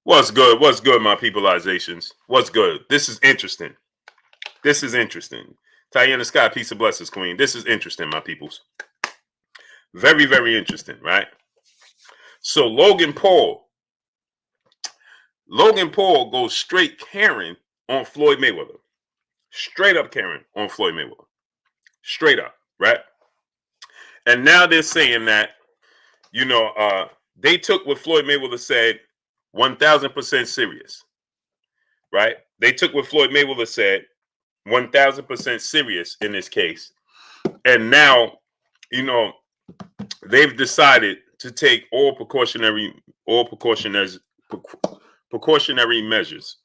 What's good? What's good, my peopleizations? What's good? This is interesting. This is interesting. Tiana Scott, peace of blessings, queen. This is interesting, my peoples. Very, very interesting, right? So Logan Paul goes straight Karen on Floyd Mayweather. Straight up Karen on Floyd Mayweather. Straight up, right? And now they're saying that, they took what Floyd Mayweather said 1000% serious, right? They took what Floyd Mayweather said 1000% serious in this case. And now, they've decided to take all precautionary measures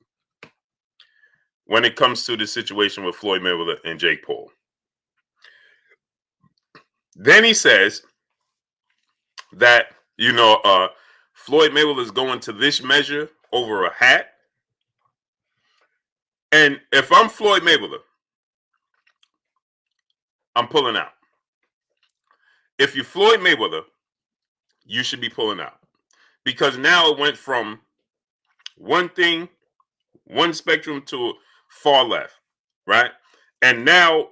when it comes to the situation with Floyd Mayweather and Jake Paul. Then he says that, Floyd Mayweather is going to this measure over a hat. And if I'm Floyd Mayweather, I'm pulling out. If you're Floyd Mayweather, you should be pulling out. Because now it went from one spectrum to far left, right? And now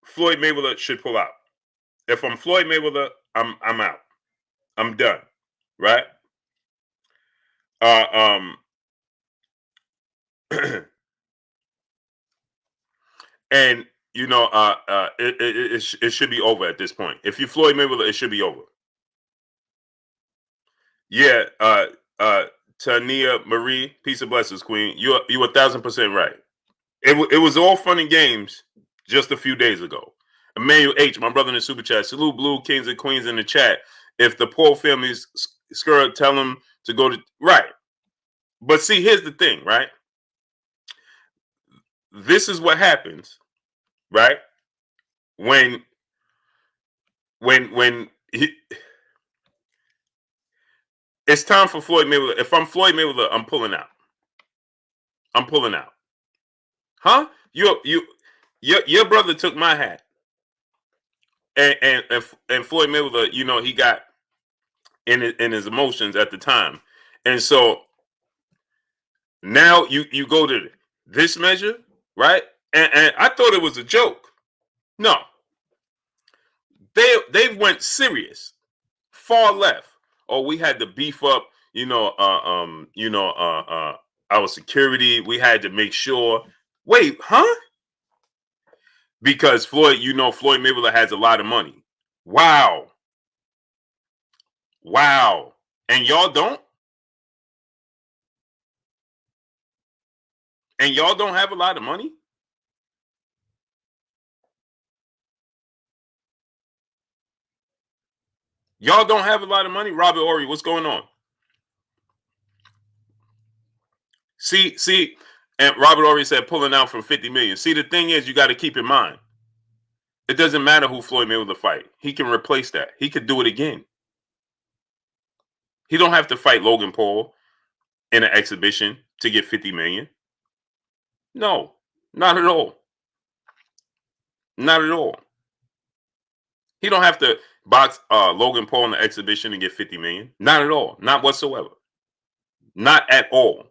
Floyd Mayweather should pull out. If I'm Floyd Mayweather, I'm out. I'm done, right? And it should be over at this point. If you Floyd Mayweather, it should be over. Yeah, Tania Marie, peace of blessings, queen. You 1000% right. It was all fun and games just a few days ago. Emmanuel H, my brother in the super chat. Salute Blue Kings and Queens in the chat. If the Paul family's skirt, tell them to go to right. But see, here's the thing, right? This is what happens, right? When it's time for Floyd Mayweather. If I'm Floyd Mayweather, I'm pulling out. I'm pulling out. Huh? Your brother took my hat. And Floyd Mayweather, he got in his emotions at the time. And so now you go to this measure, right? And I thought it was a joke. No. They went serious. Far left. Oh, we had to beef up, our security. We had to make sure. Wait, huh? Because Floyd Mayweather has a lot of money. Wow. And y'all don't? And y'all don't have a lot of money? Y'all don't have a lot of money? Robert Horry, what's going on? See, and Robert Horry said pulling out from 50 million. See, the thing is, you got to keep in mind, it doesn't matter who Floyd Mayweather fight. He can replace that. He could do it again. He don't have to fight Logan Paul in an exhibition to get 50 million. No, not at all. Not at all. He don't have to box Logan Paul in the exhibition and get 50 million. Not at all. Not whatsoever. Not at all.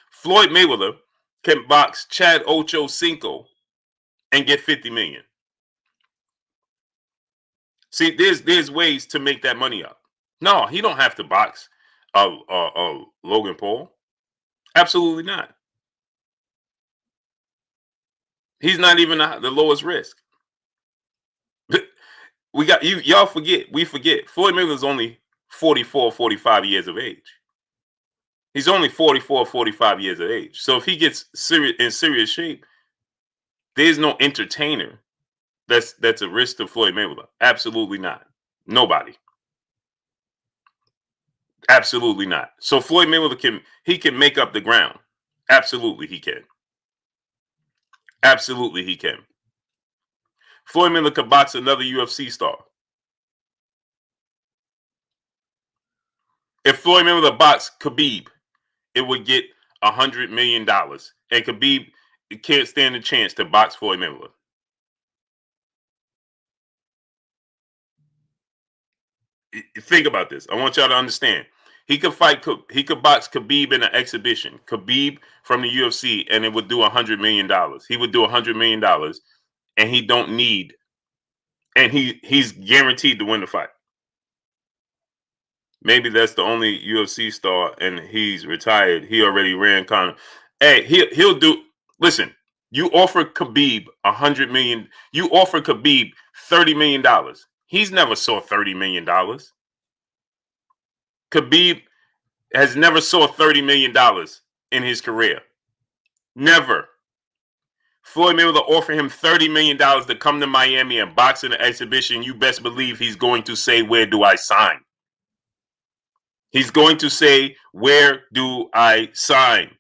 Floyd Mayweather can box Chad Ocho Cinco and get 50 million. See, there's ways to make that money up. No, he don't have to box Logan Paul. Absolutely not. He's not even the lowest risk. We got y'all we forget. Floyd Mayweather's only 44, 45 years of age. He's only 44, 45 years of age. So if he gets in serious shape, there's no entertainer that's a risk to Floyd Mayweather. Absolutely not. Nobody. Absolutely not. So Floyd Mayweather can make up the ground. Absolutely he can. Absolutely he can. Floyd Mayweather could box another UFC star. If Floyd Mayweather boxed Khabib, it would get $100 million. And Khabib can't stand a chance to box Floyd Mayweather. Think about this. I want y'all to understand. He could fight. He could box Khabib in an exhibition. Khabib from the UFC, and it would do $100 million. He would do $100 million, and he don't need. And he's guaranteed to win the fight. Maybe that's the only UFC star, and he's retired. He already ran Conor. Hey, he'll do. Listen, you offer Khabib $100 million. You offer Khabib $30 million. He's never saw $30 million. Khabib has never saw $30 million in his career. Never. Floyd Mayweather offered him $30 million to come to Miami and box in an exhibition. You best believe he's going to say, "Where do I sign?" He's going to say, "Where do I sign?"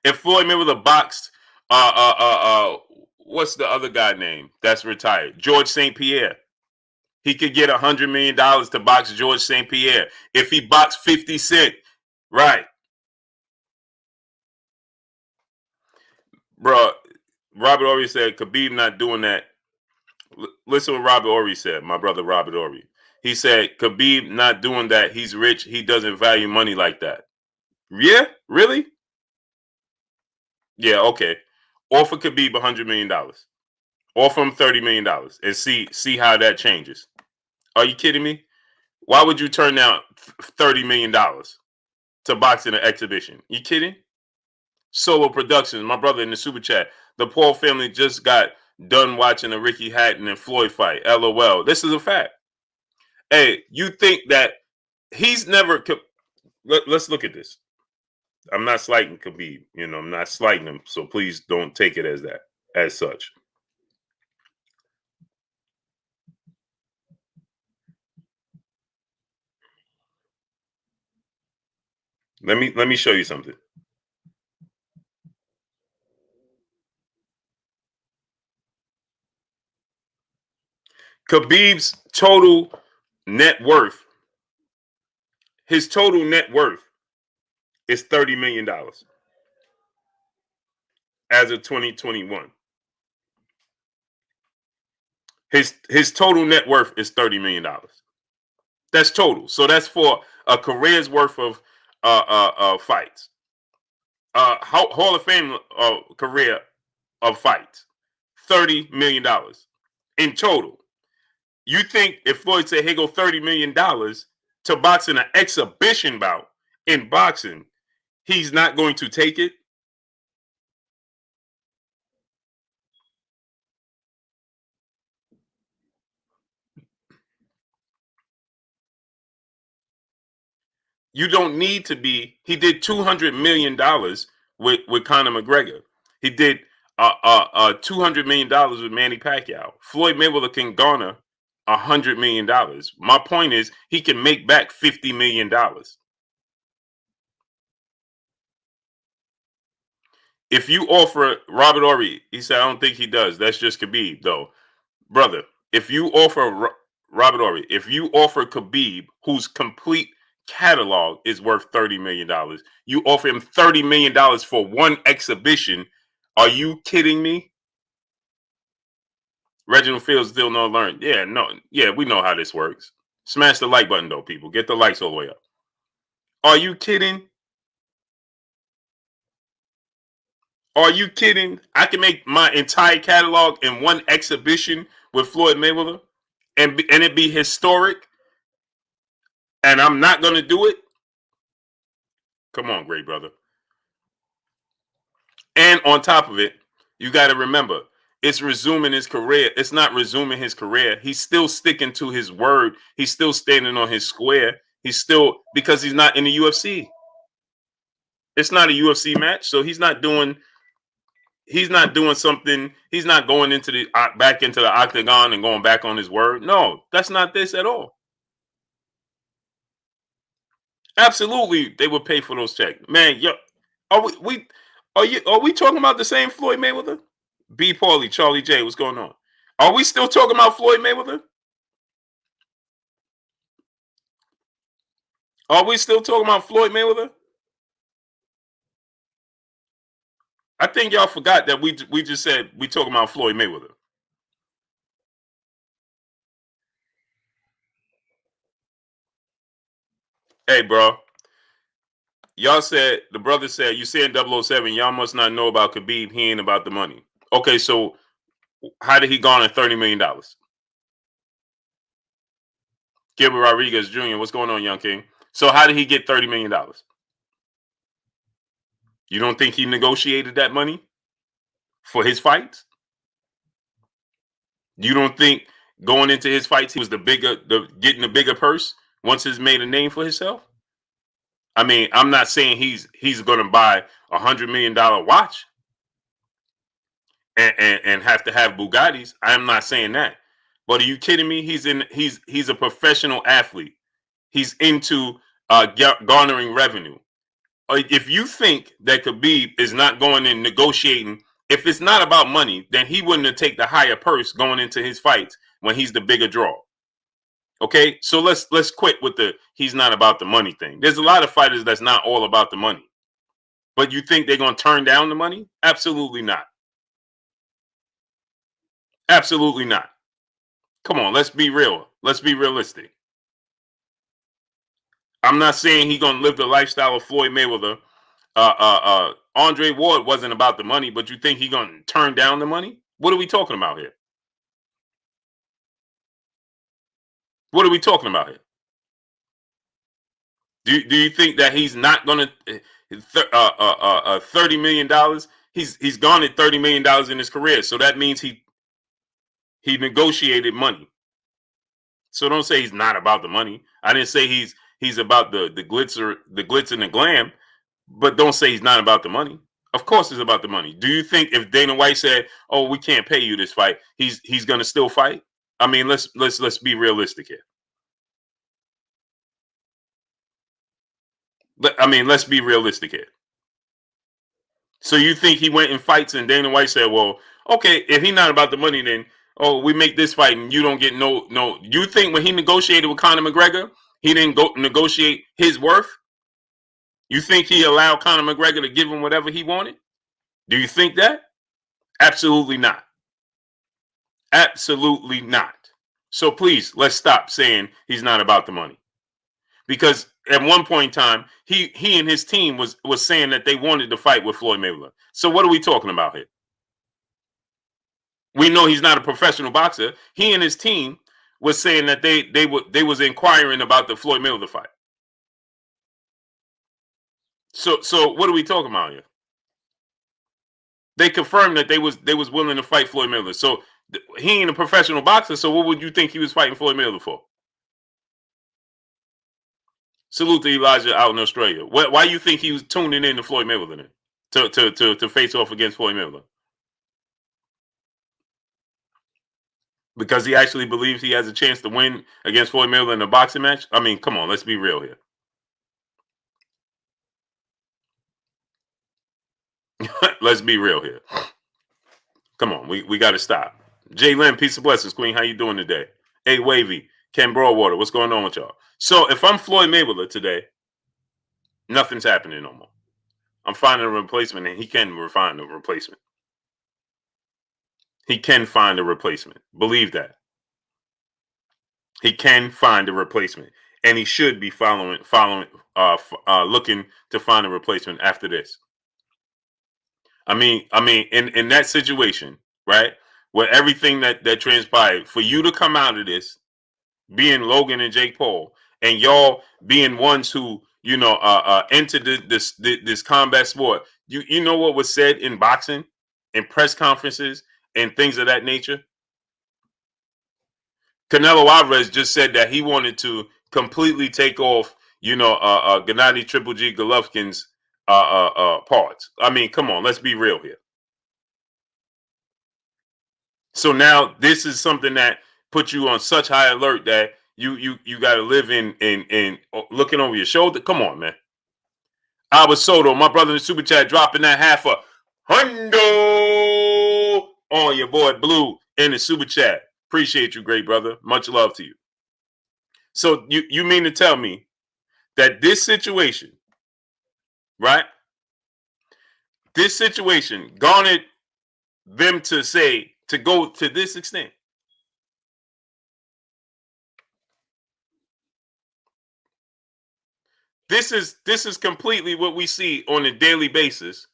If Floyd Mayweather boxed, what's the other guy name that's retired? George St. Pierre. He could get $100 million to box George St. Pierre. If he boxed 50 Cent, right? Bro, Robert Horry said Khabib not doing that. Listen what Robert Horry said, my brother Robert Horry. He said Khabib not doing that. He's rich. He doesn't value money like that. Yeah, really? Yeah, okay. Offer Khabib $100 million. Offer him $30 million and see how that changes. Are you kidding me? Why would you turn down $30 million to box in an exhibition? You kidding? Solo Productions, my brother in the super chat. The Paul family just got done watching the Ricky Hatton and Floyd fight. LOL. This is a fact. Hey, you think that he's never? Let's look at this. I'm not slighting Khabib. I'm not slighting him. So please don't take it as that, as such. Let me show you something. Khabib's total net worth, his total net worth is $30 million as of 2021. His total net worth is $30 million. That's total. So that's for a career's worth of fights. Hall of Fame career of fights. $30 million in total. You think if Floyd said, "Hey, go $30 million to box in an exhibition bout in boxing," he's not going to take it? You don't need to be. He did $200 million with Conor McGregor. He did $200 million with Manny Pacquiao. Floyd Mayweather can garner $100 million. My point is, he can make back $50 million. If you offer Robert Horry, he said, "I don't think he does. That's just Khabib, though." Brother, if you offer Robert Horry, if you offer Khabib, whose complete catalog is worth $30 million, you offer him $30 million for one exhibition. Are you kidding me? Reginald Fields still no learn. Yeah, no, yeah, we know how this works. Smash the like button, though, people. Get the likes all the way up. Are you kidding? Are you kidding? I can make my entire catalog in one exhibition with Floyd Mayweather and it be historic, and I'm not going to do it? Come on, great brother. And on top of it, you got to remember, it's resuming his career. It's not resuming his career. He's still sticking to his word. He's still standing on his square. He's still, because he's not in the UFC. It's not a UFC match, so he's not doing something. He's not going into the back into the octagon and going back on his word. No, that's not this at all. Absolutely, they would pay for those checks, man. Yo, are we talking about the same Floyd Mayweather? B. Paulie, Charlie J, what's going on? Are we still talking about Floyd Mayweather? Are we still talking about Floyd Mayweather? I think y'all forgot that we just said we talking about Floyd Mayweather. Hey, bro. Y'all said the brother said you saying 007. Y'all must not know about Khabib. He ain't about the money. Okay, so how did he garner $30 million? Gilbert Rodriguez Jr. What's going on, young king? So how did he get $30 million? You don't think he negotiated that money for his fights? You don't think going into his fights he was getting the bigger purse once he's made a name for himself? I mean, I'm not saying he's going to buy $100 million watch and have to have Bugattis. I'm not saying that. But are you kidding me? He's a professional athlete. He's into garnering revenue. If you think that Khabib is not going and negotiating, if it's not about money, then he wouldn't have taken the higher purse going into his fights when he's the bigger draw. Okay, so let's quit with the he's not about the money thing. There's a lot of fighters that's not all about the money. But you think they're going to turn down the money? Absolutely not. Absolutely not. Come on, let's be real. Let's be realistic. I'm not saying he's going to live the lifestyle of Floyd Mayweather. Andre Ward wasn't about the money, but you think he's going to turn down the money? What are we talking about here? What are we talking about here? Do you think that he's not going to $30 million? He's gone at $30 million in his career, so that means he negotiated money. So don't say he's not about the money. I didn't say he's about the glitz and the glam, but don't say he's not about the money. Of course, it's about the money. Do you think if Dana White said, "Oh, we can't pay you this fight," he's going to still fight? I mean, let's be realistic here. I mean, let's be realistic here. So you think he went and fights, and Dana White said, "Well, okay, if he's not about the money, then we make this fight, and you don't get no." You think when he negotiated with Conor McGregor, he didn't go negotiate his worth? You think he allowed Conor McGregor to give him whatever he wanted? Do you think that? Absolutely not. Absolutely not. So please, let's stop saying he's not about the money. Because at one point in time, he and his team was saying that they wanted to fight with Floyd Mayweather. So what are we talking about here? We know he's not a professional boxer. He and his team was saying that they was inquiring about the Floyd Mayweather fight. So what are we talking about here? They confirmed that they was willing to fight Floyd Mayweather. So he ain't a professional boxer. So what would you think he was fighting Floyd Mayweather for? Salute to Elijah out in Australia. Why you think he was tuning in to Floyd Mayweather then? To face off against Floyd Mayweather? Because he actually believes he has a chance to win against Floyd Mayweather in a boxing match? I mean, come on, let's be real here. Let's be real here. Come on, we got to stop. Jay Lynn, peace and blessings, Queen. How you doing today? Hey, Wavy, Ken Broadwater, what's going on with y'all? So if I'm Floyd Mayweather today, nothing's happening no more. I'm finding a replacement, and he can find a replacement. He can find a replacement. Believe that. He can find a replacement, and he should be looking to find a replacement after this. I mean, in that situation, right, where everything that transpired, for you to come out of this, being Logan and Jake Paul, and y'all being ones who entered this combat sport, you know what was said in boxing, in press conferences, and things of that nature. Canelo Alvarez just said that he wanted to completely take off, Gennady Triple G Golovkin's parts. I mean, come on, let's be real here. So now this is something that puts you on such high alert that you got to live in looking over your shoulder. Come on, man. Albert Soto, my brother in the super chat, dropping that half a hundo on your boy Blue in the super chat. Appreciate you, great brother. Much love to you. So you mean to tell me that this situation, right? This situation garnered them to go to this extent. This is completely what we see on a daily basis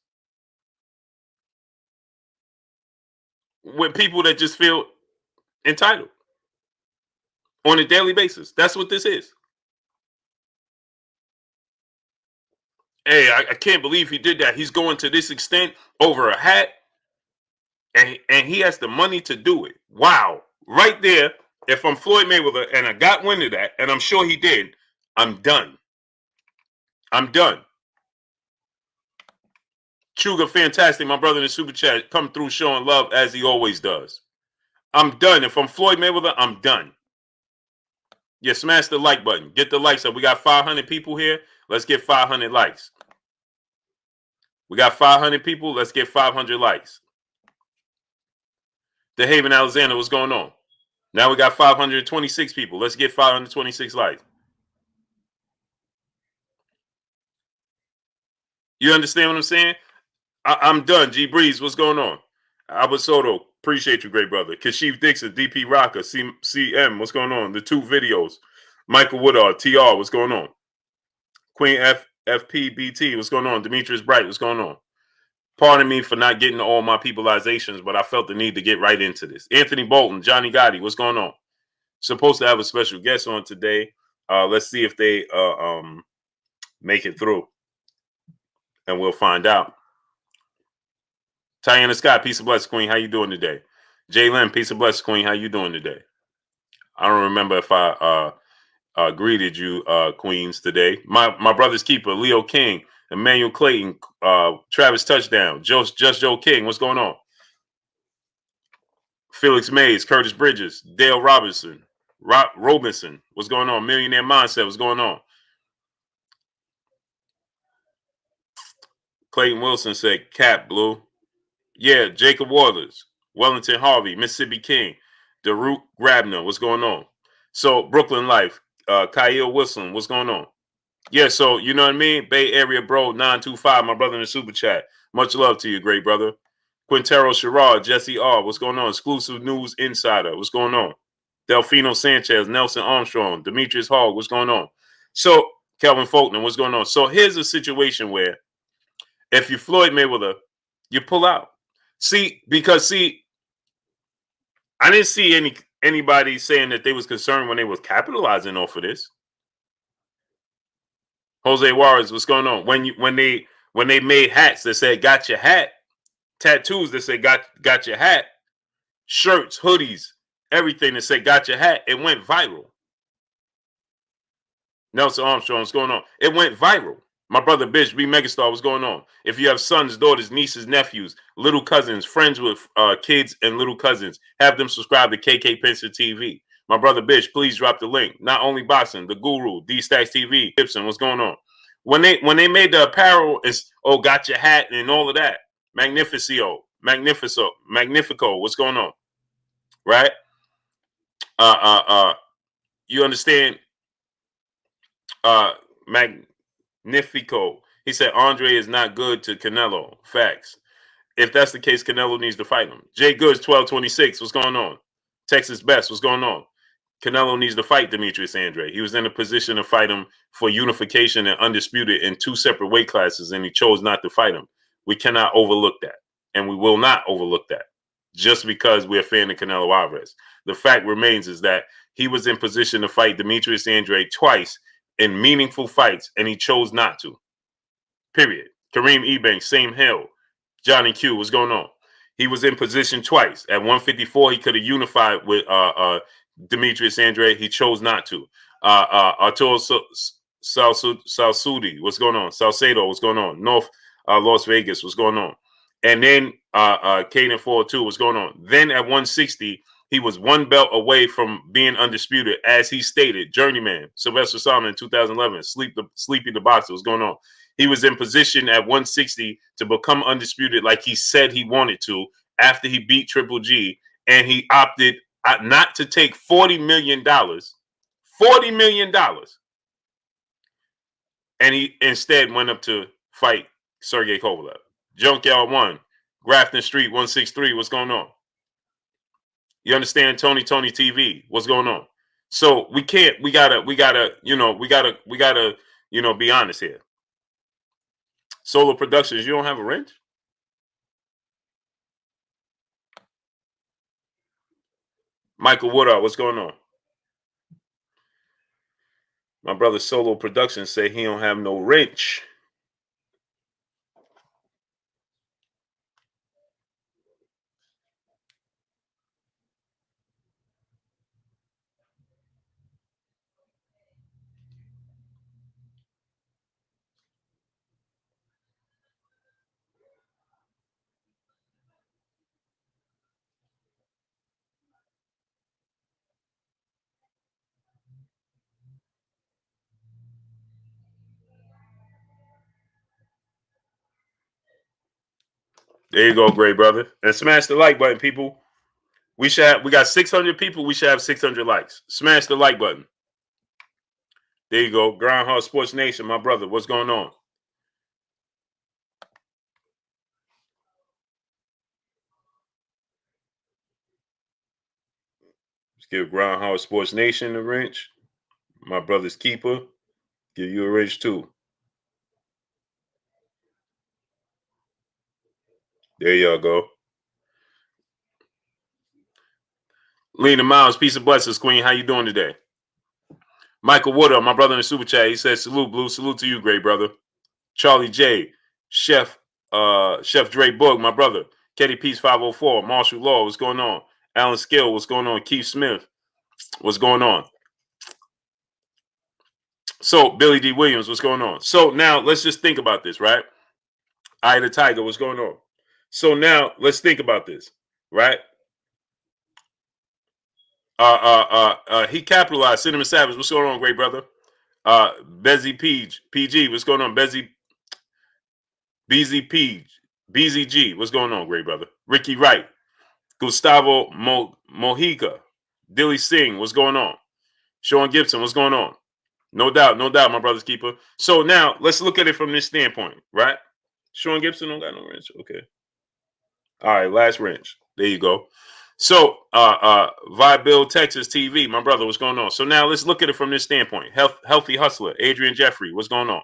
with people that just feel entitled on a daily basis. That's what this is. Hey, I can't believe he did that. He's going to this extent over a hat, and he has the money to do it. Wow. Right there, if I'm Floyd Mayweather and I got wind of that, and I'm sure he did, I'm done. I'm done. Sugar, fantastic. My brother in the super chat, come through showing love as he always does. I'm done. If I'm Floyd Mayweather, I'm done. Yeah, smash the like button. Get the likes up. We got 500 people here. Let's get 500 likes. We got 500 people. Let's get 500 likes. The Haven, Alexander, what's going on? Now we got 526 people. Let's get 526 likes. You understand what I'm saying? I'm done. G Breeze, what's going on? Albert Soto, appreciate you, great brother. Kashif Dixon, DP Rocker, CM, what's going on? The two videos. Michael Woodard, TR, what's going on? Queen FPBT, what's going on? Demetrius Bright, what's going on? Pardon me for not getting all my peopleizations, but I felt the need to get right into this. Anthony Bolton, Johnny Gotti, what's going on? Supposed to have a special guest on today. Let's see if they make it through, and we'll find out. Tiana Scott, peace and blessings, Queen. How you doing today? Jay Lynn, peace and blessings, Queen. How you doing today? I don't remember if I greeted you, Queens, today. My brother's keeper, Leo King, Emmanuel Clayton, Travis Touchdown, Just Joe King. What's going on? Felix Mays, Curtis Bridges, Dale Robinson, Robinson. What's going on? Millionaire Mindset. What's going on? Clayton Wilson said, Cap Blue. Yeah, Jacob Waters, Wellington Harvey, Mississippi King, Daruk Grabner. What's going on? So Brooklyn Life, Kyle Wilson. What's going on? Yeah, so you know what I mean? Bay Area Bro 925, my brother in the super chat. Much love to you, great brother. Quintero Sherrod, Jesse R. What's going on? Exclusive News Insider. What's going on? Delfino Sanchez, Nelson Armstrong, Demetrius Hall. What's going on? So Kelvin Faulkner, what's going on? So here's a situation where if you're Floyd Mayweather, you pull out. Because I didn't see anybody saying that they was concerned when they was capitalizing off of this. Jose Juarez, what's going on? When they made hats that said "Got your hat," tattoos that said "Got your hat," shirts, hoodies, everything that said "Got your hat," it went viral. Nelson Armstrong, what's going on? It went viral. My brother Bish, B Megastar, what's going on? If you have sons, daughters, nieces, nephews, little cousins, friends with kids and little cousins, have them subscribe to KK Pension TV. My brother Bish, please drop the link. Not only boxing, the Guru, D Stacks TV, Gibson, what's going on? When they made the apparel, it's got your hat and all of that. Magnifico, what's going on? Right? You understand? Magnifico. He said Andrade is not good to Canelo. Facts. If that's the case, Canelo needs to fight him. Jay Goods 1226. What's going on? Texas Best. What's going on? Canelo needs to fight Demetrius Andrade. He was in a position to fight him for unification and undisputed in two separate weight classes, and he chose not to fight him. We cannot overlook that, and we will not overlook that just because we're a fan of Canelo Alvarez. The fact remains is that he was in position to fight Demetrius Andrade twice in meaningful fights, and he chose not to. Period. Kareem Ebanks, same hill. Johnny Q, what's going on? He was in position twice. At 154, he could have unified with Demetrius Andrade. He chose not to. Arturo Salsudi, what's going on? Salcedo, what's going on? North Las Vegas, what's going on? And then Caden 402, what's going on? Then at 160, he was one belt away from being undisputed, as he stated. Journeyman, Sylvester Simon in 2011, Sleepy the Boxer, what's going on? He was in position at 160 to become undisputed like he said he wanted to after he beat Triple G, and he opted not to take $40 million. $40 million. And he instead went up to fight Sergey Kovalev. Junkyard 1, Grafton Street 163, what's going on? You understand? Tony TV, what's going on? So we gotta be honest here. Solo Productions, you don't have a wrench? Michael Woodard, what's going on? My brother Solo Productions say he don't have no wrench. There you go, great brother. And smash the like button, people. We got 600 people. We should have 600 likes. Smash the like button. There you go. Groundhog Sports Nation, my brother. What's going on? Let's give Groundhog Sports Nation a wrench. My brother's keeper. Give you a wrench too. There y'all go. Lena Miles, peace and blessings, Queen. How you doing today? Michael Woodard, my brother in the super chat. He says, salute, Blue. Salute to you, great brother. Charlie J, Chef Dre Boog, my brother. Ketty Peace 504, Marshall Law, what's going on? Alan Skill, what's going on? Keith Smith, what's going on? So, Billy D. Williams, what's going on? So, now let's just think about this, right? Eye of the Tiger, what's going on? So, now let's think about this, right? He capitalized. Cinnamon Savage, what's going on, great brother? Bezzy PG, what's going on? BZ Page, BZG, what's going on, great brother? Ricky Wright, Gustavo Mojica, Dilly Singh, what's going on? Sean Gibson, what's going on? No doubt, my brother's keeper. So now let's look at it from this standpoint, right? Sean Gibson don't got no wrench. Okay. All right, last wrench. There you go. So Vibe Texas TV, my brother, what's going on? So now let's look at it from this standpoint. Healthy Hustler, Adrian Jeffrey, what's going on?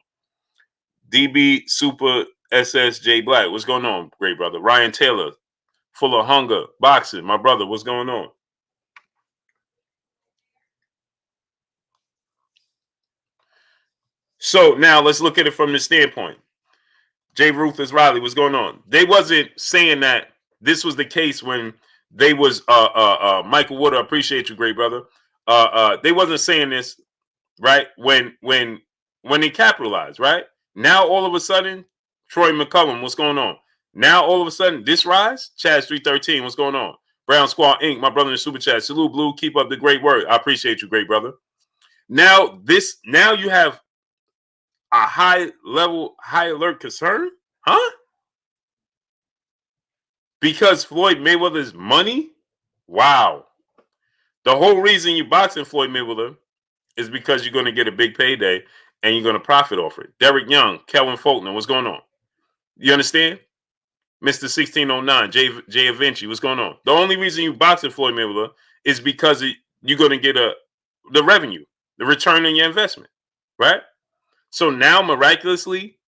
DB Super SSJ Black, what's going on, great brother? Ryan Taylor, Full of Hunger, Boxing, my brother, what's going on? So now let's look at it from this standpoint. Jay Ruthless Riley, what's going on? They wasn't saying that this was the case when they was Michael Woodard, appreciate you, great brother. They wasn't saying this, right? When they capitalized, right? Now all of a sudden, Troy McCullum, what's going on? Now all of a sudden, this rise, Chaz 313, what's going on? Brown Squad Inc., my brother in the super chat. Salute, Blue, keep up the great work. I appreciate you, great brother. Now you have a high level, high alert concern, huh? Because Floyd Mayweather's money? Wow. The whole reason you boxing Floyd Mayweather is because you're going to get a big payday and you're going to profit off it. Derek Young, Kelvin Faulkner, what's going on? You understand? Mr. 1609, Jay Avinci, what's going on? The only reason you boxing Floyd Mayweather is because you're going to get the revenue, the return on your investment, right? So now, miraculously,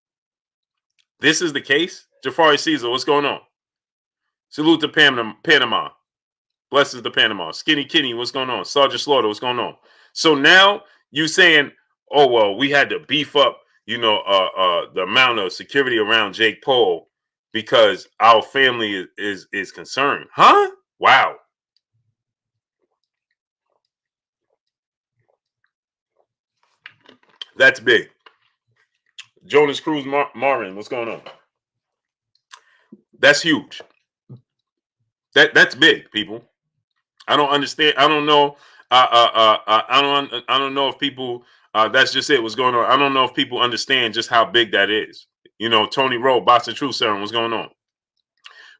this is the case. Jafari Caesar, what's going on? Salute to Panama. Blessings to Panama. Skinny Kitty, what's going on? Sergeant Slaughter, what's going on? So now you saying, oh, well, we had to beef up, the amount of security around Jake Paul because our family is concerned. Huh? Wow. That's big. Jonas Cruz Marvin, what's going on? That's huge. That's big, people. I don't understand. I don't know. I don't know if people. That's just it. What's going on? I don't know if people understand just how big that is. Tony Rowe, Boxing Truth Serum, what's going on?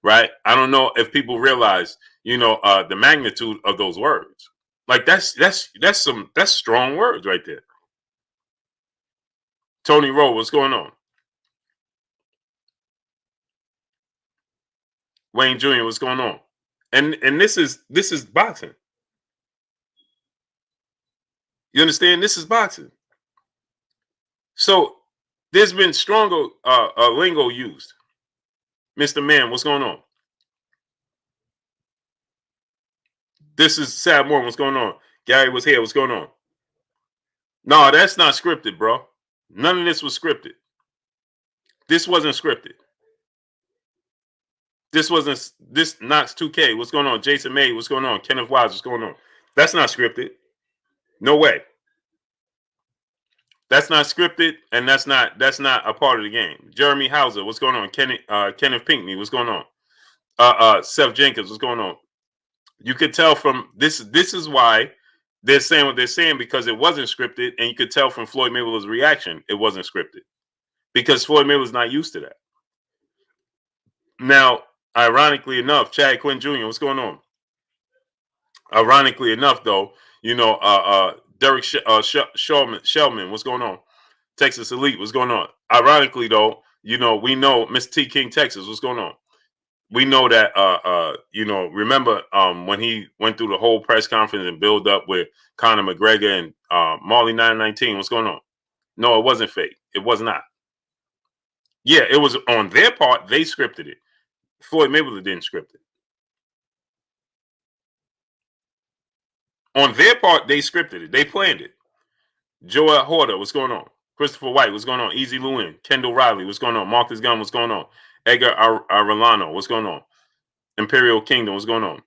Right? I don't know if people realize, the magnitude of those words. Like that's strong words right there. Tony Rowe, what's going on? Wayne Jr., what's going on? And this is boxing. You understand? This is boxing. So there's been stronger lingo used. Mr. Man, what's going on? This is Sad Moore. What's going on? Gary was here. What's going on? No, that's not scripted, bro. None of this was scripted. This wasn't scripted. This wasn't. This Knox 2K. What's going on? Jason May. What's going on? Kenneth Wise. What's going on? That's not scripted. No way. That's not scripted, and that's not a part of the game. Jeremy Hauser. What's going on? Kenneth Pinkney. What's going on? Seth Jenkins. What's going on? You could tell from this. This is why they're saying what they're saying, because it wasn't scripted, and you could tell from Floyd Mayweather's reaction it wasn't scripted, because Floyd Mayweather's not used to that. Now, ironically enough, Chad Quinn Jr., what's going on? Ironically enough, though, Derek Shellman, what's going on? Texas Elite, what's going on? Ironically, though, we know Mr. T King Texas, what's going on? We know that, remember when he went through the whole press conference and build up with Conor McGregor and Marley 919, what's going on? No, it wasn't fake. It was not. Yeah, it was on their part. They scripted it. Floyd Mayweather didn't script it. On their part, they scripted it. They planned it. Joel Horder, what's going on? Christopher White, what's going on? Easy Lewin, Kendall Riley, what's going on? Marcus Gunn, what's going on? Edgar Arellano, what's going on? Imperial Kingdom, what's going on?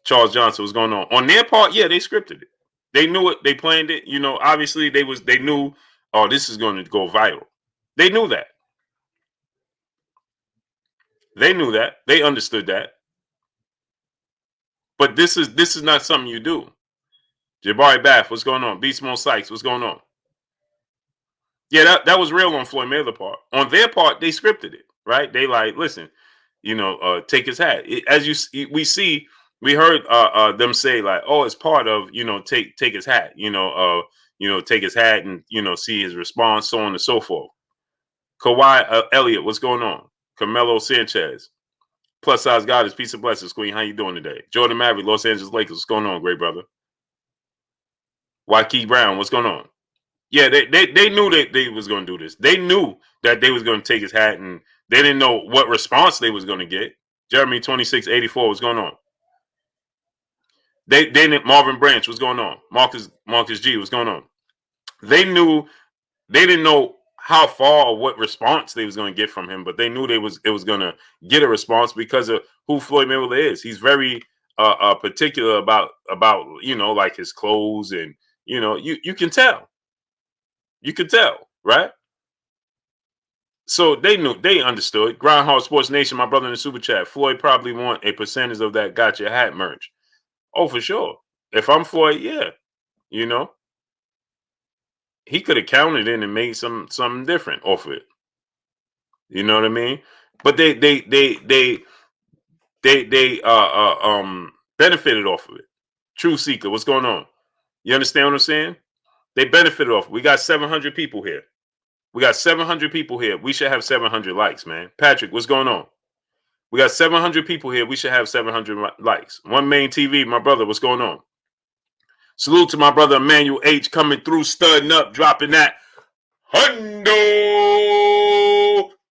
Charles Johnson, what's going on? On their part, yeah, they scripted it. They knew it. They planned it. Obviously they knew, oh, this is going to go viral. They knew that. They knew that. They understood that. But this is not something you do. Jabari Bath, what's going on? Beast Mode Sykes, what's going on? Yeah, that was real on Floyd Mayweather part. On their part, they scripted it, right? They like, listen, take his hat. We heard them say like, oh, it's part of, take his hat, take his hat and, see his response, so on and so forth. Kawhi Elliott, what's going on? Carmelo Sanchez, Plus Size Goddess, peace and blessings, Queen. How you doing today? Jordan Maverick, Los Angeles Lakers, what's going on, great brother? Waukee Brown, what's going on? Yeah, they knew that they was going to do this. They knew that they was going to take his hat, and they didn't know what response they was going to get. Jeremy 2684, what's going on? They didn't. Marvin Branch, what's going on? Marcus G, what's going on? They didn't know how far or what response they was going to get from him, but they knew it was going to get a response because of who Floyd Mayweather is. He's very particular about like his clothes, and you can tell. You could tell, right? So they knew, they understood. Groundhog Sports Nation, my brother in the super chat. Floyd probably want a percentage of that Got Your Hat merch. Oh, for sure. If I'm Floyd, yeah, he could have counted in and made something different off of it. You know what I mean? But they benefited off of it. True Seeker, what's going on? You understand what I'm saying? They benefited off. We got 700 people here. We got 700 people here. We should have 700 likes, man. Patrick, what's going on? We got 700 people here. We should have 700 likes. One Main TV, my brother, what's going on? Salute to my brother Emmanuel H coming through, studding up, dropping that hundo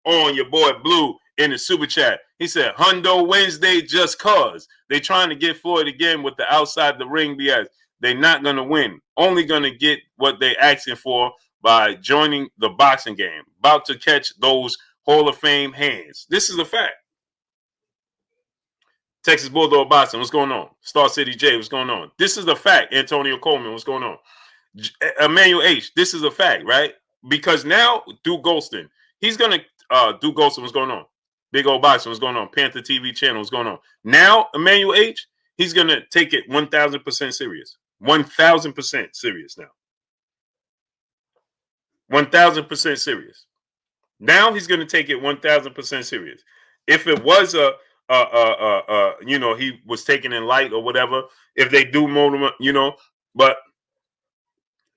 on your boy Blue in the super chat. He said, Hundo Wednesday just cause. They trying to get Floyd again with the outside the ring BS. They're not going to win. Only going to get what they asking for by joining the boxing game. About to catch those Hall of Fame hands. This is a fact. Texas Bulldog Boxing, what's going on? Star City J, what's going on? This is the fact. Antonio Coleman, what's going on? Emmanuel H, this is a fact, right? Because now Duke Golston, he's going to, Duke Golston, what's going on? Big Old Boxing, what's going on? Panther TV channel, what's going on? Now, Emmanuel H, he's going to take it 1,000% serious. 1,000% serious now. 1,000% serious. Now he's going to take it 1,000% serious. If it was he was taken in light or whatever, if they do more, but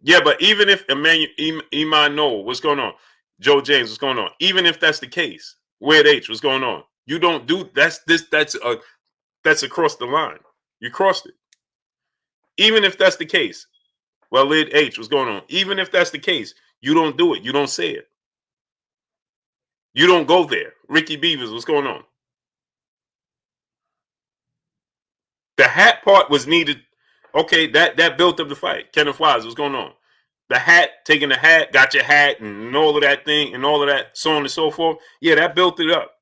yeah, but even if Iman Noel, what's going on? Joe James, what's going on? Even if that's the case, Weird H, what's going on? You don't do that's across the line. You crossed it. Even if that's the case, well, Lid H, what's going on? Even if that's the case, You don't do it. You don't say it. You don't go there. Ricky Beavers, what's going on? The hat part was needed. Okay, that built up the fight. Kenneth Wise, what's going on? The hat, taking the hat, got your hat, and all of that thing, and all of that, so on and so forth. Yeah, that built it up.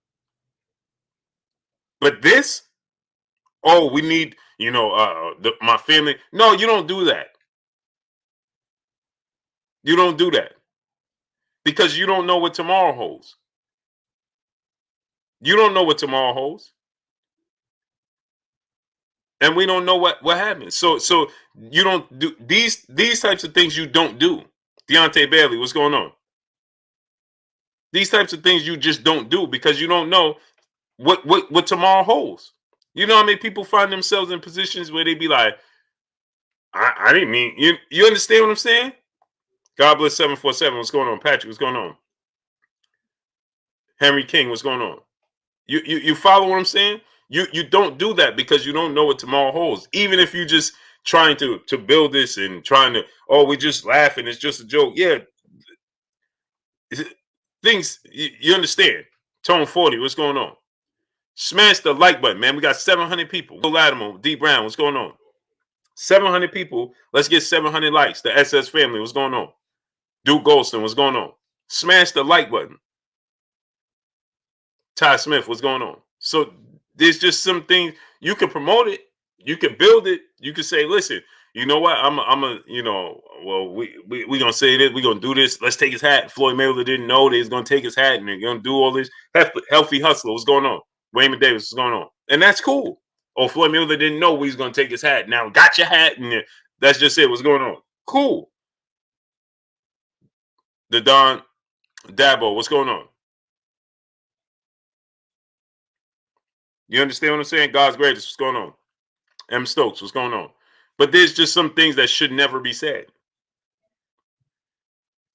But this, oh, we need, my family. No, you don't do that. You don't do that because you don't know what tomorrow holds. You don't know what tomorrow holds, and we don't know what happens. So you don't do these types of things. You don't do. Deontay Bailey, what's going on? These types of things you just don't do because you don't know what tomorrow holds. You know how many people find themselves in positions where they be like, I didn't mean you understand what I'm saying? God bless 747. What's going on? Patrick, what's going on? Henry King, what's going on? You follow what I'm saying? You don't do that because you don't know what tomorrow holds. Even if you just trying to build this and trying to, oh, we just laughing, it's just a joke. Yeah. Things you understand. Tone 40, what's going on? Smash the like button, man. We got 700 people. Will Latimer, D Brown, what's going on? 700 people. Let's get 700 likes. The SS family, what's going on? Duke Golston, what's going on? Smash the like button. Ty Smith, what's going on? So there's just some things you can promote it, you can build it, you can say, listen, you know what? We gonna say this, we gonna do this. Let's take his hat. Floyd Mayweather didn't know they was gonna take his hat and they're gonna do all this. Healthy hustler, what's going on? Wayman Davis, what's going on? And that's cool. Oh, Floyd Mayweather didn't know he's gonna take his hat. Now got your hat, and that's just it. What's going on? Cool. The Don Dabo, what's going on? You understand what I'm saying? God's greatest, what's going on? M. Stokes, what's going on? But there's just some things that should never be said.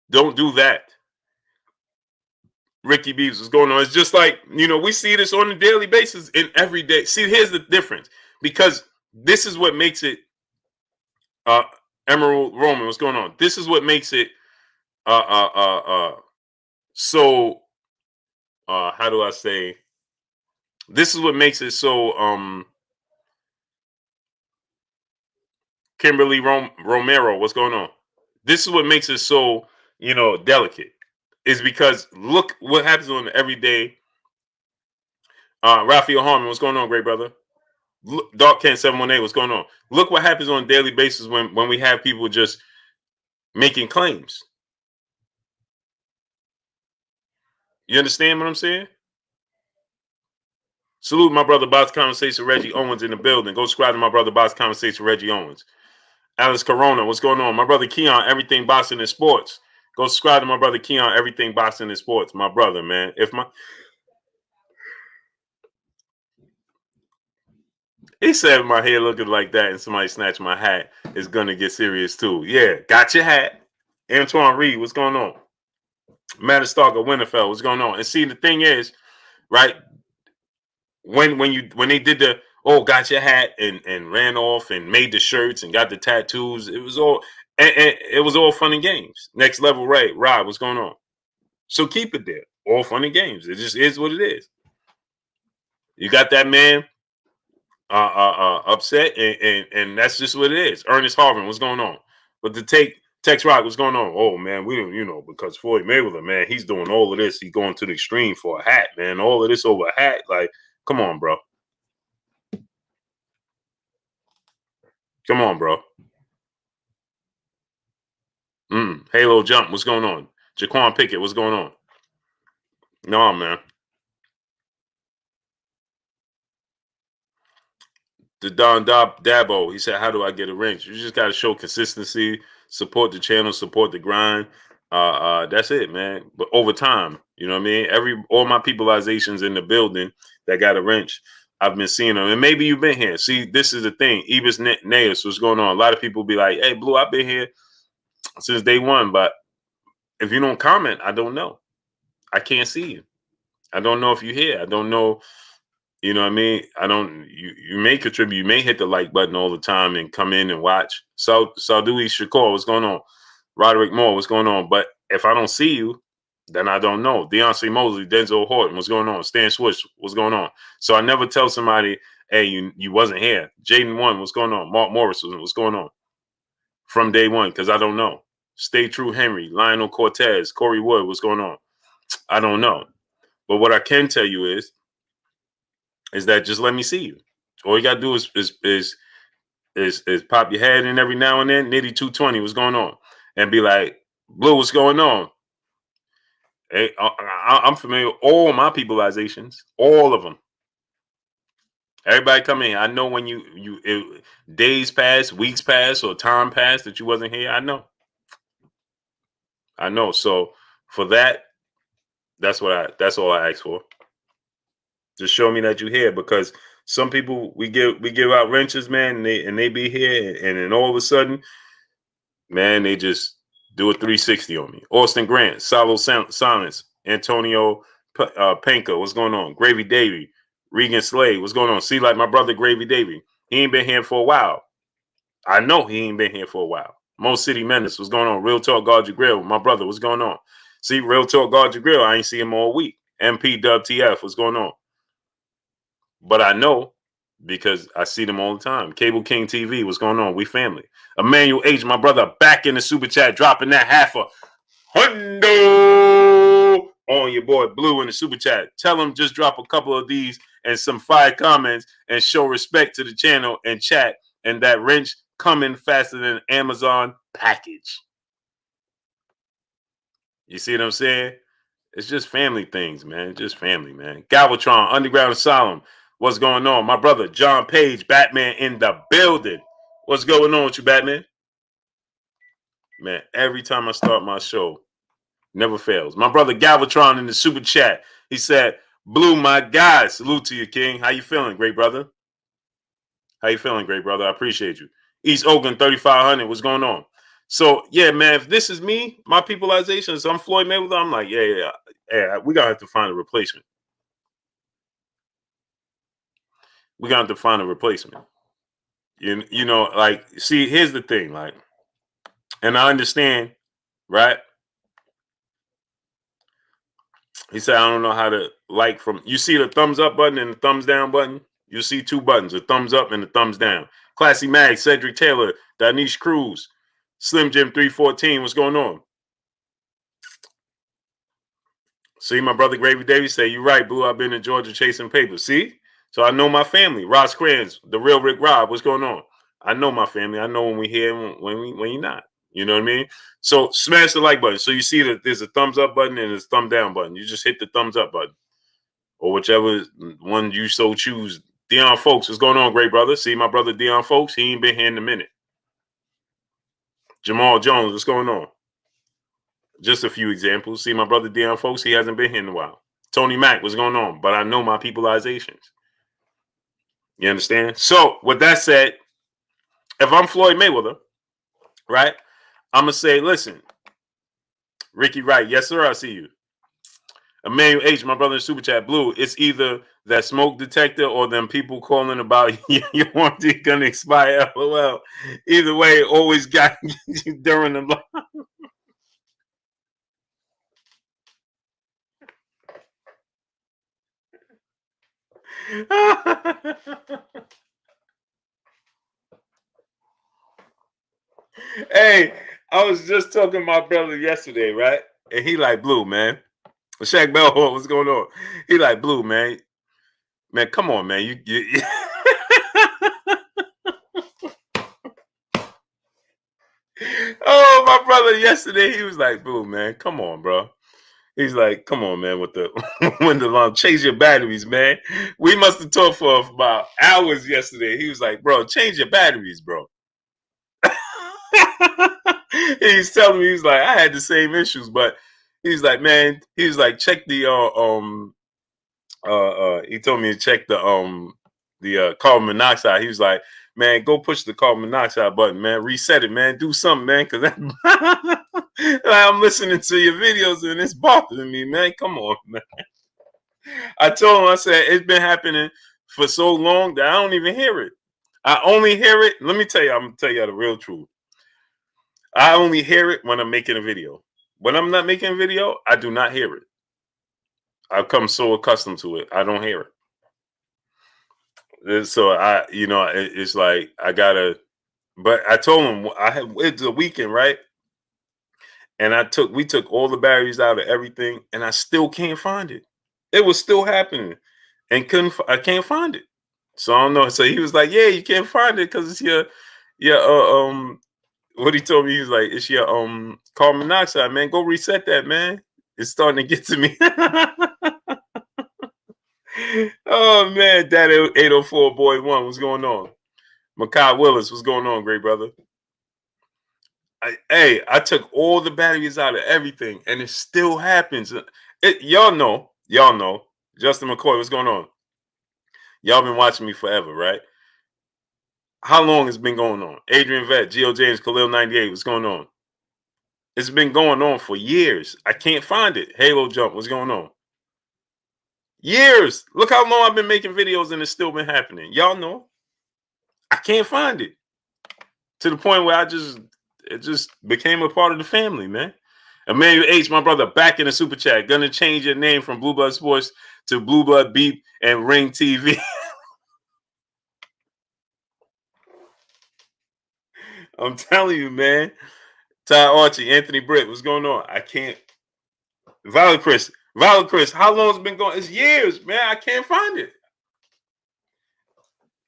Don't do that. Ricky Beeves, what's going on? It's just like, we see this on a daily basis in every day. See, here's the difference. Because this is what makes it Emerald Roman, what's going on? This is what makes it so how do I say? This is what makes it so Kimberly Romero, what's going on? This is what makes it so, delicate. Is because look what happens on the everyday. Raphael Harmon, what's going on, great brother? Dark Kent 718, what's going on? Look what happens on a daily basis when we have people just making claims. You understand what I'm saying? Salute my brother Box Conversation Reggie Owens in the building. Go subscribe to my brother Box Conversation Reggie Owens. Alice Corona, what's going on? My brother Keon, everything boxing and sports. Go subscribe to my brother Keon, everything boxing and sports. My brother, man. He said my hair looking like that and somebody snatch my hat, it's gonna get serious too. Yeah, got your hat. Antoine Reed, what's going on? Matter Stalker Winterfell, what's going on? And see, the thing is, right, when they did the got your hat and ran off and made the shirts and got the tattoos, it was all it was all fun and games. Next level, right? Rob, what's going on? So keep it there. All fun and games. It just is what it is. You got that man upset, and that's just what it is. Ernest Harvin, what's going on? But to take Tex Rock, what's going on? Oh man, we don't, because Floyd Mayweather, man, he's doing all of this. He's going to the extreme for a hat, man. All of this over a hat. Like, come on, bro. Come on, bro. Halo Jump, what's going on? Jaquan Pickett, what's going on? No, man. The Don Dabo, he said, how do I get a range? You just got to show consistency, support the channel, support the grind. That's it, man. But over time, you know what I mean? All my peopleizations in the building that got a wrench, I've been seeing them. And maybe you've been here. See, this is the thing. Ibis Naeus, what's going on? A lot of people be like, hey, Blue, I've been here since day one. But if you don't comment, I don't know. I can't see you. I don't know if you're here. I don't know. You know what I mean? You may contribute, you may hit the like button all the time and come in and watch. So Saudui Shakur, what's going on? Roderick Moore, what's going on? But if I don't see you, then I don't know. Deontay Mosley, Denzel Horton, what's going on? Stan Swish, what's going on? So I never tell somebody, hey, you wasn't here. Jaden One, what's going on? Mark Morris, what's going on? From day one, because I don't know. Stay True Henry, Lionel Cortez, Corey Wood, what's going on? I don't know. But what I can tell you is that just let me see you. All you gotta do is pop your head in every now and then, Nitty 220, what's going on? And be like, Blue, what's going on? Hey, I'm familiar with all my peopleizations, all of them. Everybody come in. I know when days pass, weeks pass, or time pass that you wasn't here. I know. So for that, that's all I ask for. Just show me that you're here, because some people we give out wrenches, man, and they be here, and then all of a sudden, man, they just do a 360 on me. Austin Grant, Salo Silence, Antonio Penka, what's going on? Gravy Davy, Regan Slade, what's going on? See, like my brother Gravy Davy, he ain't been here for a while. I know he ain't been here for a while. Mo City Menace, what's going on? Real Talk Guard Your Grill, my brother, what's going on? See, Real Talk Guard Your Grill, I ain't see him all week. MP WTF, what's going on? But I know because I see them all the time. Cable King TV, what's going on? We family. Emmanuel H, my brother, back in the super chat, dropping that half a hundo on your boy Blue in the super chat. Tell him just drop a couple of these and some fire comments and show respect to the channel and chat, and that wrench coming faster than an Amazon package. You see what I'm saying? It's just family things, man. Just family, man. Galvatron, Underground Asylum. What's going on? My brother, John Page, Batman in the building. What's going on with you, Batman? Man, every time I start my show, never fails. My brother, Galvatron, in the super chat. He said, Blue, my guy. Salute to you, King. How you feeling, great brother? How you feeling, great brother? I appreciate you. East Oakland, 3500. What's going on? So, yeah, man, if this is me, my peopleization, so I'm Floyd Mayweather, I'm like, yeah, we got to have to find a replacement. We got to find a replacement. You know, like, see, here's the thing, like, and I understand, right? He said, I don't know how to like from, you see the thumbs up button and the thumbs down button? You see two buttons, a thumbs up and a thumbs down. Classy Mag, Cedric Taylor, Danish Cruz, Slim Jim 314, what's going on? See, my brother Gravy Davis say, you're right, Blue, I've been in Georgia chasing papers. See? So I know my family. Ross Crans, the real Rick Rob, what's going on? I know my family. I know when we here and when you're not. You know what I mean? So smash the like button. So you see that there's a thumbs up button and there's a thumb down button. You just hit the thumbs up button, or whichever one you so choose. Dion Folks, what's going on, great brother? See my brother Dion Folks, he ain't been here in a minute. Jamal Jones, what's going on? Just a few examples. See my brother Dion Folks, he hasn't been here in a while. Tony Mack, what's going on? But I know my peopleizations. You understand? So with that said, if I'm Floyd Mayweather, right, I'm going to say, listen, Ricky Wright, yes, sir, I see you. Emmanuel H, my brother in Super Chat, Blue, it's either that smoke detector or them people calling about your warranty going to expire, LOL. Either way, always got you during the Hey, I was just talking to my brother yesterday, right? And he like, Blue, man. Shaq Bellhorn, what's going on? He like, Blue, man. Man, come on, man. You Oh, my brother yesterday, he was like, Blue, man, come on, bro. He's like, come on, man, with the when the long change your batteries, man. We must have talked for about hours yesterday. He was like, bro, change your batteries, bro. He's telling me, he's like, I had the same issues, but he's like, man, he's like, check the he told me to check the carbon monoxide. He was like, man, go push the carbon monoxide button, man, reset it, man, do something, man, because I'm listening to your videos and it's bothering me, man. Come on, man. I told him, I said, it's been happening for so long that I don't even hear it. I only hear it. Let me tell you, I'm gonna tell you the real truth. I only hear it when I'm making a video. When I'm not making a video, I do not hear it. I've come so accustomed to it, I don't hear it. So it's like I gotta. But I told him it's a weekend, right? And we took all the batteries out of everything, and I still can't find it. It was still happening, and I can't find it. So I don't know. So he was like, "Yeah, you can't find it because it's your what he told me, he was like, it's your carbon monoxide, man. Go reset that, man. It's starting to get to me." Oh man, that 804 boy one, what's going on? Makai Willis, what's going on, great brother? I took all the batteries out of everything, and it still happens. Y'all know. Justin McCoy, what's going on? Y'all been watching me forever, right? How long has been going on? Adrian Vet, Geo James, Khalil 98, what's going on? It's been going on for years. I can't find it. Halo Jump, what's going on? Years. Look how long I've been making videos and it's still been happening. Y'all know. I can't find it. To the point where it just became a part of the family, man. Emmanuel H, my brother, back in the super chat. Gonna change your name from Blue Blood Sports to Blue Blood Beep and Ring TV. I'm telling you, man. Ty Archie, Anthony Britt, what's going on? I can't. Valid Chris, how long has it been going? It's years, man. I can't find it.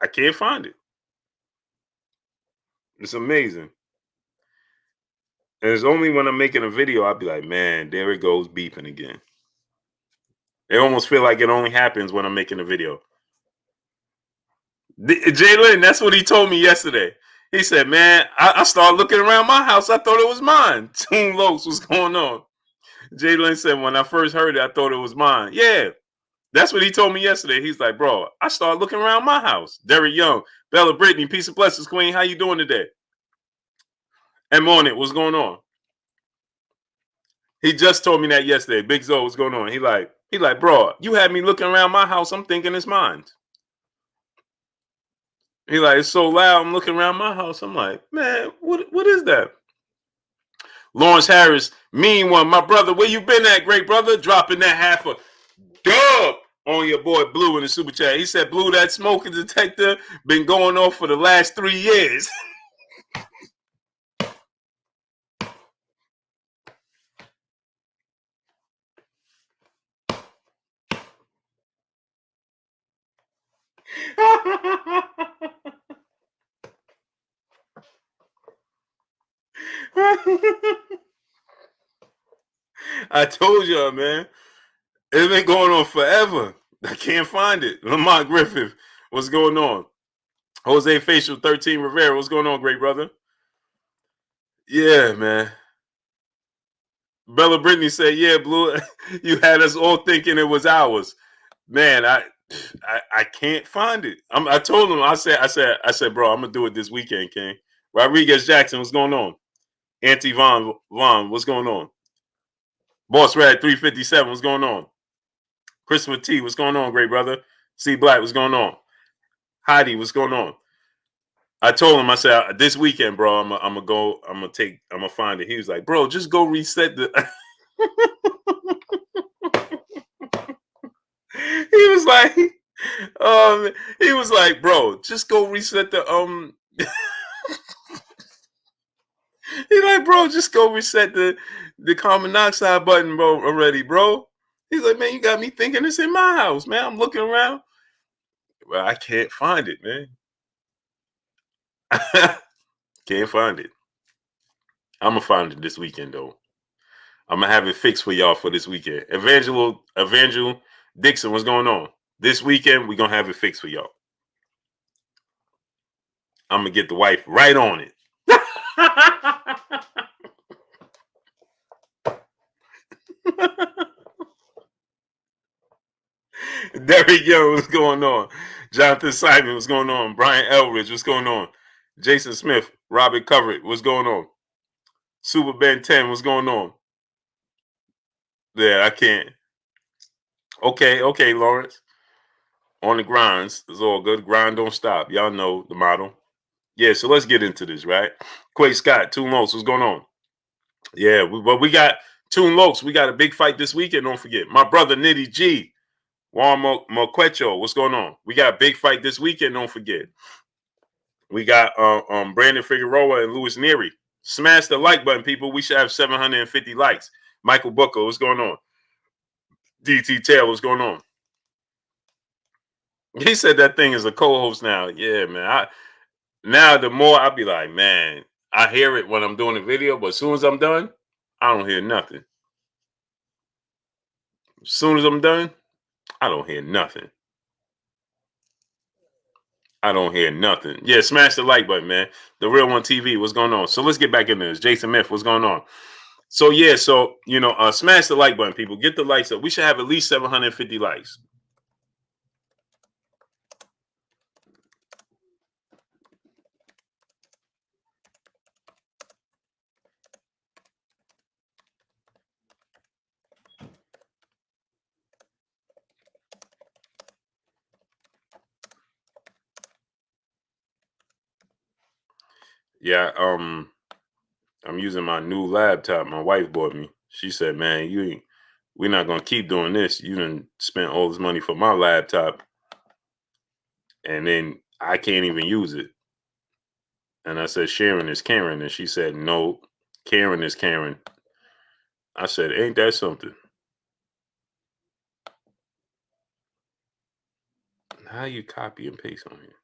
I can't find it. It's amazing. And it's only when I'm making a video, I'll be like, man, there it goes beeping again. It almost feel like it only happens when I'm making a video. Jalen, that's what he told me yesterday. He said, man, I started looking around my house. I thought it was mine. Toon Lokes, what's going on? Jalen said, when I first heard it, I thought it was mine. Yeah, that's what he told me yesterday. He's like, bro, I started looking around my house. Derek Young, Bella Brittany, peace and blessings, queen. How you doing today? And on it, what's going on? He just told me that yesterday. Big Zo, what's going on? He like, bro, you had me looking around my house. I'm thinking it's mine. He like, it's so loud. I'm looking around my house. I'm like, man, what is that? Lawrence Harris, mean one. My brother, where you been at, great brother? Dropping that half a dub on your boy Blue in the super chat. He said, Blue, that smoking detector been going off for the last 3 years. I told y'all, man. It's been going on forever. I can't find it. Lamont Griffith, what's going on? Jose Facial 13 Rivera, what's going on, great brother? Yeah, man. Bella Brittany said, yeah, Blue, you had us all thinking it was ours. Man, I can't find it. I told him, I said, bro, I'm gonna do it this weekend, King. Rodriguez Jackson, what's going on? Auntie Vaughn, what's going on? Boss Rad 357, what's going on? Christopher T, what's going on, great brother? C Black, what's going on? Heidi, what's going on? I told him, I said, this weekend, bro, I'm gonna find it. He was like, bro, just go reset the. He was like, bro, just go reset the He like, bro, just go reset the carbon monoxide button, bro, already, bro. He's like, man, you got me thinking it's in my house, man. I'm looking around. Well, I can't find it, man. Can't find it. I'm gonna find it this weekend, though. I'm gonna have it fixed for y'all for this weekend. Evangel Dixon, what's going on? This weekend, we're gonna have it fixed for y'all. I'm gonna get the wife right on it. Derek Young, what's going on? Jonathan Simon, what's going on? Brian Elridge, what's going on? Jason Smith, Robert Covert, what's going on? Super Ben 10, what's going on? Yeah, I can't. Okay, Lawrence. On the grinds, it's all good. Grind don't stop. Y'all know the motto. Yeah, so let's get into this, right? Quay Scott, 2 months, what's going on? Yeah, but we got Toon Lokes, we got a big fight this weekend. Don't forget. My brother Nitty G, Juan Moquecho, what's going on? We got a big fight this weekend. Don't forget. We got Brandon Figueroa and Louis Neary. Smash the like button, people. We should have 750 likes. Michael Booker, what's going on? DT Taylor, what's going on? He said that thing is a co-host now. Yeah, man. Now the more I be like, man, I hear it when I'm doing the video, but as soon as I'm done, I don't hear nothing. As soon as I'm done, I don't hear nothing. I don't hear nothing. Yeah, smash the like button, man. The Real One TV, what's going on? So let's get back into this. Jason Myth, what's going on? So yeah, so smash the like button, people. Get the likes up. We should have at least 750 likes. Yeah, I'm using my new laptop my wife bought me. She said, man, we're not gonna keep doing this. You done spent all this money for my laptop, and then I can't even use it. And I said, Sharon is Karen. And she said, no, Karen is Karen. I said, ain't that something? How you copy and paste on here?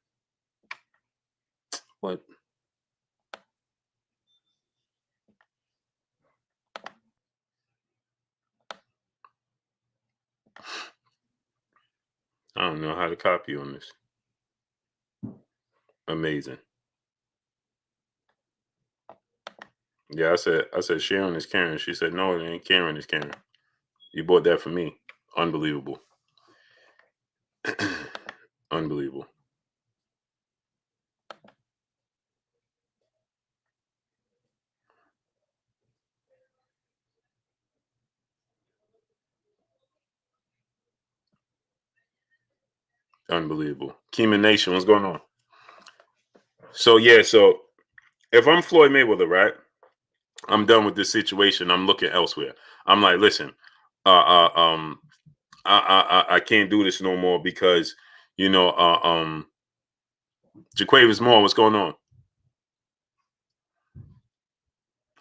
What? I don't know how to copy on this. Amazing. Yeah, I said Sharon is Karen. She said, no, it ain't Karen is Karen. You bought that for me. Unbelievable. Unbelievable. Unbelievable. Keeman Nation, what's going on? So yeah, so if I'm Floyd Mayweather, right? I'm done with this situation. I'm looking elsewhere. I'm like, listen, I can't do this no more because Jaquavius Moore, what's going on?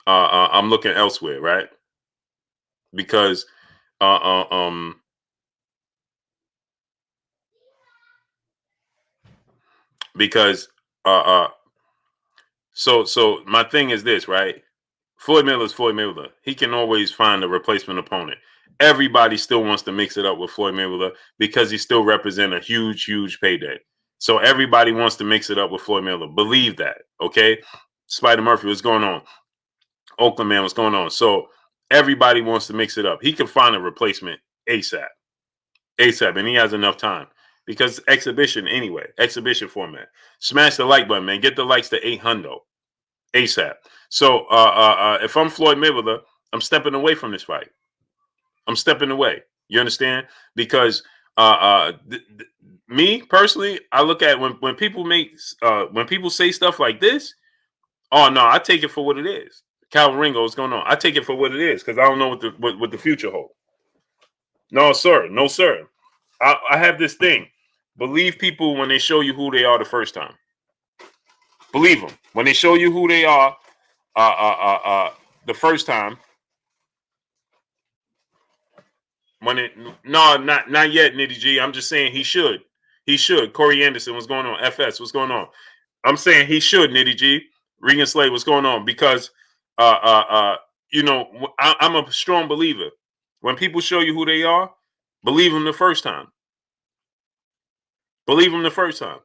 I'm looking elsewhere, right? Because because so my thing is this, right? Floyd Mayweather. He can always find a replacement opponent. Everybody still wants to mix it up with Floyd Mayweather because he still represents a huge, huge payday. So everybody wants to mix it up with Floyd Mayweather. Believe that, okay? Spider Murphy, what's going on? Oakland man, what's going on? So everybody wants to mix it up. He can find a replacement ASAP, and he has enough time because exhibition anyway, exhibition format. Smash the like button, man. Get the likes to 800 ASAP. So if I'm Floyd Mayweather, I'm stepping away from this fight. I'm stepping away. You understand? Because me personally, I look at when people when people say stuff like this. Oh no, I take it for what it is. Calvin Ringo, what's going on? I take it for what it is because I don't know what the future holds. No, sir. No, sir. I have this thing. Believe people when they show you who they are the first time. Believe them when they show you who they are the first time. Not yet, Nitty G. I'm just saying he should. He should. Corey Anderson, what's going on? FS, what's going on? I'm saying he should, Nitty G. Regan Slade, what's going on? Because I'm a strong believer. When people show you who they are, believe them the first time. Believe them the first time.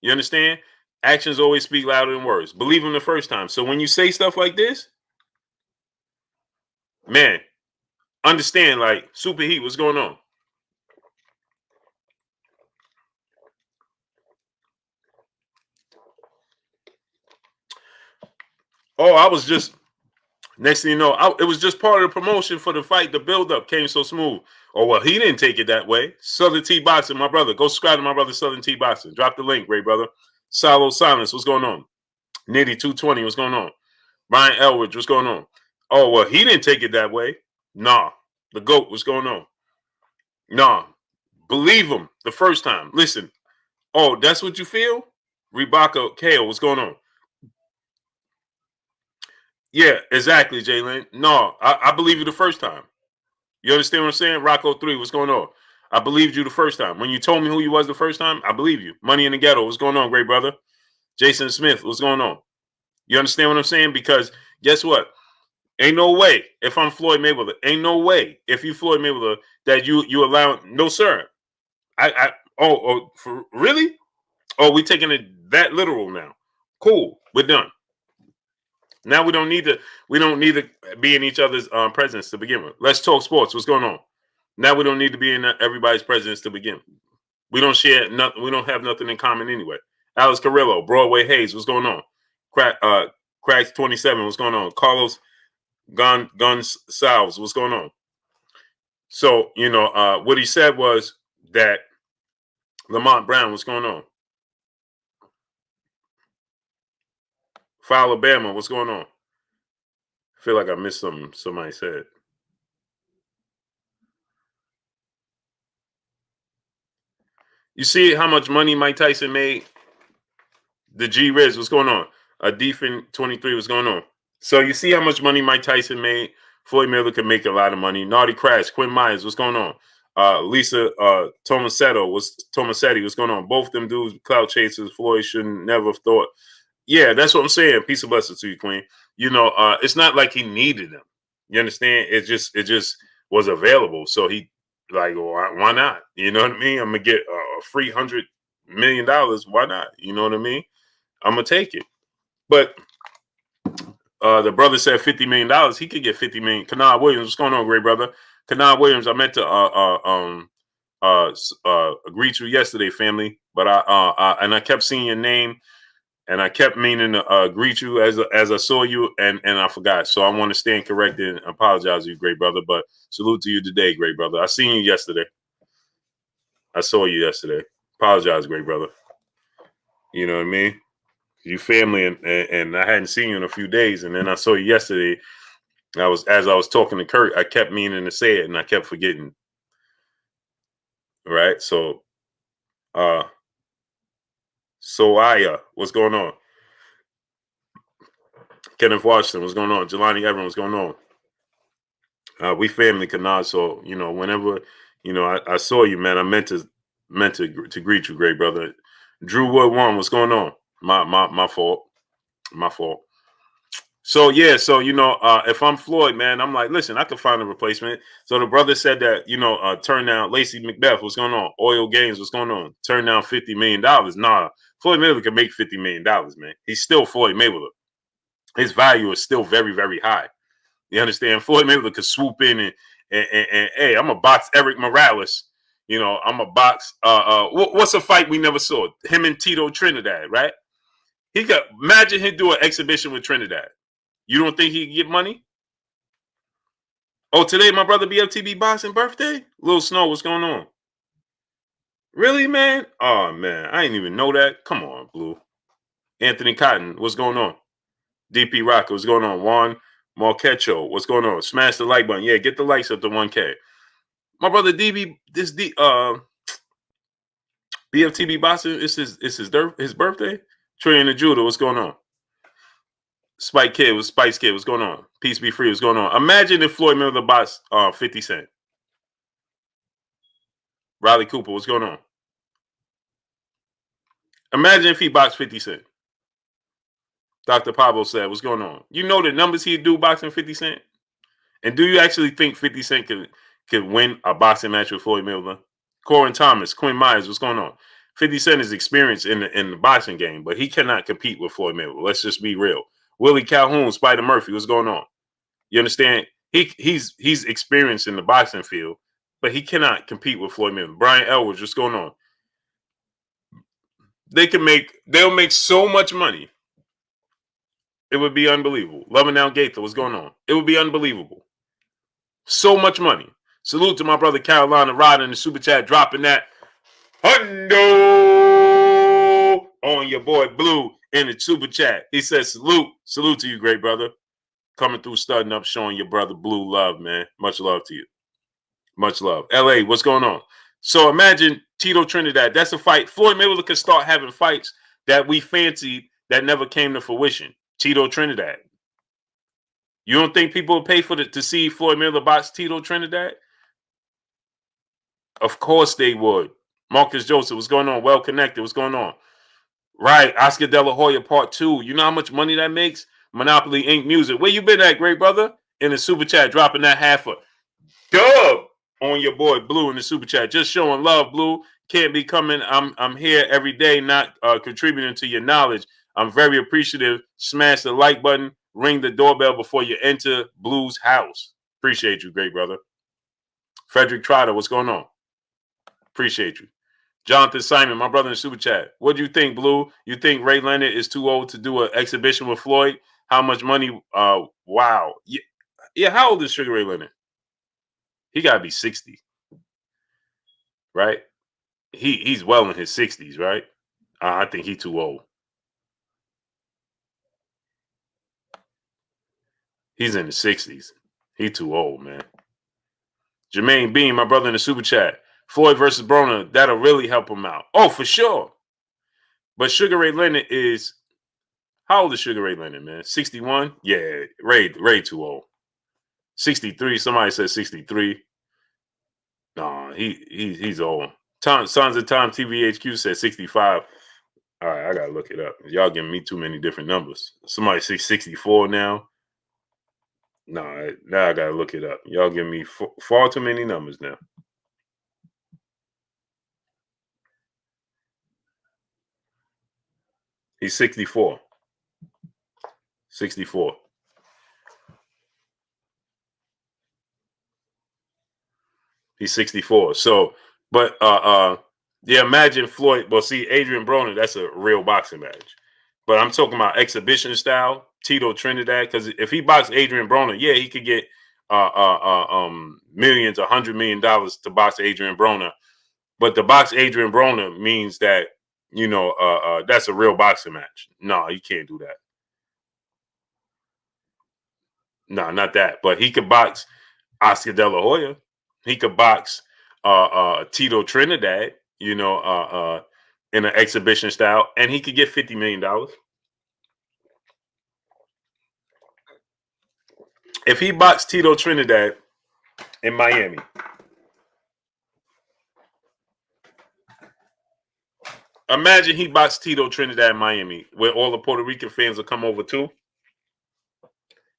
You understand? Actions always speak louder than words. Believe them the first time. So when you say stuff like this, man, understand, like, super heat, what's going on? Oh, I was just, next thing you know, it was just part of the promotion for the fight. The build-up came so smooth. Oh, well, he didn't take it that way. Southern T Boxing, my brother. Go subscribe to my brother, Southern T Boxing. Drop the link, great brother. Salo Silence, what's going on? Nitty 220, what's going on? Ryan Elridge, what's going on? Oh, well, he didn't take it that way. Nah. The GOAT, what's going on? Nah. Believe him the first time. Listen. Oh, that's what you feel? Rebecca Kale, what's going on? Yeah, exactly, Jalen. No, I believe you the first time. You understand what I'm saying? Rocco 3, what's going on? I believed you the first time. When you told me who you was the first time, I believe you. Money in the Ghetto, what's going on, great brother? Jason Smith, what's going on? You understand what I'm saying? Because guess what? Ain't no way if I'm Floyd Mayweather. Ain't no way if you Floyd Mayweather that you allow. No, sir. Oh, for really? Oh, we taking it that literal now. Cool, we're done. Now we don't need to be in each other's presence to begin with. Let's talk sports. What's going on? Now we don't need to be in everybody's presence to begin. We don't share nothing. We don't have nothing in common anyway. Alex Carrillo, Broadway Hayes, what's going on? Cracks 27, what's going on? Carlos Guns Salves, what's going on? So what he said was that Lamont Brown, what's going on? For Alabama, what's going on? I feel like I missed something somebody said. You see how much money Mike Tyson made? The G Riz, what's going on? A Defin 23, what's going on? So you see how much money Mike Tyson made? Floyd Mayweather could make a lot of money. Naughty Crash, Quinn Myers, what's going on? Lisa Tomasetti, what's going on? Both them dudes, clout chasers. Floyd shouldn't never have thought. Yeah, that's what I'm saying. Peace and blessings to you, Queen. It's not like he needed them. You understand? It just was available. So he like, why not? You know what I mean? I'm gonna get a free $100 million. Why not? You know what I mean? I'm gonna take it. But the brother said $50 million. He could get 50 million. Kanad Williams, what's going on, great brother? Kanad Williams, I meant to greet you yesterday, family, but I kept seeing your name, and I kept meaning to greet you as I saw you, and I forgot. So I want to stand corrected and apologize to you, great brother. But salute to you today, great brother. I seen you yesterday. I saw you yesterday. Apologize, great brother. You know what I mean? You family, and I hadn't seen you in a few days, and then I saw you yesterday. As I was talking to Kurt, I kept meaning to say it, and I kept forgetting. Right? So, Soaya, what's going on? Kenneth Washington, what's going on? Jelani Evans, what's going on? We family, Kanad. So whenever I saw you, man, I meant to greet you, great brother. Drew Wood one, what's going on? My fault. My fault. So yeah, if I'm Floyd, man, I'm like, listen, I could find a replacement. So the brother said that, turn down Lacey Macbeth, what's going on? Oil Games, what's going on? Turn down $50 million. Nah, Floyd Mayweather can make $50 million, man. He's still Floyd Mayweather. His value is still very, very high. You understand? Floyd Mayweather could swoop in and hey, I'm a box Eric Morales. I'm a box. What's a fight we never saw? Him and Tito Trinidad, right? He could imagine him do an exhibition with Trinidad. You don't think he could get money? Oh, today my brother BFTB boxing birthday? Lil Snow, what's going on? Really, man? Oh man, I didn't even know that. Come on, Blue. Anthony Cotton, what's going on? DP Rocker, what's going on? Juan Marquecho, what's going on? Smash the like button. Yeah, get the likes up to 1K. My brother DB, BFTB boxing, it's his birthday. Trey and the Judah, what's going on? Spice Kid, what's going on? Peace be free, what's going on? Imagine if Floyd Mayweather boxed 50 Cent. Riley Cooper, what's going on? Imagine if he boxed 50 Cent. Dr. Pablo said, what's going on? You know the numbers he'd do boxing 50 Cent? And do you actually think 50 Cent could win a boxing match with Floyd Mayweather? Corin Thomas, Quinn Myers, what's going on? 50 Cent is experienced in the boxing game, but he cannot compete with Floyd Mayweather. Let's just be real. Willie Calhoun, Spider Murphy, what's going on? You understand? He's experienced in the boxing field, but he cannot compete with Floyd Mayweather. Brian Elwood, what's going on? They'll make so much money. It would be unbelievable. Loving Down Gaither, what's going on? It would be unbelievable. So much money. Salute to my brother Carolina Rod in the super chat, dropping that hundo on your boy Blue in the super chat. He says salute to you, great brother. coming through, studding up, showing your brother Blue love, man. Much love to you. Much love. LA, what's going on? So imagine Tito Trinidad. That's a fight. Floyd Mayweather could start having fights that we fancied that never came to fruition. Tito Trinidad. You don't think people would pay for to see Floyd Mayweather box Tito Trinidad? Of course they would. Marcus Joseph, what's going on? Well connected, what's going on? Right, Oscar De La Hoya Part 2. You know how much money that makes? Monopoly Inc. Music. Where you been at, great brother? In the super chat, dropping that half a dub on your boy Blue in the super chat. Just showing love, Blue. Can't be coming. I'm here every day, not contributing to your knowledge. I'm very appreciative. Smash the like button. Ring the doorbell before you enter Blue's house. Appreciate you, great brother. Frederick Trotter, what's going on? Appreciate you. Jonathan Simon, my brother in the super chat. What do you think, Blue? You think Ray Leonard is too old to do an exhibition with Floyd? How much money? Wow. Yeah. How old is Sugar Ray Leonard? He got to be 60, right? He's well in his 60s, right? I think he's too old. He's in the 60s. He's too old, man. Jermaine Bean, my brother in the super chat. Floyd versus Broner, that'll really help him out. Oh, for sure. But Sugar Ray Leonard is, how old is Sugar Ray Leonard, man? 61? Yeah, Ray too old. 63, somebody said 63. No, he's old. Sons of Time TVHQ said 65. All right, I gotta look it up. Y'all giving me too many different numbers. Somebody say 64 now. No, now I gotta look it up. Y'all giving me far too many numbers now. He's 64. 64. He's 64. So, but yeah, imagine Floyd. Well, see, Adrian Broner, that's a real boxing match. But I'm talking about exhibition style, Tito Trinidad. Because if he boxed Adrian Broner, yeah, he could get millions, $100 million to box Adrian Broner. But to box Adrian Broner means that, you know, that's a real boxing match. No, you can't do that. No, not that. But he could box Oscar De La Hoya. He could box Tito Trinidad, you know, in an exhibition style, and he could get $50 million. If he boxed Tito Trinidad in Miami, imagine he boxed Tito Trinidad in Miami, where all the Puerto Rican fans will come over too.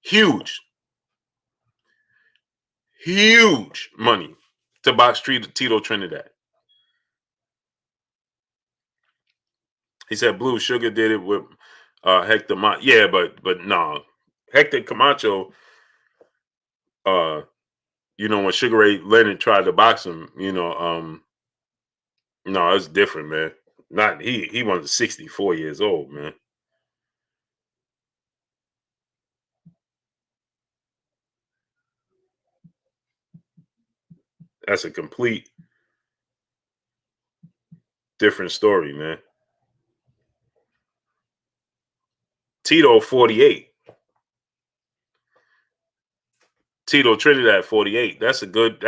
Huge money to box Tito Trinidad. He said Blue Sugar did it with Hector Camacho. Yeah, but no. Hector Camacho, you know, when Sugar Ray Leonard tried to box him, you know, no, it's different, man. Not he was 64 years old, man. That's a complete different story, man. Tito 48. Tito Trinidad 48. That's a good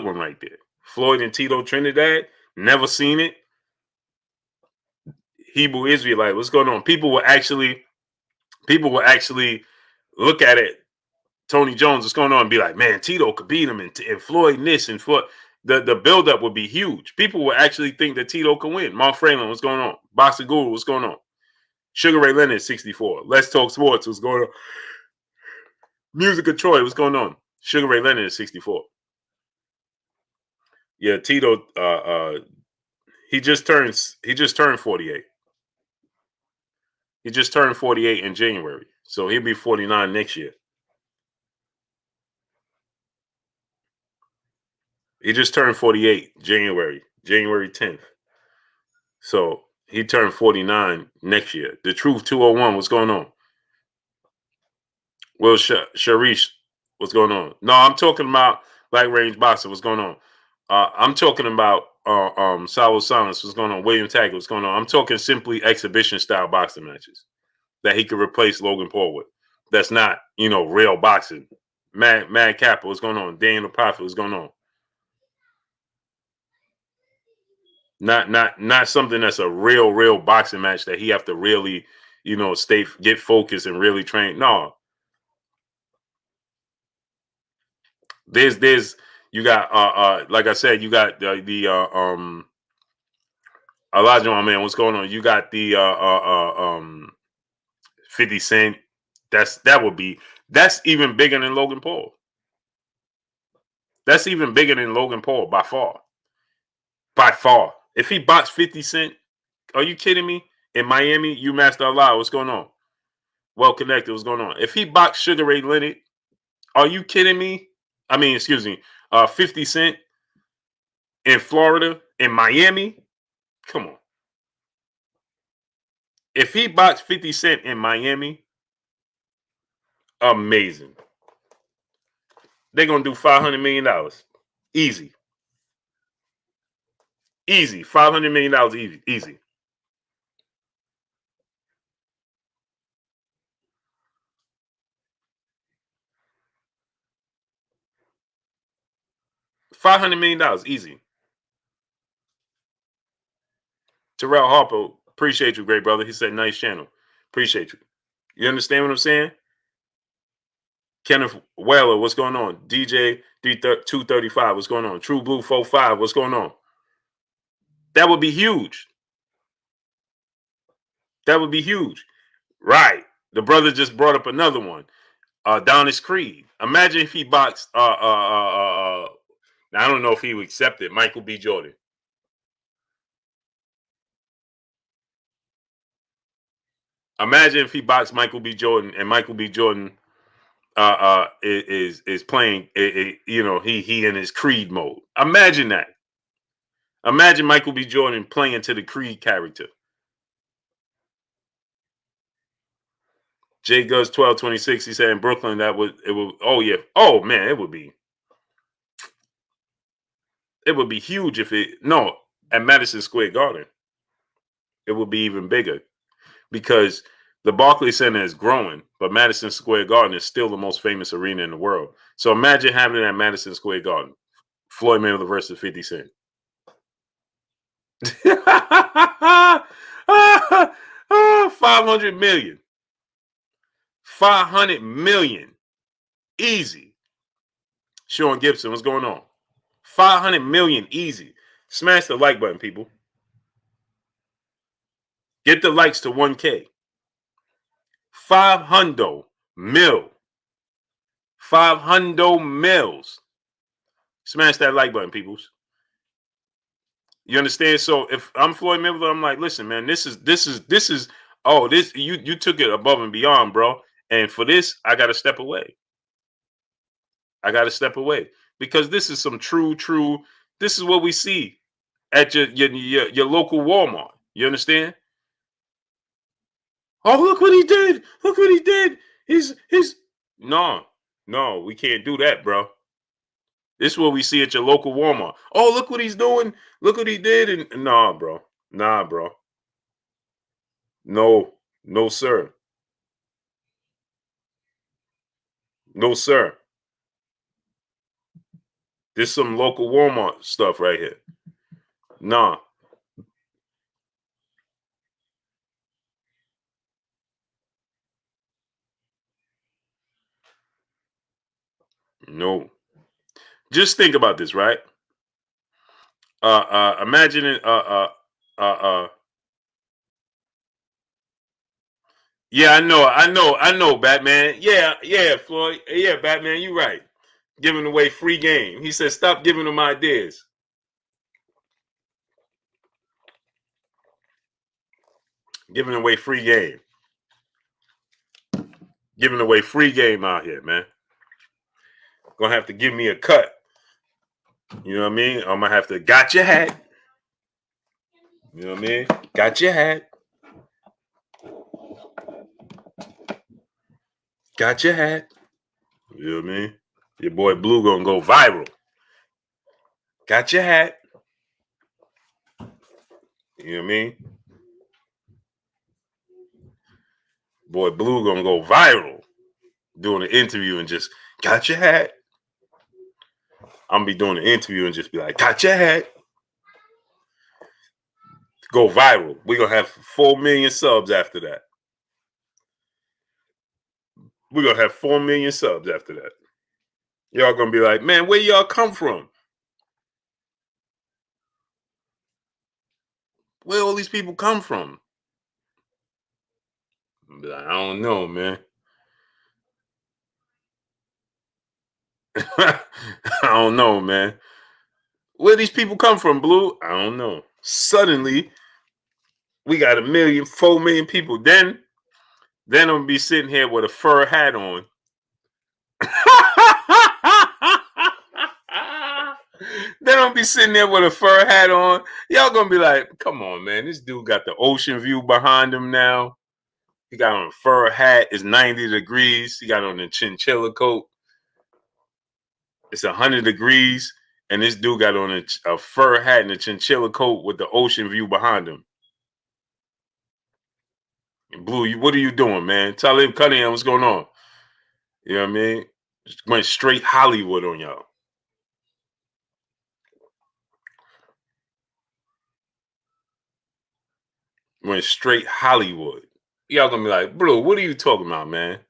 one right there. Floyd and Tito Trinidad, never seen it. Hebrew Israelite, what's going on? People will actually look at it. Tony Jones, what's going on? And be like, man, Tito could beat him, and Floyd this and Floyd. The buildup would be huge. People would actually think that Tito can win. Mark Fralin, what's going on? Boxer Guru, what's going on? Sugar Ray Leonard, 64. Let's Talk Sports, what's going on? Music of Troy, what's going on? Sugar Ray Leonard is 64. Yeah, Tito, he just turned 48. He just turned 48 in January. So he'll be 49 next year. He just turned 48 January 10th. So he turned 49 next year. The Truth 201, what's going on? Will Sharish, what's going on? No, I'm talking about Black Range Boxer, what's going on? I'm talking about Salo Silence, what's going on? William Taggart, what's going on? I'm talking simply exhibition style boxing matches that he could replace Logan Paul with. That's not, real boxing. Mad Kappa, what's going on? Daniel Prophet, what's going on? Not something that's a real boxing match that he have to really, get focused and really train. No. There's you got like I said, you got the Elijah, my man, what's going on? You got the 50 Cent. That's even bigger than Logan Paul. That's even bigger than Logan Paul by far. By far. If he boxed 50 Cent, are you kidding me? In Miami, you Master Allah, what's going on? Well connected, what's going on? If he boxed Sugar Ray Leonard, are you kidding me? I mean, excuse me, 50 Cent in Florida, in Miami, come on. If he boxed 50 Cent in Miami, amazing. They're going to do $500 million. Easy. Easy. $500 million easy. $500 million easy. Terrell Harper, appreciate you, great brother. He said, nice channel. Appreciate you. You understand what I'm saying? Kenneth Weller, what's going on? DJ 235, what's going on? True Blue 45, what's going on? That would be huge. That would be huge. Right. The brother just brought up another one. Adonis Creed. Imagine if he boxed I don't know if he would accept it. Michael B. Jordan. Imagine if he boxed Michael B. Jordan and Michael B. Jordan is playing he in his Creed mode. Imagine that. Imagine Michael B. Jordan playing to the Creed character. J Gus 1226, he said in Brooklyn it would oh yeah. Oh man, it would be huge if at Madison Square Garden. It would be even bigger because the Barclays Center is growing, but Madison Square Garden is still the most famous arena in the world. So imagine having it at Madison Square Garden. Floyd Mayweather versus 50 Cent. 500 million. 500 million. Easy. Sean Gibson, what's going on? 500 million easy. Smash the like button, people. Get the likes to 1K. 500 mil. 500 mils. Smash that like button, peoples. You understand? So if I'm Floyd Mayweather, I'm like, listen, man, this is you took it above and beyond, bro. And for this, I gotta step away. I gotta step away. Because this is some true, this is what we see at your local Walmart. You understand? Oh, look what he did. Look what he did. He's no, we can't do that, bro. This is what we see at your local Walmart. Oh, look what he's doing. Look what he did. And nah, bro. Nah, bro. No, sir. No, sir. This is some local Walmart stuff right here. Nah. No. Just think about this, right? Imagine it. Yeah, I know, Batman. Yeah, Floyd. Yeah, Batman, you right. Giving away free game. He said, stop giving them ideas. Giving away free game. Giving away free game out here, man. Gonna have to give me a cut. You know what I mean? I'm gonna have to got your hat. You know what I mean? Got your hat. Got your hat. You know what I mean? Your boy Blue gonna go viral. Got your hat. You know what I mean? Boy Blue gonna go viral. doing an interview and just got your hat. I'm gonna be doing an interview and just be like, got your hat. Go viral. We're gonna have 4 million subs after that. We're gonna have 4 million subs after that. Y'all gonna be like, man, where y'all come from? Where all these people come from? I'll be like, I don't know, man. I don't know, man. Where these people come from, Blue? I don't know. Suddenly, we got 4 million people. Then I'm gonna be sitting here with a fur hat on. Then I'm gonna be sitting there with a fur hat on. Y'all gonna be like, come on, man. This dude got the ocean view behind him now. He got on a fur hat. It's 90 degrees. He got on a chinchilla coat. It's 100 degrees. And this dude got on a fur hat and a chinchilla coat with the ocean view behind him. And Blue, what are you doing, man? Talib Cunningham, what's going on? You know what I mean? Just went straight Hollywood on y'all. Went straight Hollywood. Y'all gonna be like, Blue, what are you talking about, man?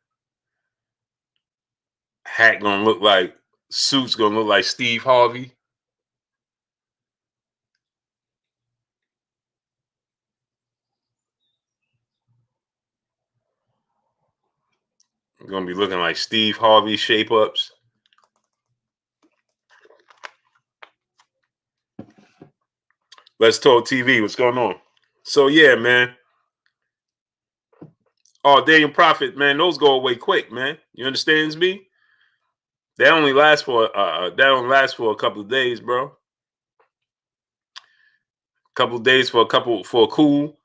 Hat gonna look like, suits gonna look like Steve Harvey. Gonna be looking like Steve Harvey shape ups. Let's Talk TV. What's going on? So yeah, man. Oh, Daniel Prophet, man, those go away quick, man. You understand me? That only lasts for a couple of days, bro. Couple of days for a cool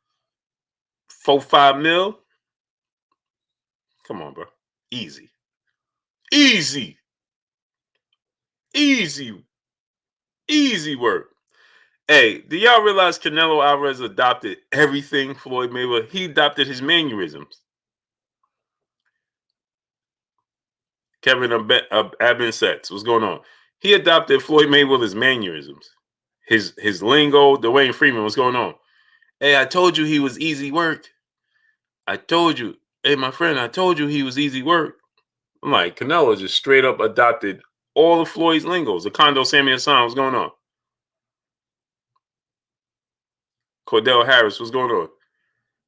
4-5 mil. Come on, bro. Easy. Easy. Easy. Easy work. Hey, do y'all realize Canelo Alvarez adopted everything Floyd Mayweather? He adopted his mannerisms. Kevin Abinsets, what's going on? He adopted Floyd Mayweather's mannerisms. His lingo, Dwayne Freeman, what's going on? Hey, I told you he was easy work. I told you. Hey, my friend, I told you he was easy work. I'm like, Canelo just straight up adopted all of Floyd's lingos. The Condo Sammy Hassan, what's going on? Cordell Harris, what's going on?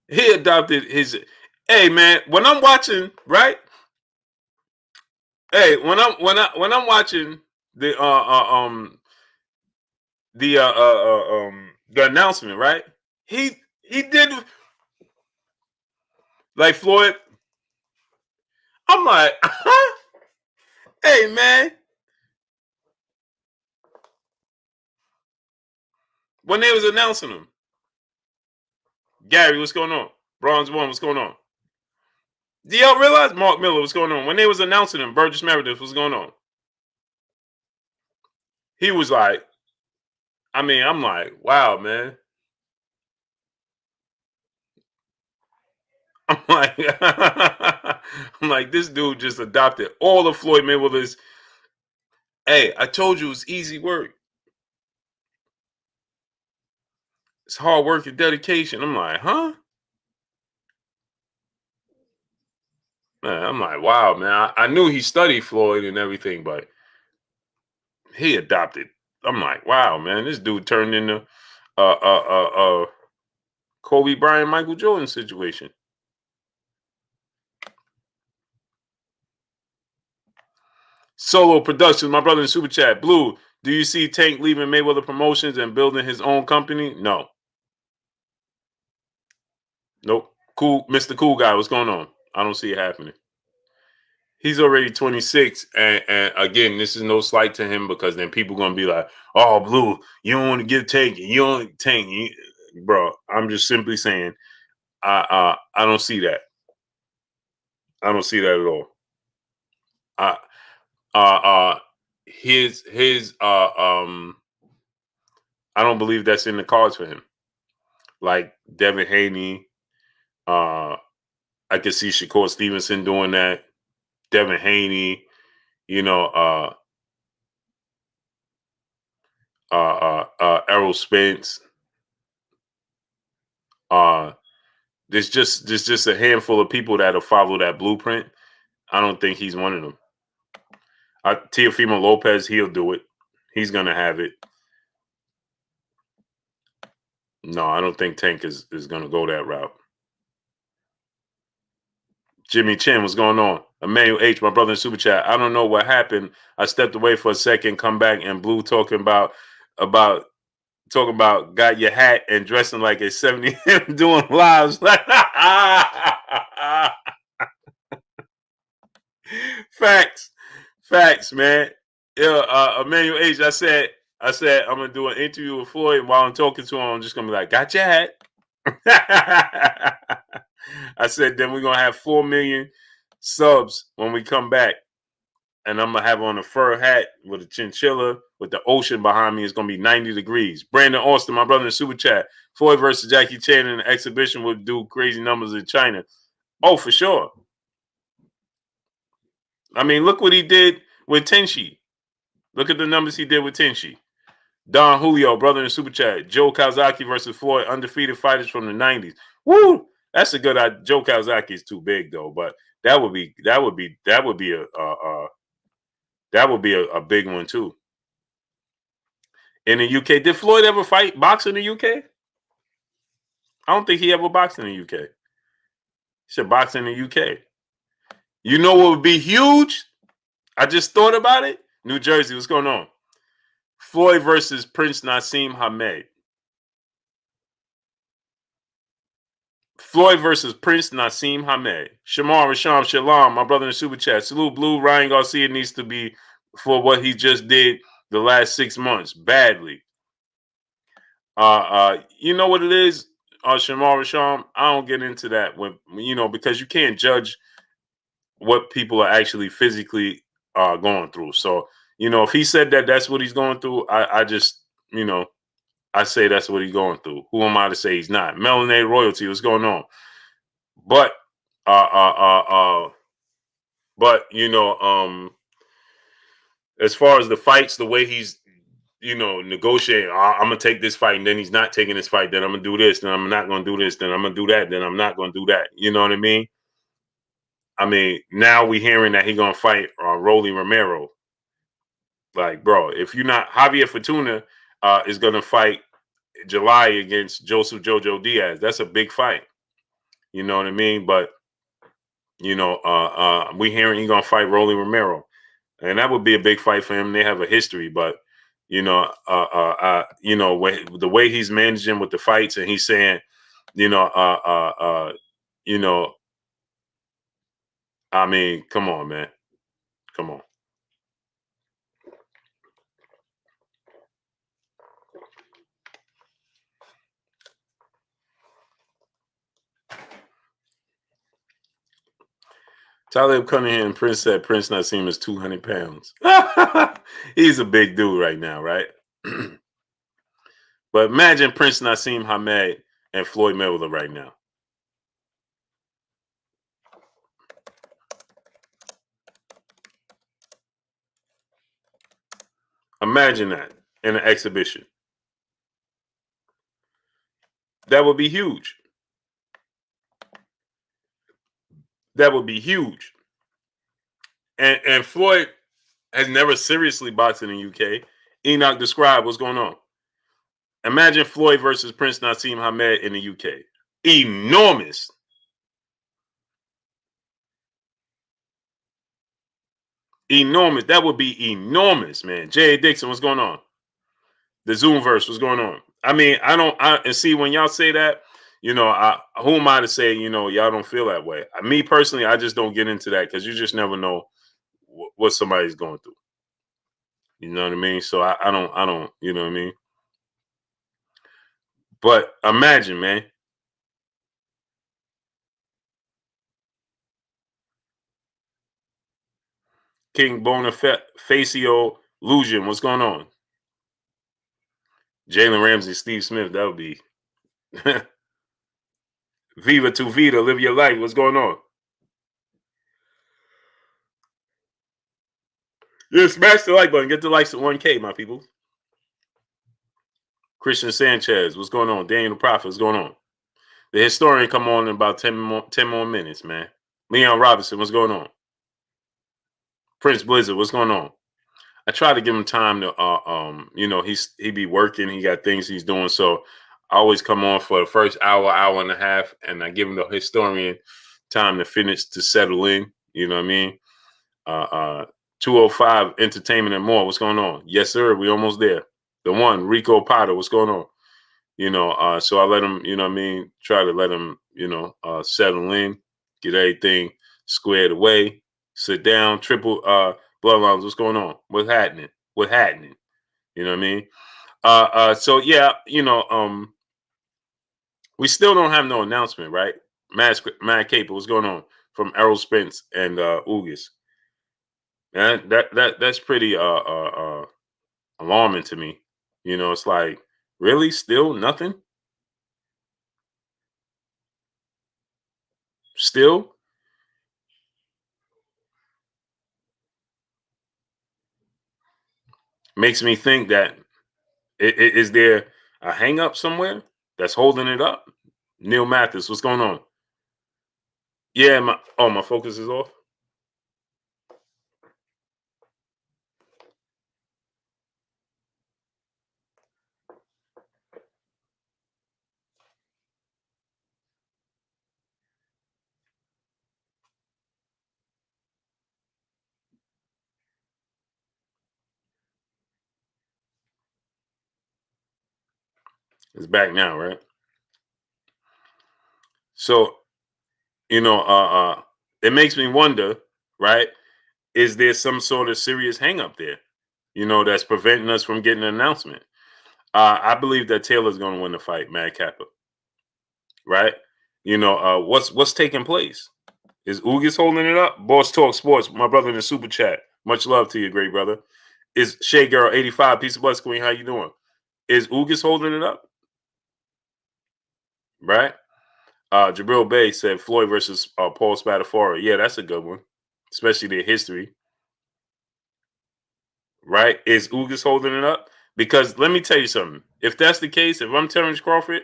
He adopted his. Hey, man, when I'm watching, right? Hey, when I'm watching the the announcement, right? He did like Floyd. I'm like, hey, man. When they was announcing him, Gary, what's going on? Bronze One, what's going on? Do y'all realize Mark Miller, what's going on? When they was announcing him, Burgess Meredith, what's going on? He was like, I mean, I'm like, wow, man. I'm like, I'm like, this dude just adopted all of Floyd Mayweather's. Hey, I told you it's easy work. It's hard work and dedication. I'm like, huh? Man, I'm like, wow, man. I knew he studied Floyd and everything, but he adopted. I'm like, wow, man. This dude turned into Kobe Bryant, Michael Jordan situation. Solo Productions, my brother in Super Chat. Blue, do you see Tank leaving Mayweather Promotions and building his own company? No. Nope. Cool, Mr. Cool Guy, what's going on? I don't see it happening. He's already 26, and again, this is no slight to him because then people gonna be like, "Oh, Blue, you don't want to give Tank, you don't Tank, bro." I'm just simply saying, I don't see that. I don't see that at all. I his I don't believe that's in the cards for him. Like Devin Haney, I could see Shakur Stevenson doing that. Devin Haney, you know, Errol Spence. There's just a handful of people that'll follow that blueprint. I don't think he's one of them. Teofimo Lopez, he'll do it. He's gonna have it. No, I don't think Tank is gonna go that route. Jimmy Chin, what's going on? Emmanuel H, my brother in Super Chat. I don't know what happened. I stepped away for a second, come back, and Blue talking about got your hat and dressing like a 70 doing lives. Facts, man. Yeah, Emmanuel H. I said I'm gonna do an interview with Floyd. While I'm talking to him, I'm just gonna be like, "Got your hat." I said, then we're gonna have 4 million subs when we come back, and I'm gonna have on a fur hat with a chinchilla with the ocean behind me. It's gonna be 90 degrees. Brandon Austin, my brother in Super Chat. Floyd versus Jackie Chan in the exhibition would do crazy numbers in China. Oh, for sure. I mean, look what he did with Tenshi. Look at the numbers he did with Tenshi. Don Julio, brother in Super Chat. Joe Kawasaki versus Floyd, undefeated fighters from the 90s. Woo! That's a good idea. Joe Kawasaki is too big though, but that would be a big one too. In the UK, did Floyd ever box in the UK? I don't think he ever boxed in the UK. He should box in the UK. You know what would be huge? I just thought about it. New Jersey, what's going on? Floyd versus Prince Naseem Hamed. Floyd versus Prince Naseem Hamed. Shamar Rasham Shalom, my brother in Super Chat. Salute Blue. Ryan Garcia needs to be for what he just did the last 6 months. Badly. You know what it is, Shamar Rasham? I don't get into that when because you can't judge what people are actually physically going through. So, if he said that that's what he's going through, I just, I say that's what he's going through. Who am I to say he's not? Melanated royalty, what's going on? But as far as the fights, the way he's negotiating, I'm gonna take this fight, and then he's not taking this fight, then I'm gonna do this, then I'm not gonna do this, then I'm gonna do that, then I'm not gonna do that. You know what I mean? I mean, now we hearing that he's gonna fight Rolly Romero. Like, bro, if you're not Javier Fortuna is gonna fight July against Joseph Jojo Diaz. That's a big fight. You know what I mean? But we hearing he's gonna fight Rolly Romero, and that would be a big fight for him. They have a history, but the way he's managing with the fights, and he's saying, I mean, come on, man, come on. Talib Cunningham, Prince said Prince Naseem is 200 pounds. He's a big dude right now, right? But imagine Prince Naseem Hamed and Floyd Mayweather right now. Imagine that in an exhibition. That would be huge. That would be huge. And Floyd has never seriously boxed in the UK. Enoch, describe what's going on. Imagine Floyd versus Prince Naseem Hamed in the UK. Enormous. Enormous. That would be enormous, man. J.A. Dixon, what's going on? The Zoomverse, what's going on? I mean, and see, when y'all say that, who am I to say, y'all don't feel that way? Me personally, I just don't get into that because you just never know what somebody's going through. You know what I mean? So I don't, you know what I mean? But imagine, man. King Bonifacio Lusion, what's going on? Jalen Ramsey, Steve Smith, that would be Viva tu vida, live your life. What's going on? Yeah, smash the like button. Get the likes at 1K, my people. Christian Sanchez, what's going on? Daniel the Prophet, what's going on? The historian come on in about 10 more minutes, man. Leon Robinson, what's going on? Prince Blizzard, what's going on? I try to give him time to, he be working. He got things he's doing. So I always come on for the first hour and a half, and I give him the historian time to finish to settle in. You know what I mean? 205 Entertainment and More. What's going on? Yes, sir. We almost there. The one, Rico Potter. What's going on? So I let him, try to let him, settle in, get everything squared away, sit down, triple bloodlines. What's going on? What's happening? What happening? You know what I mean? So yeah, we still don't have no announcement, right? Mad Caper, what's going on? From Errol Spence and Ugas. And that's pretty alarming to me. It's like, really? Still nothing? Still? Makes me think that is there a hang up somewhere that's holding it up? Neil Mathis, what's going on? Yeah, my focus is off. It's back now, right? So, it makes me wonder, right? Is there some sort of serious hang up there, that's preventing us from getting an announcement? I believe that Taylor's going to win the fight, Mad Kappa, right? What's taking place? Is Ugas holding it up? Boss Talk Sports, my brother in the super chat. Much love to you, great brother. Is Shea Girl 85, Peace of Bless Queen, how you doing? Is Ugas holding it up? Right? Jabril Bay said Floyd versus Paul Spadafora. Yeah, that's a good one, especially their history. Right? Is Ugas holding it up? Because let me tell you something. If that's the case, if I'm Terrence Crawford,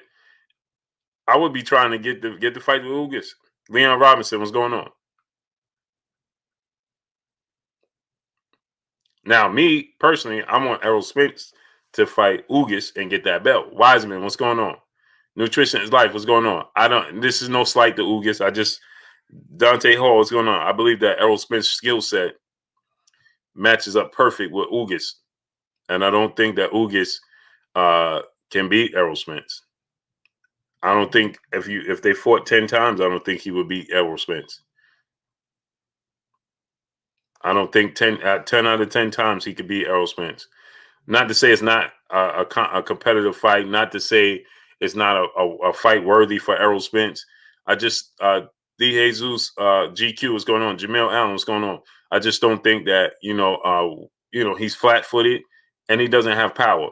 I would be trying to get the fight with Ugas. Leon Robinson, what's going on? Now, me personally, I want Errol Spence to fight Ugas and get that belt. Wiseman, what's going on? Nutrition is life. What's going on? I don't. This is no slight to Ugas. Dante Hall. What's going on? I believe that Errol Spence's skill set matches up perfect with Ugas, and I don't think that Ugas can beat Errol Spence. I don't think if they fought 10 times, I don't think he would beat Errol Spence. I don't think 10 out of 10 times he could beat Errol Spence. Not to say it's not a competitive fight. Not to say it's not a fight worthy for Errol Spence. I just D Jesus GQ, what's going on? Jamel Allen, what's going on? I just don't think that he's flat-footed and he doesn't have power.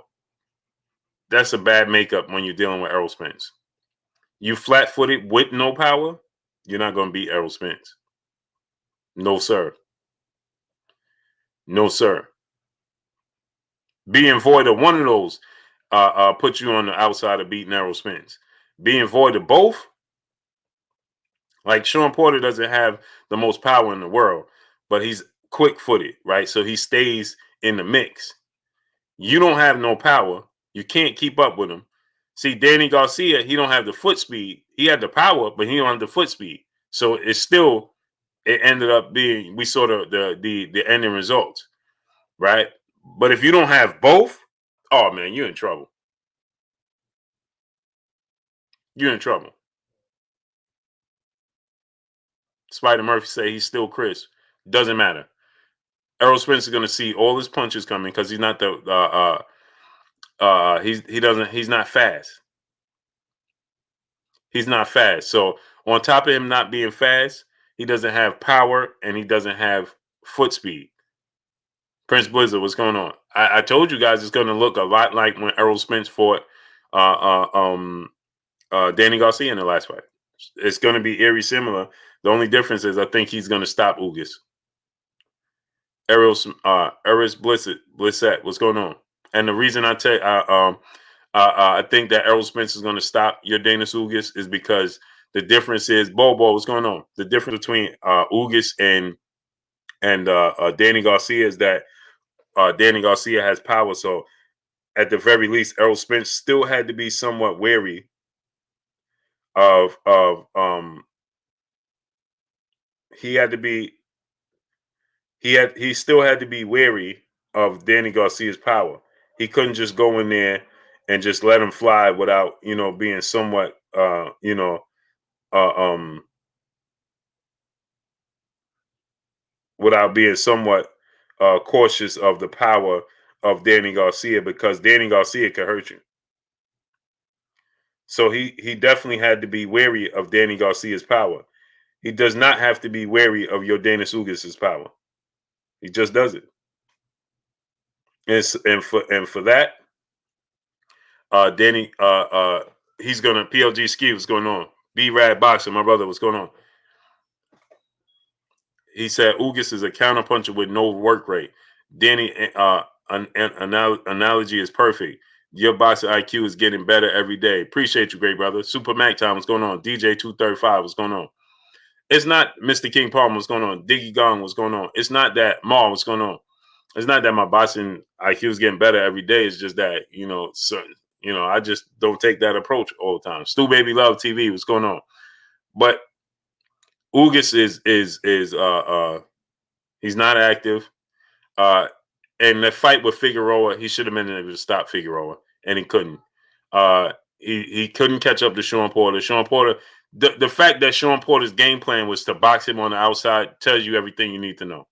That's a bad makeup when you're dealing with Errol Spence. You flat-footed with no power, you're not going to beat Errol Spence. No, sir. No, sir. Being void of one of those put you on the outside of beating Errol Spence. Being void of both, like Sean Porter doesn't have the most power in the world, but he's quick-footed, right? So he stays in the mix. You don't have no power. You can't keep up with him. See, Danny Garcia, he don't have the foot speed. He had the power, but he don't have the foot speed. So it ended up being, we saw the ending results, right? But if you don't have both, oh man, you're in trouble. You're in trouble. Spider Murphy say he's still Chris. Doesn't matter. Errol Spence is going to see all his punches coming because he's not he's not fast. He's not fast. So on top of him not being fast, he doesn't have power and he doesn't have foot speed. Prince Blizzard, what's going on? I told you guys it's going to look a lot like when Errol Spence fought Danny Garcia in the last fight. It's going to be eerie similar. The only difference is I think he's going to stop Ugas. Eris Blissett, what's going on? And the reason I think that Errol Spence is going to stop your Dana Ugas is because the difference is Bobo. What's going on? The difference between Ugas and Danny Garcia is that Danny Garcia has power. So at the very least, Errol Spence still had to be somewhat wary of he had to be he still had to be wary of Danny Garcia's power. He couldn't just go in there and just let him fly without being somewhat uh, um without being somewhat cautious of the power of Danny Garcia, because Danny Garcia could hurt you. So he definitely had to be wary of Danny Garcia's power. He does not have to be wary of your Dana Ugas's power. He just does it. And for that, Danny, he's gonna PLG ski. What's going on? B Rad Boxer, my brother. What's going on? He said Ugas is a counterpuncher with no work rate. Danny, analogy is perfect. Your boxer IQ is getting better every day. Appreciate you, great brother. Super Mac time. What's going on? DJ 235. What's going on? It's not Mr. King Palmer. What's going on? Diggy Gong. What's going on? It's not that Maul. What's going on? It's not that my boxing IQ is getting better every day. It's just that I just don't take that approach all the time. Stu Baby Love TV. What's going on? But Ugas is he's not active. Uh, and the fight with Figueroa, he should have been able to stop Figueroa, and he couldn't. He couldn't catch up to Sean Porter. Sean Porter, the fact that Sean Porter's game plan was to box him on the outside tells you everything you need to know.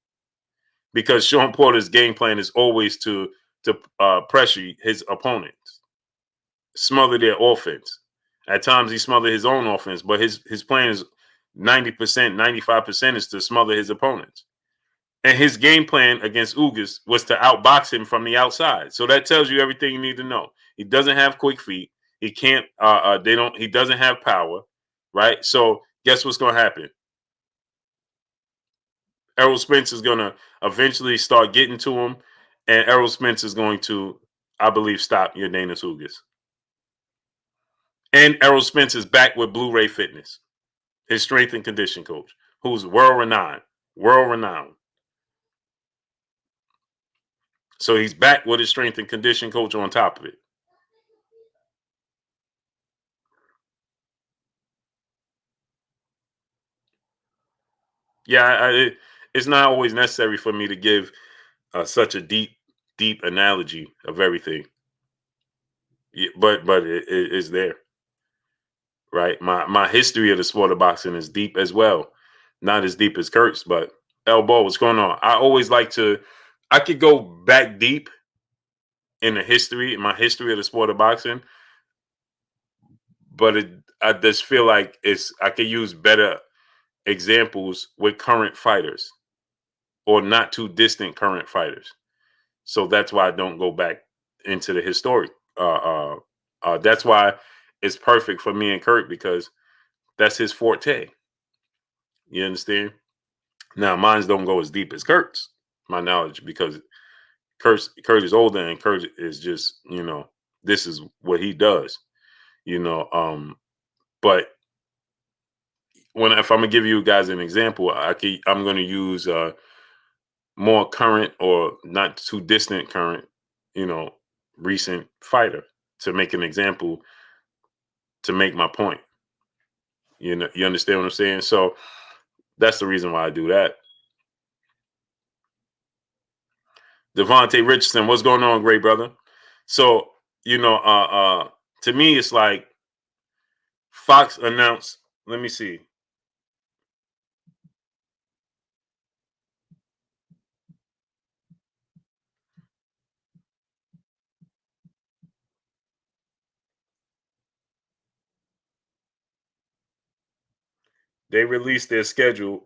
Because Sean Porter's game plan is always to pressure his opponents, smother their offense. At times he smothered his own offense, but his plan is 90%, 95% is to smother his opponents. And his game plan against Ugas was to outbox him from the outside. So that tells you everything you need to know. He doesn't have quick feet. He can't. He doesn't have power, right? So guess what's going to happen? Errol Spence is going to eventually start getting to him, and Errol Spence is going to, I believe, stop your Dana Ugas. And Errol Spence is back with Blu-ray Fitness, his strength and condition coach, who's world renowned. World renowned. So he's back with his strength and condition coach on top of it. Yeah, it's not always necessary for me to give such a deep analogy of everything. Yeah, but it is there, right? My history of the sport of boxing is deep as well. Not as deep as Kurt's, but Elbow, what's going on? I always like to. I could go back deep in my history of the sport of boxing, but I just feel like I could use better examples with current fighters or not too distant current fighters. So that's why I don't go back into the historic. That's why it's perfect for me and Kurt, because that's his forte. You understand? Now, mines don't go as deep as Kurt's, my knowledge, because Kurt is older and Kurt is just, this is what he does, you know. But if I'm gonna give you guys an example, I'm gonna use more current or not too distant current, you know, recent fighter to make an example to make my point. You understand what I'm saying? So that's the reason why I do that. Devontae Richardson, what's going on, great brother? So, to me, it's like Fox announced, let me see. They released their schedule.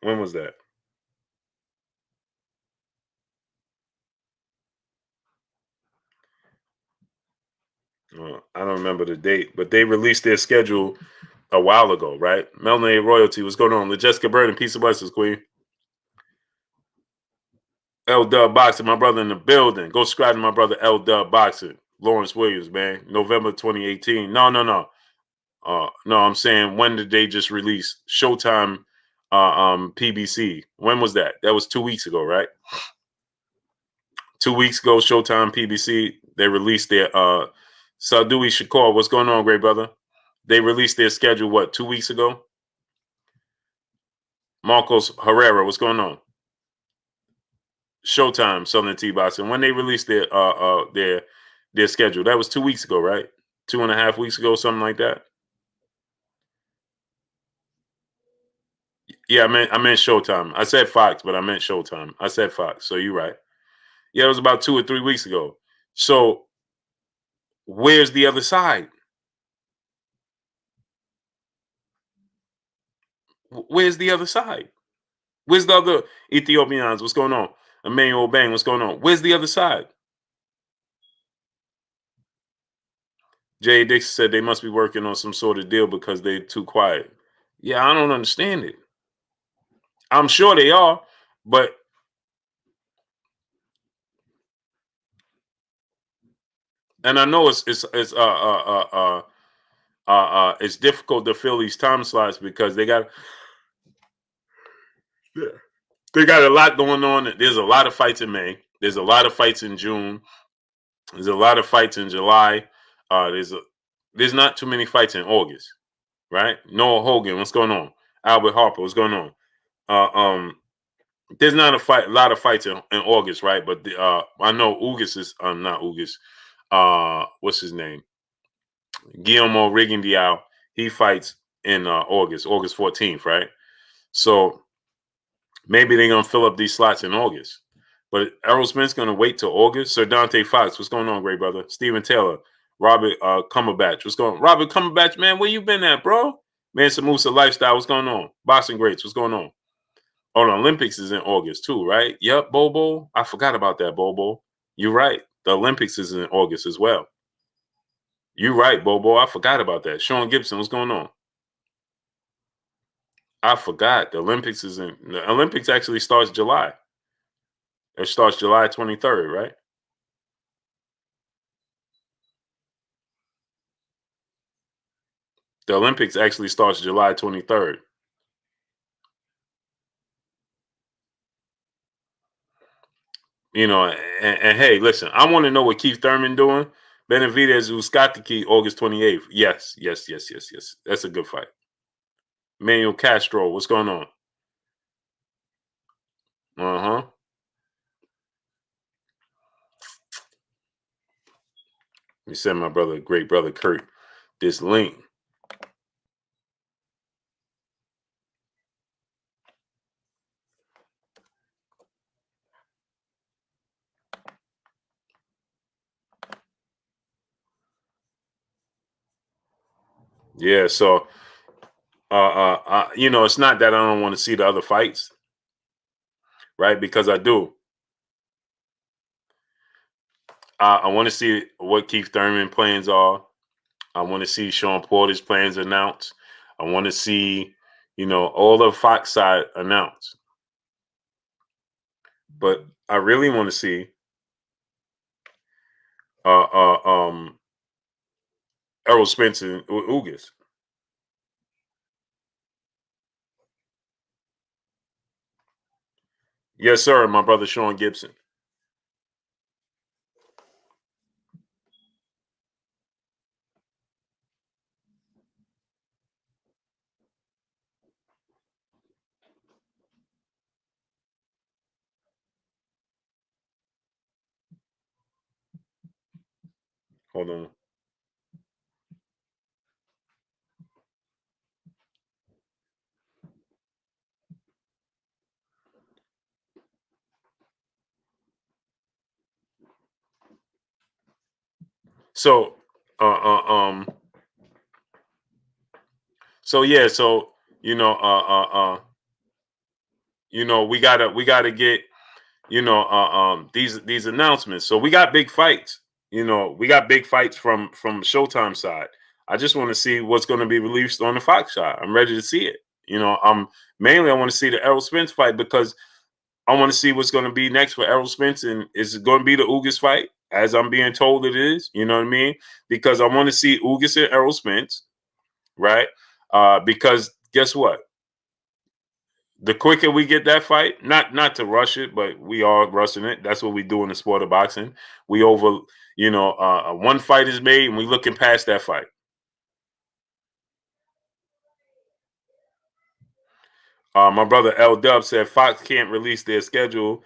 When was that? I don't remember the date, but they released their schedule a while ago, right? Melanated Royalty, what's going on? LaJessica Burton, Peace of Blessings, Queen. L Dub Boxing, my brother in the building. Go subscribe to my brother L Dub Boxing. Lawrence Williams, man. November 2018. No. No, I'm saying when did they just release Showtime PBC? When was that? That was 2 weeks ago, right? 2 weeks ago, Showtime PBC, they released their Sadui Shakur. What's going on, great brother? They released their schedule, what, 2 weeks ago? Marcos Herrera, what's going on? Showtime, Southern T Boxing. When they released their schedule, that was 2 weeks ago, right? 2.5 weeks ago, something like that. Yeah, I meant Showtime. I said Fox, but I meant Showtime. I said Fox, so you're right. Yeah, it was about 2 or 3 weeks ago. So where's the other side? Where's the other side? Where's the other Ethiopians? What's going on? Emmanuel Bang, what's going on? Where's the other side? Jay Dixon said they must be working on some sort of deal because they're too quiet. Yeah, I don't understand it. I'm sure they are, but and I know it's difficult to fill these time slots because they got a lot going on. There's a lot of fights in May. There's a lot of fights in June. There's a lot of fights in July. There's not too many fights in August, right? Noah Hogan, what's going on? Albert Harper, what's going on? Uh, um, there's not a lot of fights in August, right? But I know Ugas is not Ugas. What's his name? Guillermo Rigondeaux. He fights in August 14th, right? So maybe they're gonna fill up these slots in August. But Errol Spence gonna wait till August. Sir Dante Fox, what's going on, great brother? Stephen Taylor, Robert Cumberbatch, what's going on? Robert Cumberbatch, man, where you been at, bro? Man, Samusa Lifestyle, what's going on? Boxing Greats, what's going on? Oh, the Olympics is in August too, right? Yep, Bobo. I forgot about that, Bobo. You're right. The Olympics is in August as well. You're right, Bobo. I forgot about that. Sean Gibson, what's going on? I forgot. The Olympics actually starts July. It starts July 23rd, right? The Olympics actually starts July 23rd. You know, and hey, listen, I want to know what Keith Thurman doing. Benavidez Uzcategui, August 28th. Yes. That's a good fight. Manuel Castro, what's going on? Uh-huh. You send my brother, great brother Kurt, this link. Yeah, so it's not that I don't want to see the other fights, right? Because I do. I want to see what Keith Thurman plans are. I want to see Sean Porter's plans announced. I want to see, all the Fox side announced. But I really want to see uh, uh, um, Errol Spence and Ugas. Yes, sir, my brother Sean Gibson. Hold on. So, uh, uh, um, so yeah, so you know, we gotta get these announcements. So we got big fights. You know, we got big fights from Showtime side. I just want to see what's going to be released on the Fox side. I'm ready to see it. You know, mainly I want to see the Errol Spence fight because I want to see what's going to be next for Errol Spence, and is it going to be the Ugas fight, as I'm being told it is? You know what I mean? Because I want to see Ugas and Errol Spence, right? Because guess what? The quicker we get that fight, not to rush it, but we are rushing it. That's what we do in the sport of boxing. We one fight is made and we looking past that fight. My brother L Dub said Fox can't release their schedule.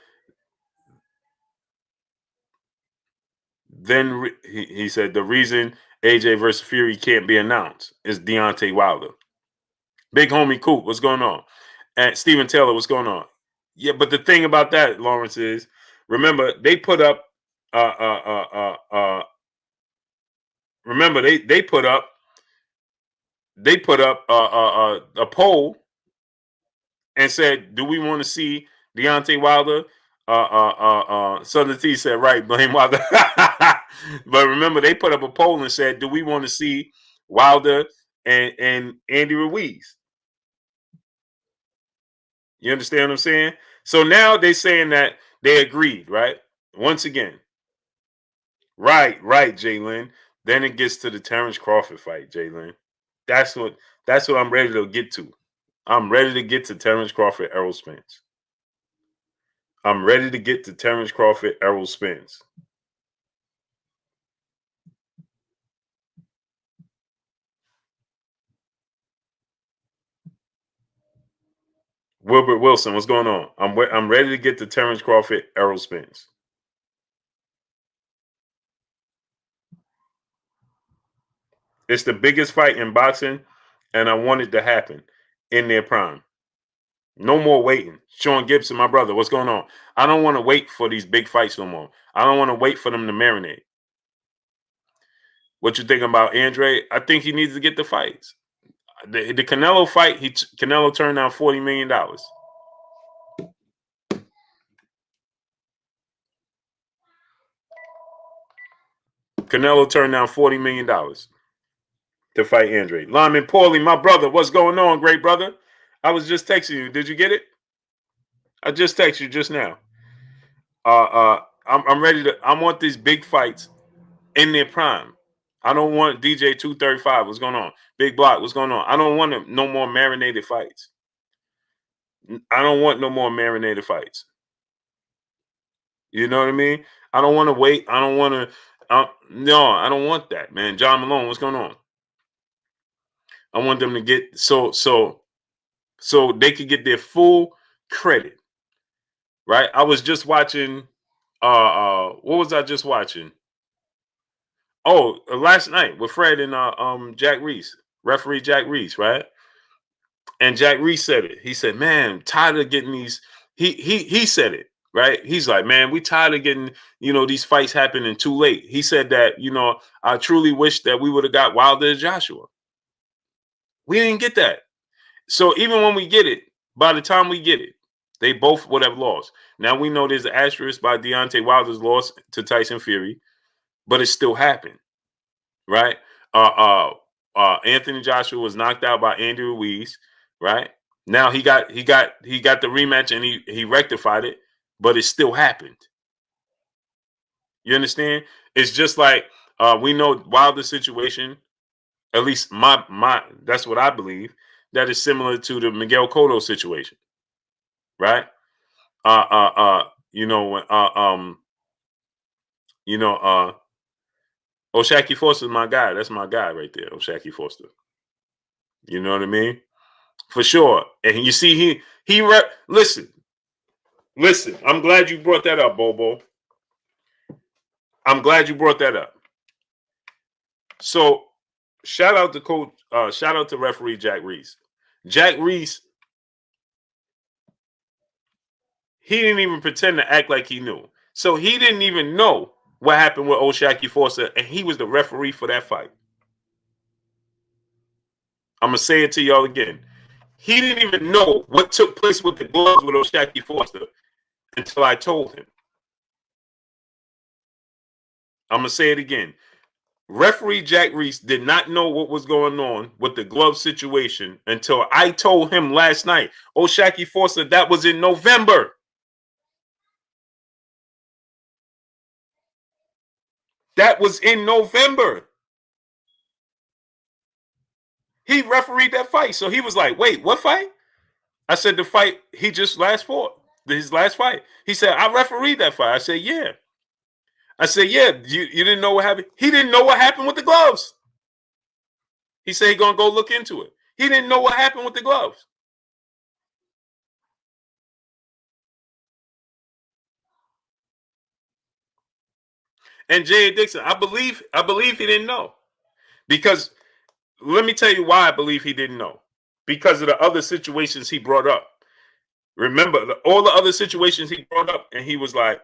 Then he said the reason AJ versus Fury can't be announced is Deontay Wilder. Big homie Coop, what's going on? And Steven Taylor, what's going on? Yeah, but the thing about that, Lawrence, is remember they put up remember they put up a poll and said, do we want to see Deontay Wilder? Southern T said, right, blame Wilder. But remember, they put up a poll and said, do we want to see Wilder and Andy Ruiz? You understand what I'm saying? So now they're saying that they agreed, right? Once again. Right, Jalen. Then it gets to the Terrence Crawford fight, Jalen. That's what I'm ready to get to. I'm ready to get to Terrence Crawford, Errol Spence. I'm ready to get to Terrence Crawford, Errol Spence. Wilbert Wilson, what's going on? I'm ready to get to Terrence Crawford, Errol Spence. It's the biggest fight in boxing, and I want it to happen in their prime. No more waiting. Sean Gibson, my brother, what's going on? I don't want to wait for these big fights no more. I don't want to wait for them to marinate. What you thinking about Andrade? I think he needs to get the fights. The Canelo fight, Canelo turned down $40 million. Canelo turned down $40 million to fight Andrade. Lyman Paulie, my brother, what's going on, great brother? I was just texting you. Did you get it? I just texted you just now. I'm ready to. I want these big fights in their prime. I don't want DJ 235. What's going on? Big Block. What's going on? I don't want no more marinated fights. I don't want no more marinated fights. You know what I mean? I don't want to wait. I don't want to. No, I don't want that, man. John Malone, what's going on? I want them to get so they could get their full credit. Right? I was just watching. What was I just watching? Oh, last night with Fred and Jack Reese, referee Jack Reese, right? And Jack Reese said it. He said, "Man, tired of getting these." He said it, right? He's like, "Man, we tired of getting these fights happening too late." He said that I truly wish that we would have got Wilder and Joshua. We didn't get that. So even when we get it, by the time we get it, they both would have lost. Now we know there's an asterisk by Deontay Wilder's loss to Tyson Fury, but it still happened, right? Anthony Joshua was knocked out by Andy Ruiz, right? Now he got the rematch and he rectified it, but it still happened. You understand? It's just like we know Wilder's situation. At least my that's what I believe. That is similar to the Miguel Cotto situation, right? When O'Shaquie Foster is my guy. That's my guy right there, O'Shaquie Foster. You know what I mean? For sure. And you see, listen. I'm glad you brought that up, Bobo. I'm glad you brought that up. So, shout out to coach. Shout out to referee Jack Reese. Jack Reese, he didn't even pretend to act like he knew. So he didn't even know what happened with O'Shaquie Foster, and he was the referee for that fight. I'm gonna say it to y'all again. He didn't even know what took place with the gloves with O'Shaquie Foster until I told him. I'm gonna say it again. Referee Jack Reese did not know what was going on with the glove situation until I told him last night. Oh, Shaky Forster, that was in November. That was in November. He refereed that fight. So he was like, wait, what fight? I said, the fight he just last fought. His last fight. He said, I refereed that fight. I said, yeah. I said, yeah, you didn't know what happened? He didn't know what happened with the gloves. He said he's gonna go look into it. He didn't know what happened with the gloves. And Jay Dixon, I believe he didn't know. Because let me tell you why I believe he didn't know. Because of the other situations he brought up. Remember all the other situations he brought up, and he was like,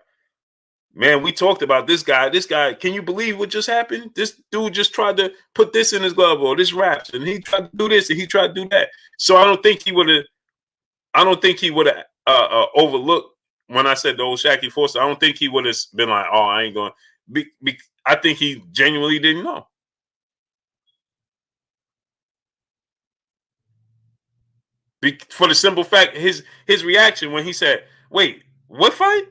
man, we talked about this guy. This guy, can you believe what just happened? This dude just tried to put this in his glove or this wraps, and he tried to do this and he tried to do that. So I don't think he would have. I don't think he would have overlooked when I said the old Shacky Forster. I don't think he would have been like, "Oh, I ain't going." I think he genuinely didn't know. For the simple fact, his reaction when he said, "Wait, what fight?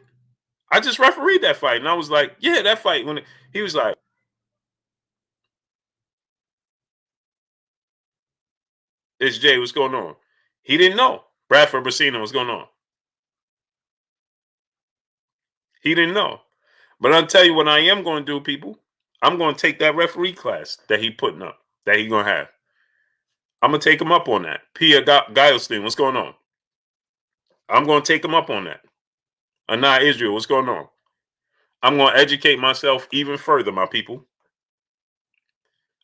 I just refereed that fight," and I was like, "Yeah, that fight." When he was like, "It's Jay, what's going on?" He didn't know. Bradford Brasino, what's going on? He didn't know. But I'll tell you what I am going to do, people. I'm going to take that referee class that he putting up, that he going to have. I'm going to take him up on that. Pia Guilestein, what's going on? I'm going to take him up on that. Anna Israel, what's going on? I'm going to educate myself even further, my people.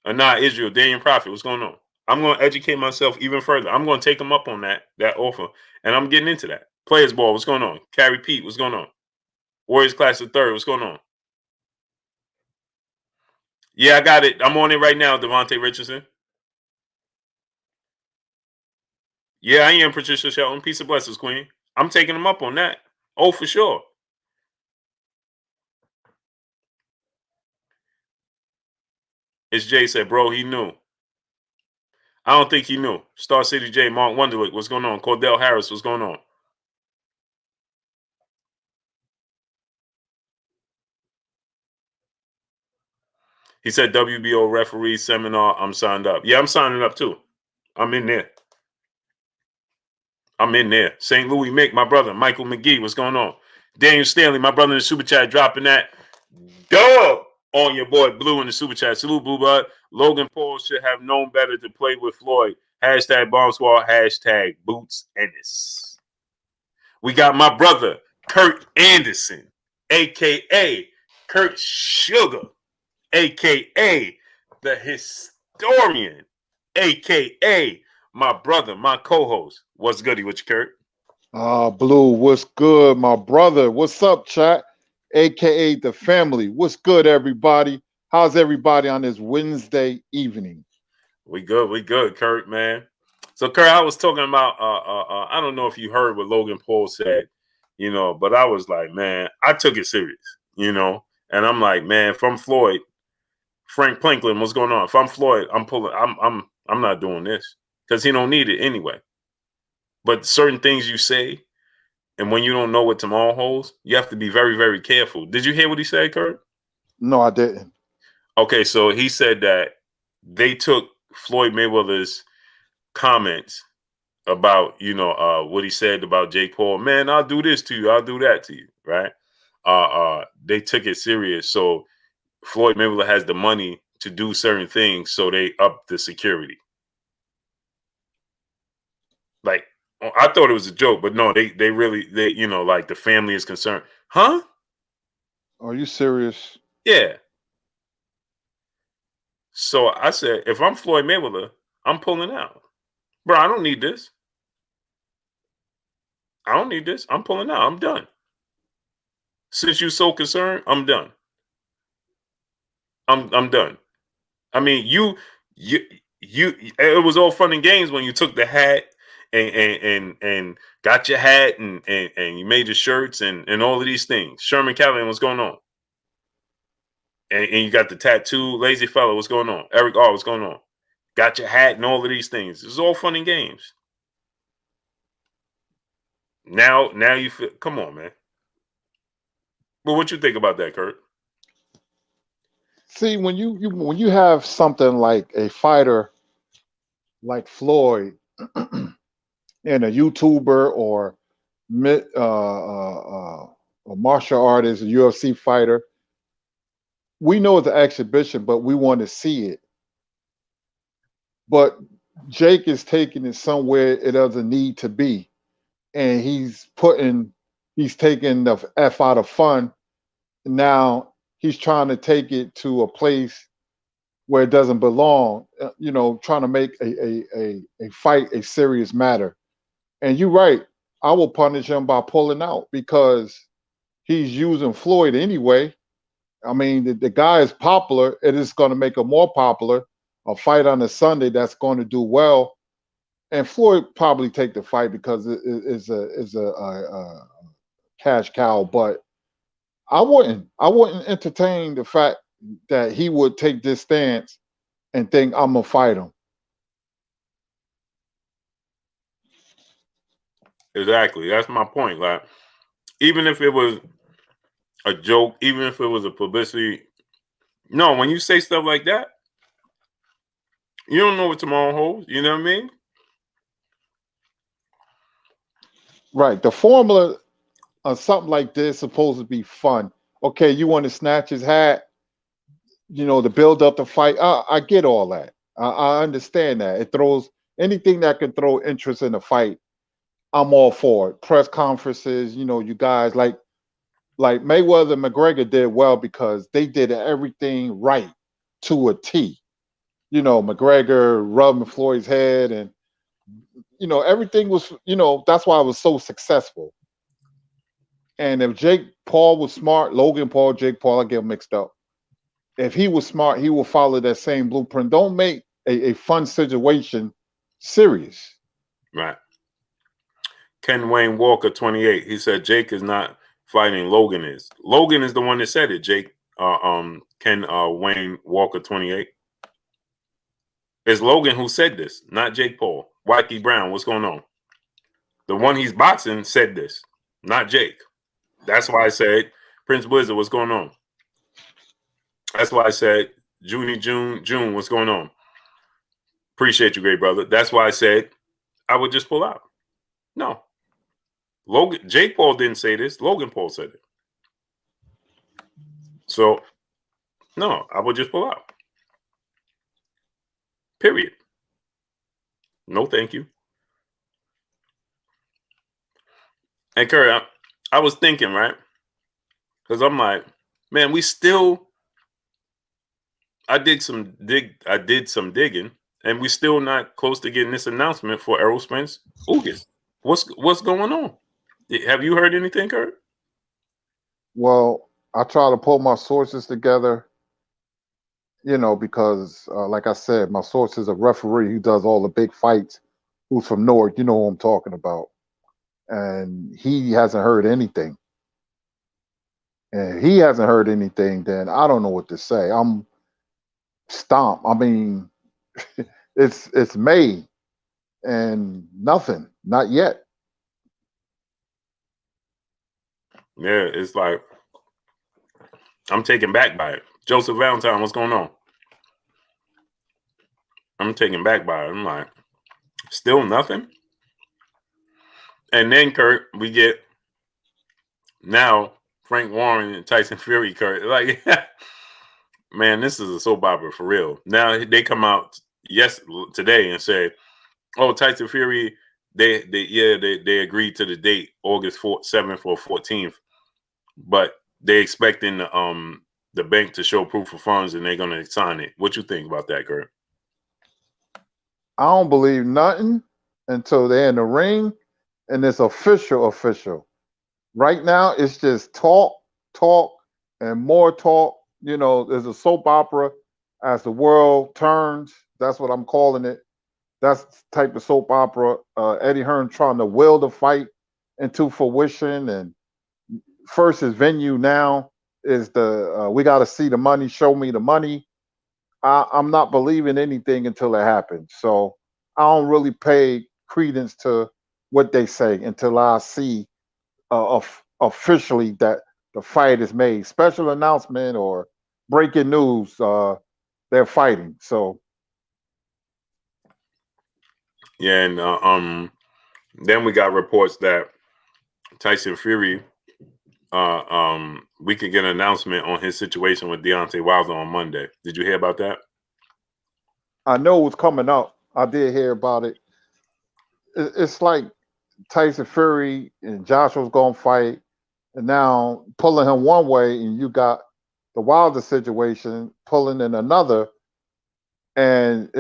Anna Israel, Daniel Prophet, what's going on? I'm going to educate myself even further. I'm going to take him up on that offer, and I'm getting into that. Players Ball, what's going on? Carrie Pete, what's going on? Warriors Class of Third, what's going on? Yeah, I got it. I'm on it right now, Devontae Richardson. Yeah, I am Patricia Shelton. Peace of blessings, Queen. I'm taking him up on that. Oh, for sure. It's Jay said, bro, he knew. I don't think he knew. Star City J, Mark Wonderlick, what's going on? Cordell Harris, what's going on? He said WBO referee seminar. I'm signed up. Yeah, I'm signing up too. I'm in there. I'm in there. St. Louis Mick, my brother. Michael McGee, what's going on? Daniel Stanley, my brother in the super chat, dropping that dub on your boy Blue in the super chat. Salute, Blue Bud. Logan Paul should have known better to play with Floyd. Hashtag Bomb Squad. Hashtag Boots Ennis. We got my brother Kurt Anderson, aka Kurt Sugar, aka the historian, aka my brother, my co-host. What's goody with you, Kurt? Blue, what's good, my brother? What's up, chat? AKA the family. What's good, everybody? How's everybody on this Wednesday evening? We good, Kurt, man. So, Kurt, I was talking about, I don't know if you heard what Logan Paul said, but I was like, man, I took it serious, and I'm like, man, if I'm Floyd, Frank Planklin, what's going on? If I'm Floyd, I'm not doing this because he don't need it anyway. But certain things you say, and when you don't know what tomorrow holds, you have to be very, very careful. Did you hear what he said, Kurt? No, I didn't. Okay, so he said that they took Floyd Mayweather's comments about what he said about Jake Paul. Man, I'll do this to you. I'll do that to you. Right? They took it serious. So Floyd Mayweather has the money to do certain things, so they up the security. Like I thought it was a joke, but no, they really like the family is concerned. Huh? Are you serious? Yeah. So I said, if I'm Floyd Mayweather, I'm pulling out. Bro, I don't need this. I don't need this. I'm pulling out. I'm done. Since you're so concerned, I'm done. I'm done. I mean, you it was all fun and games when you took the hat and got your hat and you made your shirts and all of these things. Sherman Callahan, what's going on? and you got the tattoo, lazy fellow. What's going on? Eric, what's going on? Got your hat and all of these things. It's all fun and games. Now you feel. Come on, man. Well, what you think about that, Kurt? See, when you have something like a fighter like Floyd and a YouTuber or a martial artist, a UFC fighter, we know it's an exhibition, but we want to see it. But Jake is taking it somewhere it doesn't need to be, and he's taking the F out of fun. Now he's trying to take it to a place where it doesn't belong. Trying to make a fight a serious matter. And you're right. I will punish him by pulling out because he's using Floyd anyway. I mean, the guy is popular. It is going to make him more popular. A fight on a Sunday that's going to do well, and Floyd probably take the fight because it is a cash cow. But I wouldn't entertain the fact that he would take this stance and think I'm gonna fight him. Exactly. That's my point. Like, even if it was a joke, even if it was a publicity, no, when you say stuff like that, you don't know what tomorrow holds. You know what I mean? Right. The formula of something like this is supposed to be fun. Okay, you want to snatch his hat, to build up the fight. I get all that. I understand that. It throws anything that can throw interest in the fight. I'm all for it. Press conferences, you guys like Mayweather and McGregor did well because they did everything right to a T. McGregor rubbing Floyd's head and everything was, that's why it was so successful. And if Jake Paul was smart, Logan Paul, Jake Paul, I get mixed up. If he was smart, he will follow that same blueprint. Don't make a fun situation serious. Right. Ken Wayne Walker, 28. He said Jake is not fighting. Logan is. Logan is the one that said it. Jake. Ken Wayne Walker, 28. It's Logan who said this, not Jake Paul. Wacky Brown, what's going on? The one he's boxing said this, not Jake. That's why I said Prince Blizzard, what's going on? That's why I said June, what's going on? Appreciate you, great brother. That's why I said I would just pull out. No. Jake Paul didn't say this. Logan Paul said it. So, no, I would just pull out. Period. No, thank you. And Curry, I was thinking, right? Because I'm like, man, I did some digging, and we still not close to getting this announcement for Errol Spence Ugas. What's going on? Have you heard anything, Kurt? Well, I try to pull my sources together, because like I said, my source is a referee who does all the big fights, who's from Newark, you know who I'm talking about. And he hasn't heard anything. And if he hasn't heard anything, then I don't know what to say. I'm stomped. I mean, it's May and nothing, not yet. Yeah, it's like I'm taken back by it. Joseph Valentine, what's going on? I'm taken back by it. I'm like, still nothing? And then, Kurt, we get now Frank Warren and Tyson Fury, Kurt. Like, man, this is a soap opera for real. Now they come out today and say, oh, Tyson Fury, they agreed to the date, August 7th or 14th. But they expecting the bank to show proof of funds and they're gonna sign it. What you think about that, Kurt? I don't believe nothing until they're in the ring and it's official. Right now, it's just talk, and more talk. There's a soap opera as the world turns. That's what I'm calling it. That's the type of soap opera. Eddie Hearn trying to will the fight into fruition, and first is venue, now is the we got to see the money, show me the money. I'm not believing anything until it happens. So I don't really pay credence to what they say until I see officially that the fight is made. Special announcement or breaking news, they're fighting. So Yeah, and then we got reports that Tyson Fury, we could get an announcement on his situation with Deontay Wilder on Monday. Did you hear about that? I know what's coming up. I did hear about it. It's like Tyson Fury and Joshua's gonna fight, and now pulling him one way, and you got the Wilder situation pulling in another, and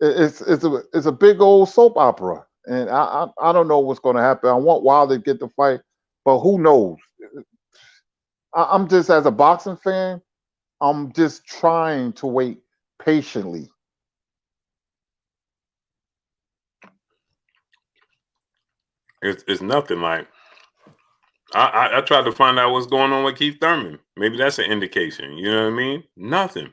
it's a big old soap opera, and I don't know what's going to happen. I want Wilder to get the fight, but who knows? I'm just as a boxing fan, I'm just trying to wait patiently. It's nothing. Like I tried to find out what's going on with Keith Thurman. Maybe that's an indication. You know what I mean? Nothing.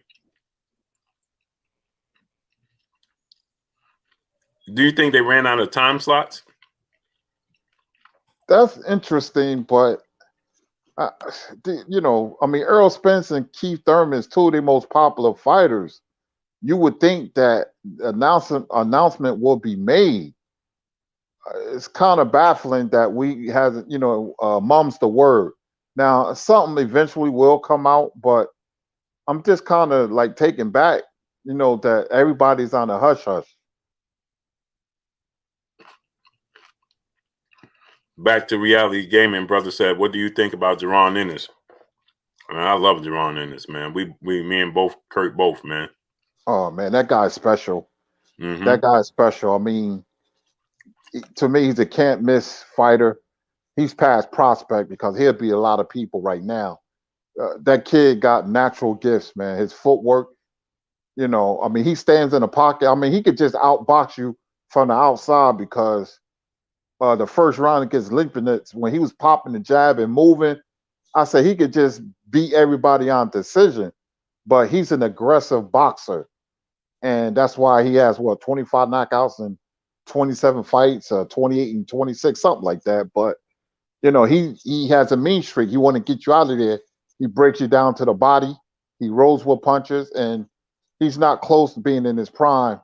Do you think they ran out of time slots? That's interesting, but I mean, Earl Spence and Keith Thurman is two of the most popular fighters. You would think that announcement will be made. It's kind of baffling that we hasn't, mum's the word. Now, something eventually will come out, but I'm just kind of like taken back, that everybody's on a hush hush. Back to reality gaming, brother said, what do you think about Jaron Ennis? I mean, I love Jaron Ennis, man. Me and Kurt both, man. Oh man, that guy's special. Mm-hmm. That guy's special. I mean, to me, he's a can't miss fighter. He's past prospect because he'll be a lot of people right now. That kid got natural gifts, man. His footwork, I mean, he stands in the pocket. I mean, he could just outbox you from the outside because the first round against Lipinets, when he was popping the jab and moving, I said he could just beat everybody on decision. But he's an aggressive boxer, and that's why he has 25 knockouts and 27 fights, 28 and 26, something like that. But he has a mean streak. He want to get you out of there. He breaks you down to the body. He rolls with punches, and he's not close to being in his prime.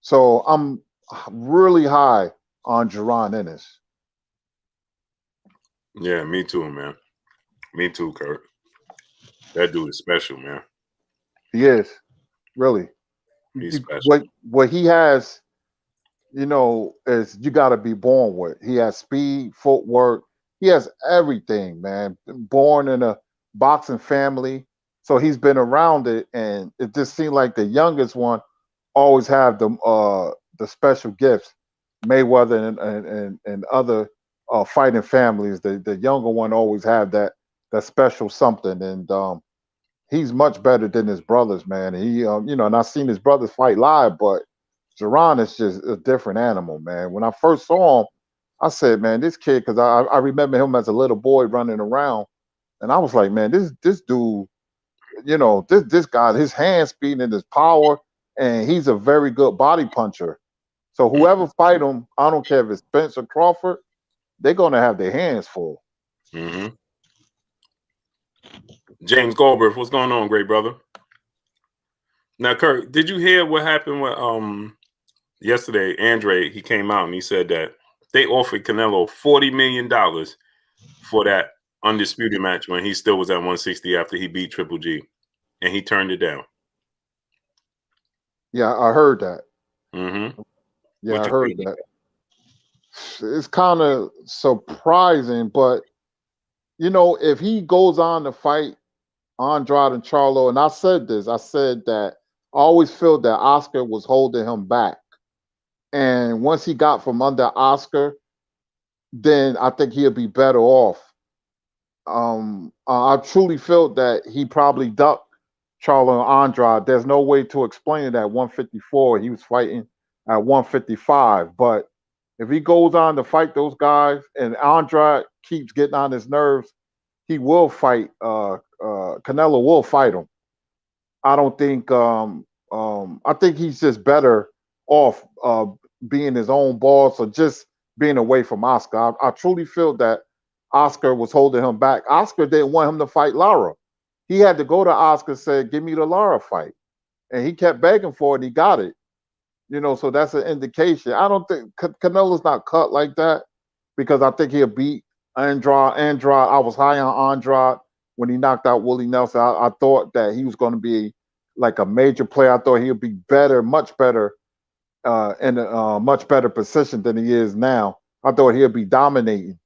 So I'm really high on Jaron Ennis. Yeah, me too, man. Me too, Kurt. That dude is special, man. He is, really. He's special. What he has, is you got to be born with. He has speed, footwork. He has everything, man. Born in a boxing family, so he's been around it, and it just seemed like the youngest one always have the special gifts. Mayweather and other fighting families, the younger one always have that special something, and he's much better than his brothers, man. And he, and I've seen his brothers fight live, but Jaron is just a different animal, man. When I first saw him, I said, man, this kid, because I remember him as a little boy running around, and I was like, man, this dude, this guy, his hand speed and his power, and he's a very good body puncher. So whoever fight him, I don't care if it's Spence or Crawford, they're gonna have their hands full. Mm-hmm. James Goldberg, what's going on, great brother? Now, Kurt, did you hear what happened with yesterday? Andrade, he came out and he said that they offered Canelo $40 million for that undisputed match when he still was at 160 after he beat Triple G, and he turned it down. Yeah, I heard that. Mm-hmm. Yeah, I heard that. It's kind of surprising, but if he goes on to fight Andrade and Charlo, and I said that I always felt that Oscar was holding him back. And once he got from under Oscar, then I think he'll be better off. I truly felt that he probably ducked Charlo and Andrade. There's no way to explain it at 154. He was fighting at 155. But if he goes on to fight those guys and Andrade keeps getting on his nerves, he will fight. Canelo will fight him. I don't think. I think he's just better off being his own boss or just being away from Oscar. I truly feel that Oscar was holding him back. Oscar didn't want him to fight Lara. He had to go to Oscar and say, "Give me the Lara fight," and he kept begging for it. He got it. So that's an indication. I don't think Canelo's not cut like that because I think he'll beat Andrade. I was high on Andrade when he knocked out Willie Nelson. I thought that he was going to be like a major player. I thought he'll be better, much better, in a much better position than he is now. I thought he'll be dominating,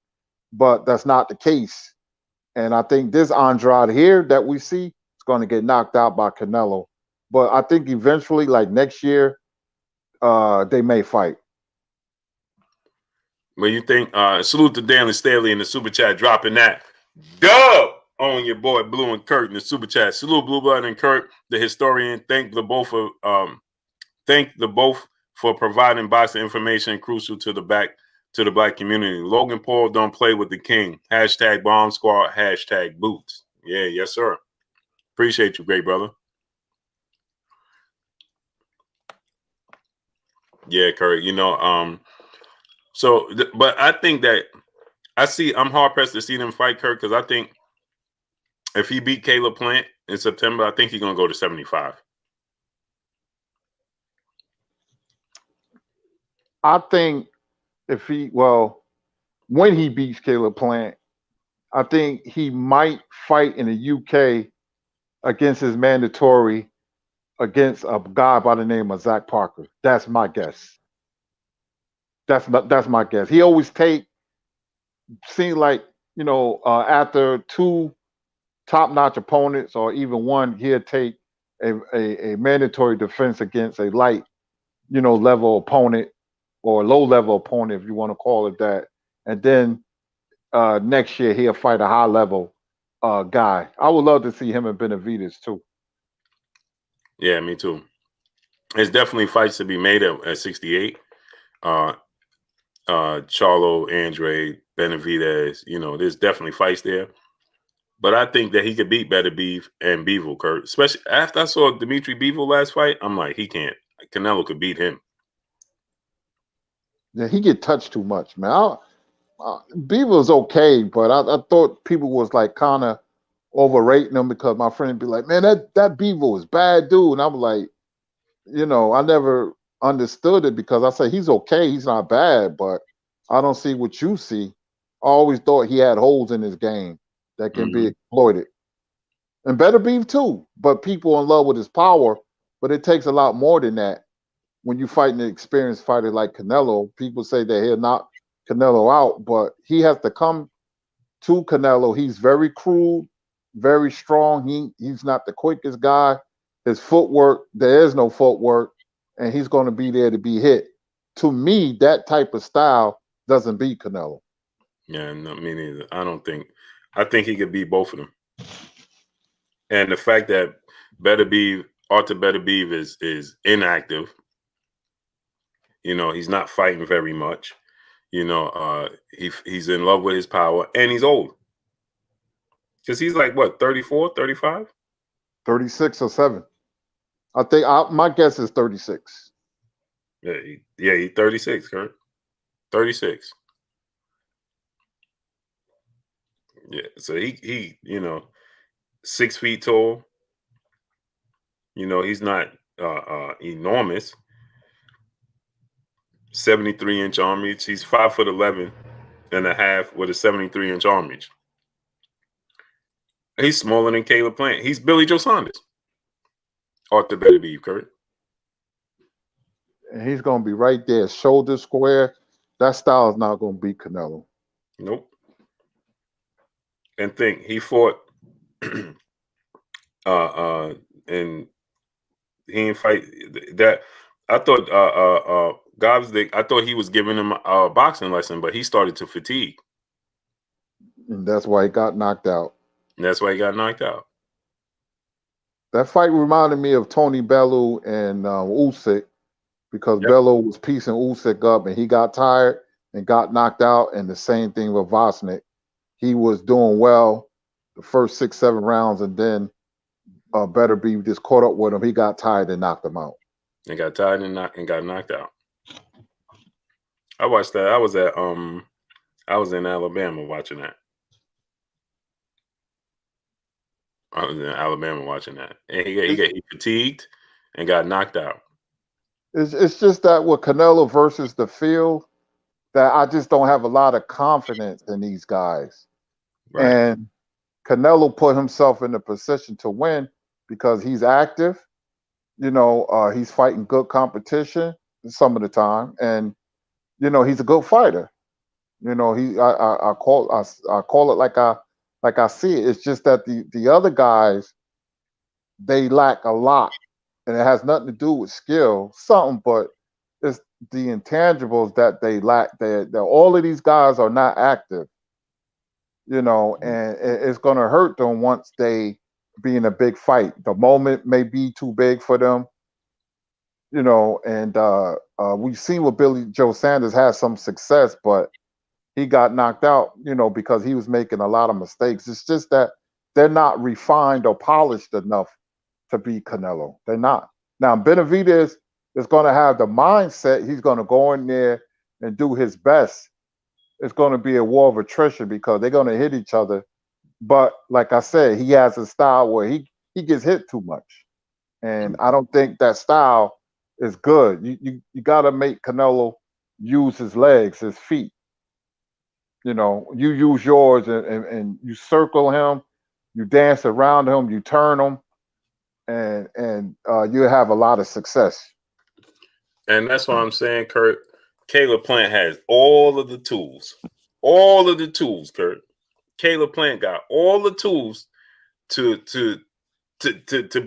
but that's not the case. And I think this Andrade here that we see is going to get knocked out by Canelo. But I think eventually, like next year, they may fight. What do you think? Salute to Daniel Staley in the super chat, dropping that dub on your boy Blue and Kurt in the super chat. Salute Blue Blood and Kurt, the historian. Thank the both for providing boxing information crucial to the black community. Logan Paul don't play with the king. Hashtag bomb squad. Hashtag boots. Yeah, yes sir. Appreciate you, great brother. Yeah, Kurt. But I think that I'm hard pressed to see them fight Kurt because I think if he beat Caleb Plant in September, I think he's gonna go to 75. I think when he beats Caleb Plant, I think he might fight in the UK against his mandatory against a guy by the name of Zach Parker. That's my guess. That's my guess. He always seems like after two top-notch opponents or even one, he'll take a mandatory defense against a light, level opponent or low-level opponent, if you want to call it that. And then next year he'll fight a high-level guy. I would love to see him and Benavidez too. Yeah, me too. There's definitely fights to be made at 68. Charlo, Andrade, Benavidez, there's definitely fights there. But I think that he could beat Better Beef and Bivol, Kurt. Especially after I saw Dimitri Bivol last fight, I'm like, he can't. Canelo could beat him. Yeah, he get touched too much, man. Beaver's okay, but I thought people was like kind of overrating him because my friend would be like, man, that Beaver was bad, dude. And I'm like, I never understood it because I say he's okay, he's not bad, but I don't see what you see. I always thought he had holes in his game that can be exploited. And Better Beef too, but people in love with his power, but it takes a lot more than that. When you fight an experienced fighter like Canelo, people say that he'll knock Canelo out, but he has to come to Canelo. He's very crude, very strong. He's not the quickest guy. His footwork, there is no footwork, and he's going to be there to be hit. To me, that type of style doesn't beat Canelo. Yeah, no, me neither. I think he could beat both of them. And the fact that Arthur Better Beef is inactive. He's not fighting very much. He's in love with his power, and he's old. Because he's like, what, 34, 35? 36 or 7. I think my guess is 36. Yeah, he's 36, Kurt. 36. Yeah, so he 6 feet tall. He's not enormous. 73-inch arm reach. He's 5'11" and a half with a 73-inch arm reach. He's smaller than Caleb Plant. He's Billy Joe Saunders. Arthur Better Beef, Kurt. And he's going to be right there, shoulder square. That style is not going to beat Canelo. Nope. And think he fought and he didn't fight that. I thought Gobsdick, I thought he was giving him a boxing lesson, but he started to fatigue. And that's why he got knocked out. That fight reminded me of Tony Bellew and Usyk because Bellew was piecing Usyk up and he got tired and got knocked out. And the same thing with Vosnik. He was doing well the first 6, 7 rounds, and then Beterbiev just caught up with him. He got tired and knocked him out. And got tired and got knocked out. I watched that. I was in Alabama watching that. I was in Alabama watching that, and he fatigued and got knocked out. It's just that with Canelo versus the field, that I just don't have a lot of confidence in these guys. Right. And Canelo put himself in a position to win because he's active. He's fighting good competition some of the time, and he's a good fighter. I call it like I see it. It's just that the other guys, they lack a lot, and it has nothing to do with skill, something, but it's the intangibles that they lack. That all of these guys are not active, and it's going to hurt them once they be in a big fight. The moment may be too big for them, and we've seen with Billy Joe Sanders has some success, but he got knocked out, because he was making a lot of mistakes. It's just that they're not refined or polished enough to beat Canelo. They're not. Now, Benavidez is going to have the mindset. He's going to go in there and do his best. It's going to be a war of attrition because they're going to hit each other. But like I said, he has a style where he gets hit too much. And I don't think that style is good. You got to make Canelo use his legs, his feet. You use yours and you circle him, you dance around him, you turn him, and you have a lot of success. And that's why I'm saying, Kurt, Caleb Plant has all of the tools. All of the tools, Kurt. Caleb Plant got all the tools to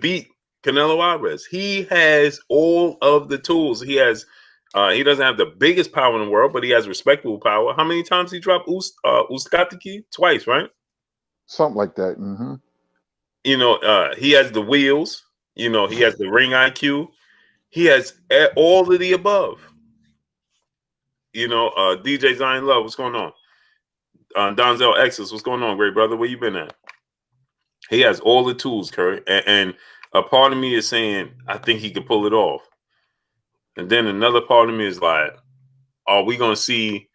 beat Canelo Alvarez. He has all of the tools. He has he doesn't have the biggest power in the world, but he has respectable power. How many times he dropped Uskatiki? Twice, right? Something like that. Mm-hmm. He has the wheels. He has the ring IQ. He has all of the above. DJ Zion Love, what's going on? Donzel X's, what's going on, great brother? Where you been at? He has all the tools, Kurt. And a part of me is saying, I think he could pull it off. And then another part of me is like, are we going to see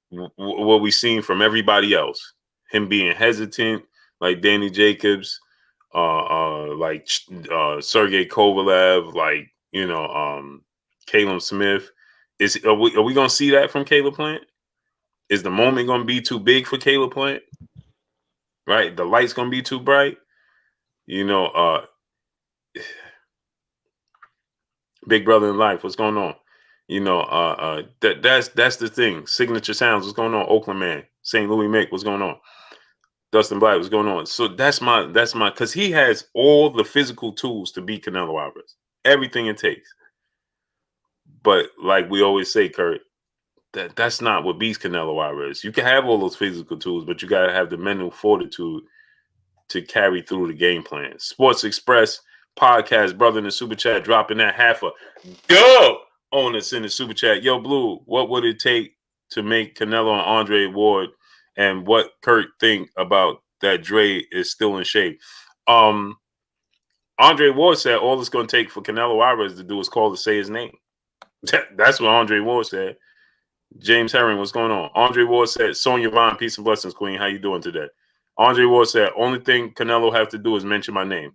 what we've seen from everybody else? Him being hesitant, like Danny Jacobs, like Sergey Kovalev, like, Caleb Smith. Are we going to see that from Caleb Plant? Is the moment going to be too big for Caleb Plant? Right? The light's going to be too bright? Big brother in life, what's going on? That's the thing. Signature Sounds, what's going on? Oakland Man, St. Louis Mick, what's going on? Dustin Black, what's going on? So that's my because he has all the physical tools to beat Canelo Alvarez. Everything it takes. But like we always say, Kurt, that's not what beats Canelo Alvarez. You can have all those physical tools, but you gotta have the mental fortitude to carry through the game plan. Sports Express podcast, brother in the super chat, dropping that half a dub on us in the super chat. Yo, Blue, what would it take to make Canelo and Andre Ward, and what Kurt think about that Dre is still in shape? Andre Ward said all it's going to take for Canelo Alvarez to do is call to say his name. That's what Andre Ward said. James Herring, what's going on? Andre Ward said, Sonia Vaughn, peace and blessings, Queen. How you doing today? Andre Ward said, only thing Canelo have to do is mention my name.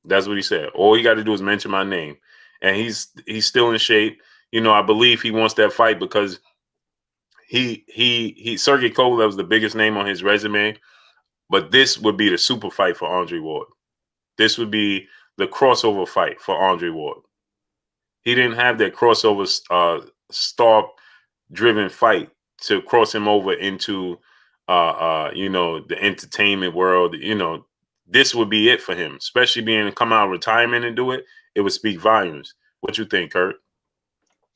That's what he said. All he got to do is mention my name. And he's still in shape. I believe he wants that fight because he Sergey Kovalev was the biggest name on his resume. But this would be the super fight for Andre Ward. This would be the crossover fight for Andre Ward. He didn't have that crossover star-driven fight to cross him over into the entertainment world. This would be it for him, especially being to come out of retirement and do it. It would speak volumes. What you think, Kurt?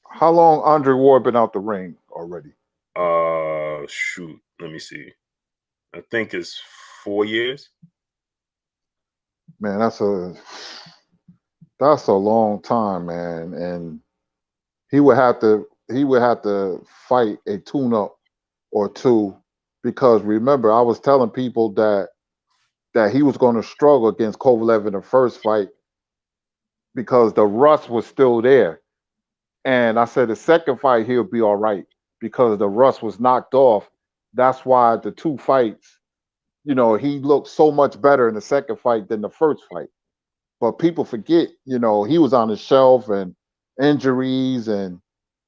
How long Andre Ward been out the ring already? Shoot. Let me see. I think it's 4 years. Man, that's a long time, man. And he would have to fight a tune-up or two because remember, I was telling people that he was going to struggle against Kovalev in the first fight because the rust was still there. And I said the second fight he'll be all right because the rust was knocked off. That's why the two fights, he looked so much better in the second fight than the first fight. But people forget, he was on the shelf and injuries and,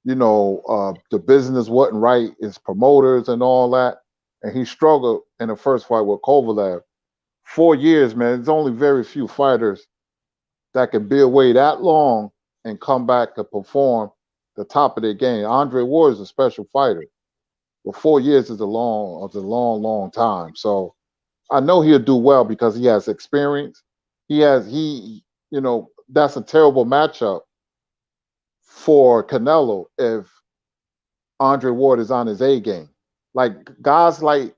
the business wasn't right, his promoters and all that. And he struggled in the first fight with Kovalev. 4 years, man, there's only very few fighters that can be away that long and come back to perform the top of their game. Andre Ward is a special fighter, but 4 years is a long time. So I know he'll do well because he has experience. That's a terrible matchup for Canelo if Andre Ward is on his A game. Like guys like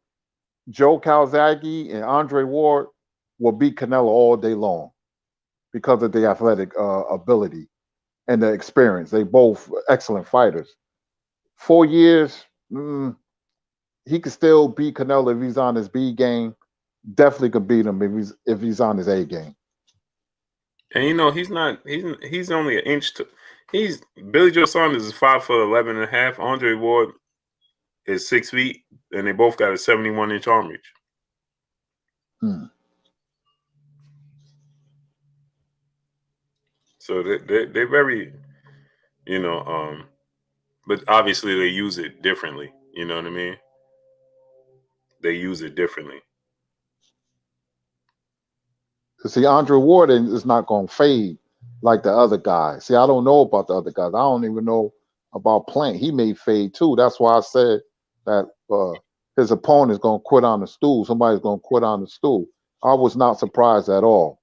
Joe Calzaghe and Andre Ward will beat Canelo all day long because of the athletic ability and the experience. They both excellent fighters. 4 years, he could still beat Canelo if he's on his B game. Definitely could beat him if he's on his A game. And he's only an inch Billy Joe Saunders is 5'11.5". Andre Ward is 6 feet, and they both got a 71-inch arm reach. So they're very, but obviously they use it differently. You know what I mean? They use it differently. See, Andre Ward is not going to fade like the other guys. See, I don't know about the other guys. I don't even know about Plant. He may fade too. That's why I said that his opponent is going to quit on the stool. Somebody's going to quit on the stool. I was not surprised at all.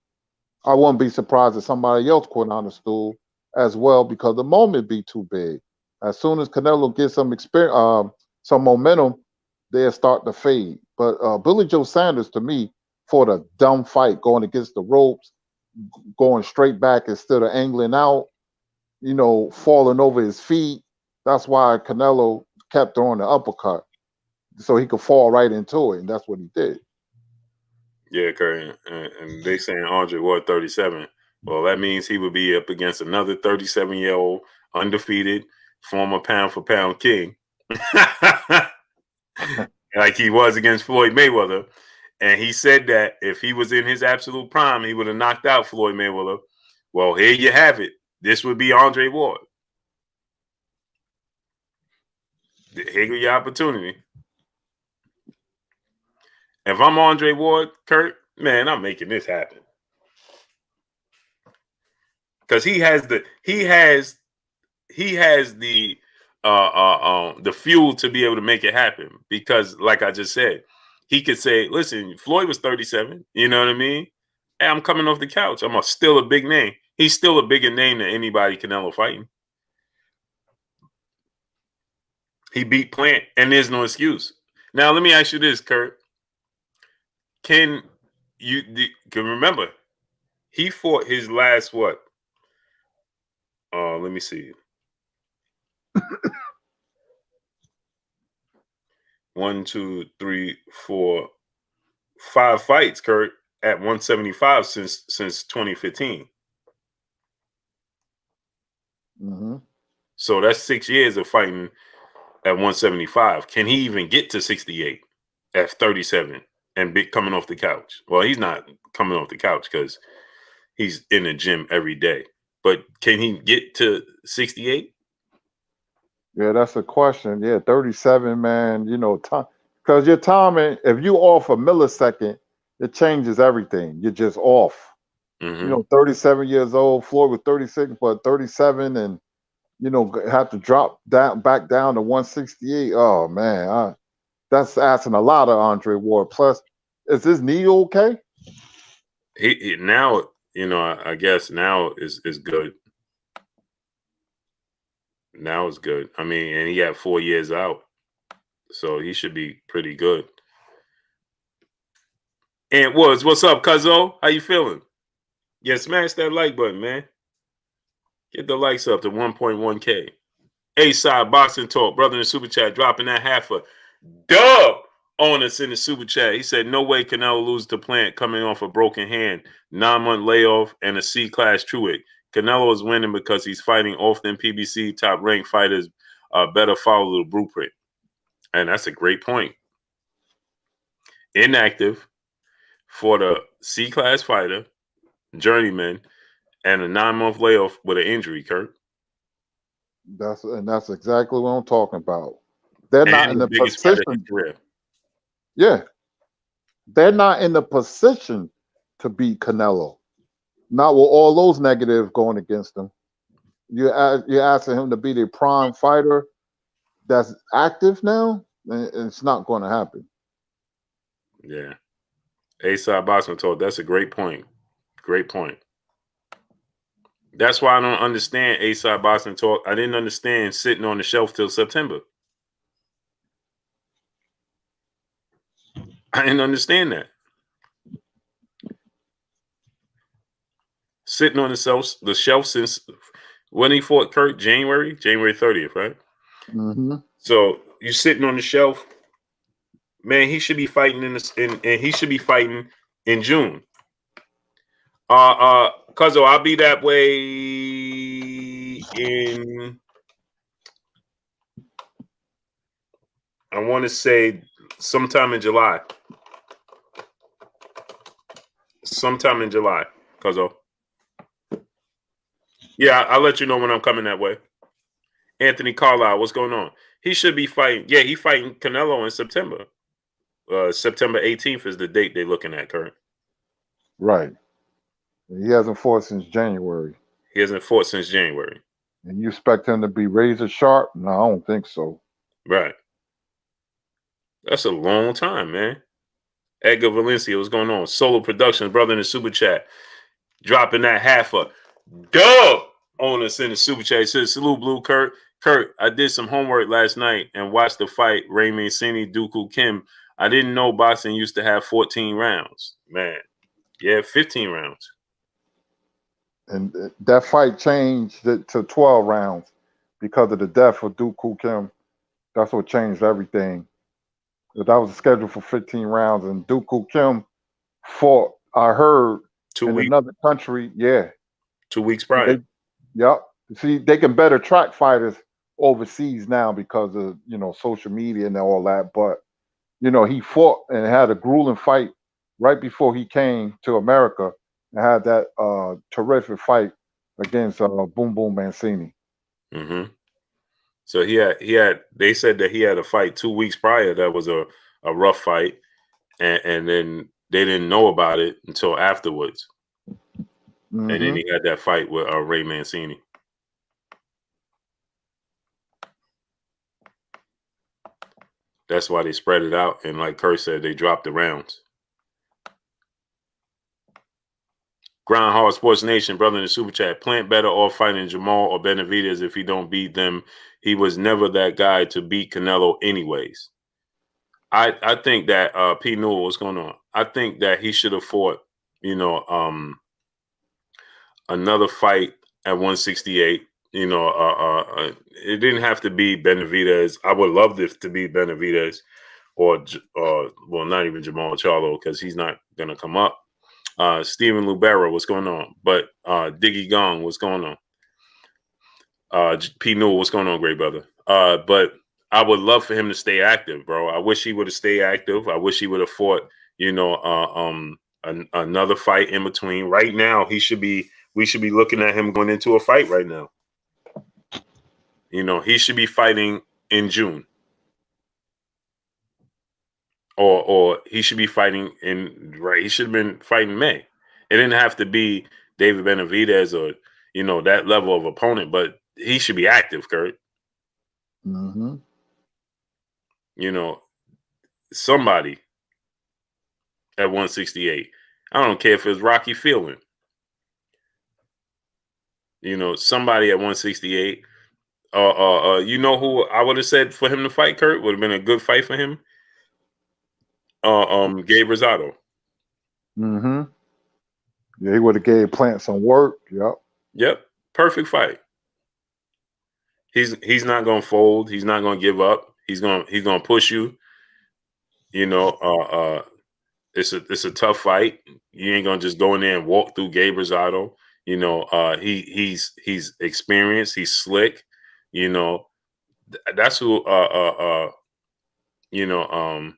I wouldn't be surprised if somebody else quit on the stool as well because the moment be too big. As soon as Canelo gets some experience, some momentum, they'll start to fade. But Billy Joe Sanders, to me, fought a dumb fight going against the ropes, going straight back instead of angling out, falling over his feet. That's why Canelo kept throwing the uppercut so he could fall right into it, and that's what he did. Yeah, Curry, and they saying Andre Ward 37. Well, that means he would be up against another 37-year-old undefeated former pound-for-pound king, like he was against Floyd Mayweather. And he said that if he was in his absolute prime, he would have knocked out Floyd Mayweather. Well, here you have it. This would be Andre Ward. Here go your opportunity. If I'm Andre Ward, Kurt, man, I'm making this happen. Because he has the fuel to be able to make it happen. Because, like I just said, he could say, "Listen, Floyd was 37. You know what I mean? Hey, I'm coming off the couch. I'm still a big name. He's still a bigger name than anybody Canelo fighting. He beat Plant, and there's no excuse. Now, let me ask you this, Kurt. Can remember? He fought his last what? Let me see. 1, 2, 3, 4, 5 fights, Kurt, at 175 since 2015. Mm-hmm. So that's 6 years of fighting at 175. Can he even get to 68 at 37 and be coming off the couch? Well, he's not coming off the couch because he's in the gym every day. But can he get to 68? Yeah, that's a question. Yeah, 37, man, time, because your timing, if you off a millisecond, it changes everything. You're just off. Mm-hmm. 37 years old, Floyd was 36, but 37 and, have to drop back down to 168. Oh, man, that's asking a lot of Andre Ward. Plus, is his knee okay? He now, I guess now is good. Now is good. I mean, and he had 4 years out, so he should be pretty good. And what's up, Cuzzo? How you feeling? Yeah, smash that like button, man. Get the likes up to 1.1K. A-side boxing talk, brother in the super chat, dropping that half a dub Onus in the super chat. He said, "No way Canelo loses to Plant coming off a broken hand, 9-month layoff, and a C-class Truitt. Canelo is winning because he's fighting often PBC top-ranked fighters. Better follow the blueprint." And that's a great point. Inactive for the C-class fighter, journeyman, and a 9-month layoff with an injury, Kurt. That's exactly what I'm talking about. They're not in And the the biggest fight of his position. career. Yeah, they're not in the position to beat Canelo. Not with all those negatives going against them. You're asking him to be the prime fighter that's active now. It's not going to happen. Yeah. A-Side Boxing told that's a great point. Great point. That's why I don't understand A-Side Boxing talk. I didn't understand sitting on the shelf till September. I didn't understand that. Sitting on the shelf since when he fought Kurt, January 30th, right? Mm-hmm. So you're sitting on the shelf, man. He should be fighting and he should be fighting in June. Cuzzo, I'll be that way in. I want to say sometime in July. Sometime in July, Cuzzo. Yeah, I'll let you know when I'm coming that way. Anthony Carlisle, what's going on? He should be fighting. Yeah, he's fighting Canelo in September. September 18th is the date they're looking at, Kurt. Right. He hasn't fought since January. He hasn't fought since January. And you expect him to be razor sharp? No, I don't think so. Right. That's a long time, man. Edgar Valencia, what's going on? Solo Productions, brother in the super chat. Dropping that half a dub on us in the super chat. He says, salute, Blue Kurt. Kurt, I did some homework last night and watched the fight, Ray Mancini, Dooku Kim. I didn't know boxing used to have 14 rounds. Man, yeah, 15 rounds. And that fight changed it to 12 rounds because of the death of Dooku Kim. That's what changed everything. That was scheduled for 15 rounds, and Dooku Kim fought, I heard, 2 in weeks. another country. Yeah. 2 weeks prior. Yep. See, they can better track fighters overseas now because of, social media and all that. But, he fought and had a grueling fight right before he came to America and had that terrific fight against Boom Boom Mancini. Mm-hmm. So he had. They said that he had a fight 2 weeks prior that was a rough fight, and then they didn't know about it until afterwards. Mm-hmm. And then he had that fight with Ray Mancini. That's why they spread it out, and like Kurt said, they dropped the rounds. Grind Hard Sports Nation, brother in the super chat. Plant better off fighting Jamal or Benavidez if he don't beat them. He was never that guy to beat Canelo anyways. I think that P. Newell, what's going on? I think that he should have fought, another fight at 168. It didn't have to be Benavidez. I would love this to be Benavidez or well, not even Jamal Charlo because he's not gonna come up. Steven Lubera, what's going on? But Diggy Gong, what's going on? P. Newell, what's going on, great brother? But I would love for him to stay active, bro. I wish he would have stayed active. I wish he would have fought, another fight in between. Right now, we should be looking at him going into a fight right now. He should be fighting in June. Or he should be fighting he should have been fighting May. It didn't have to be David Benavidez or, that level of opponent, but he should be active, Kurt. Mm-hmm. Somebody at 168. I don't care if it's Rocky Fielding. Somebody at 168. Who I would have said for him to fight, Kurt? Would have been a good fight for him. Gabe Rosado. Mm-hmm. Yeah, he would have gave Plant some work. Yep. Perfect fight. He's not gonna fold. He's not gonna give up. He's gonna push you. You know, it's a tough fight. You ain't gonna just go in there and walk through Gabe Rosado. You know, he's experienced. He's slick. You know, that's who. You know,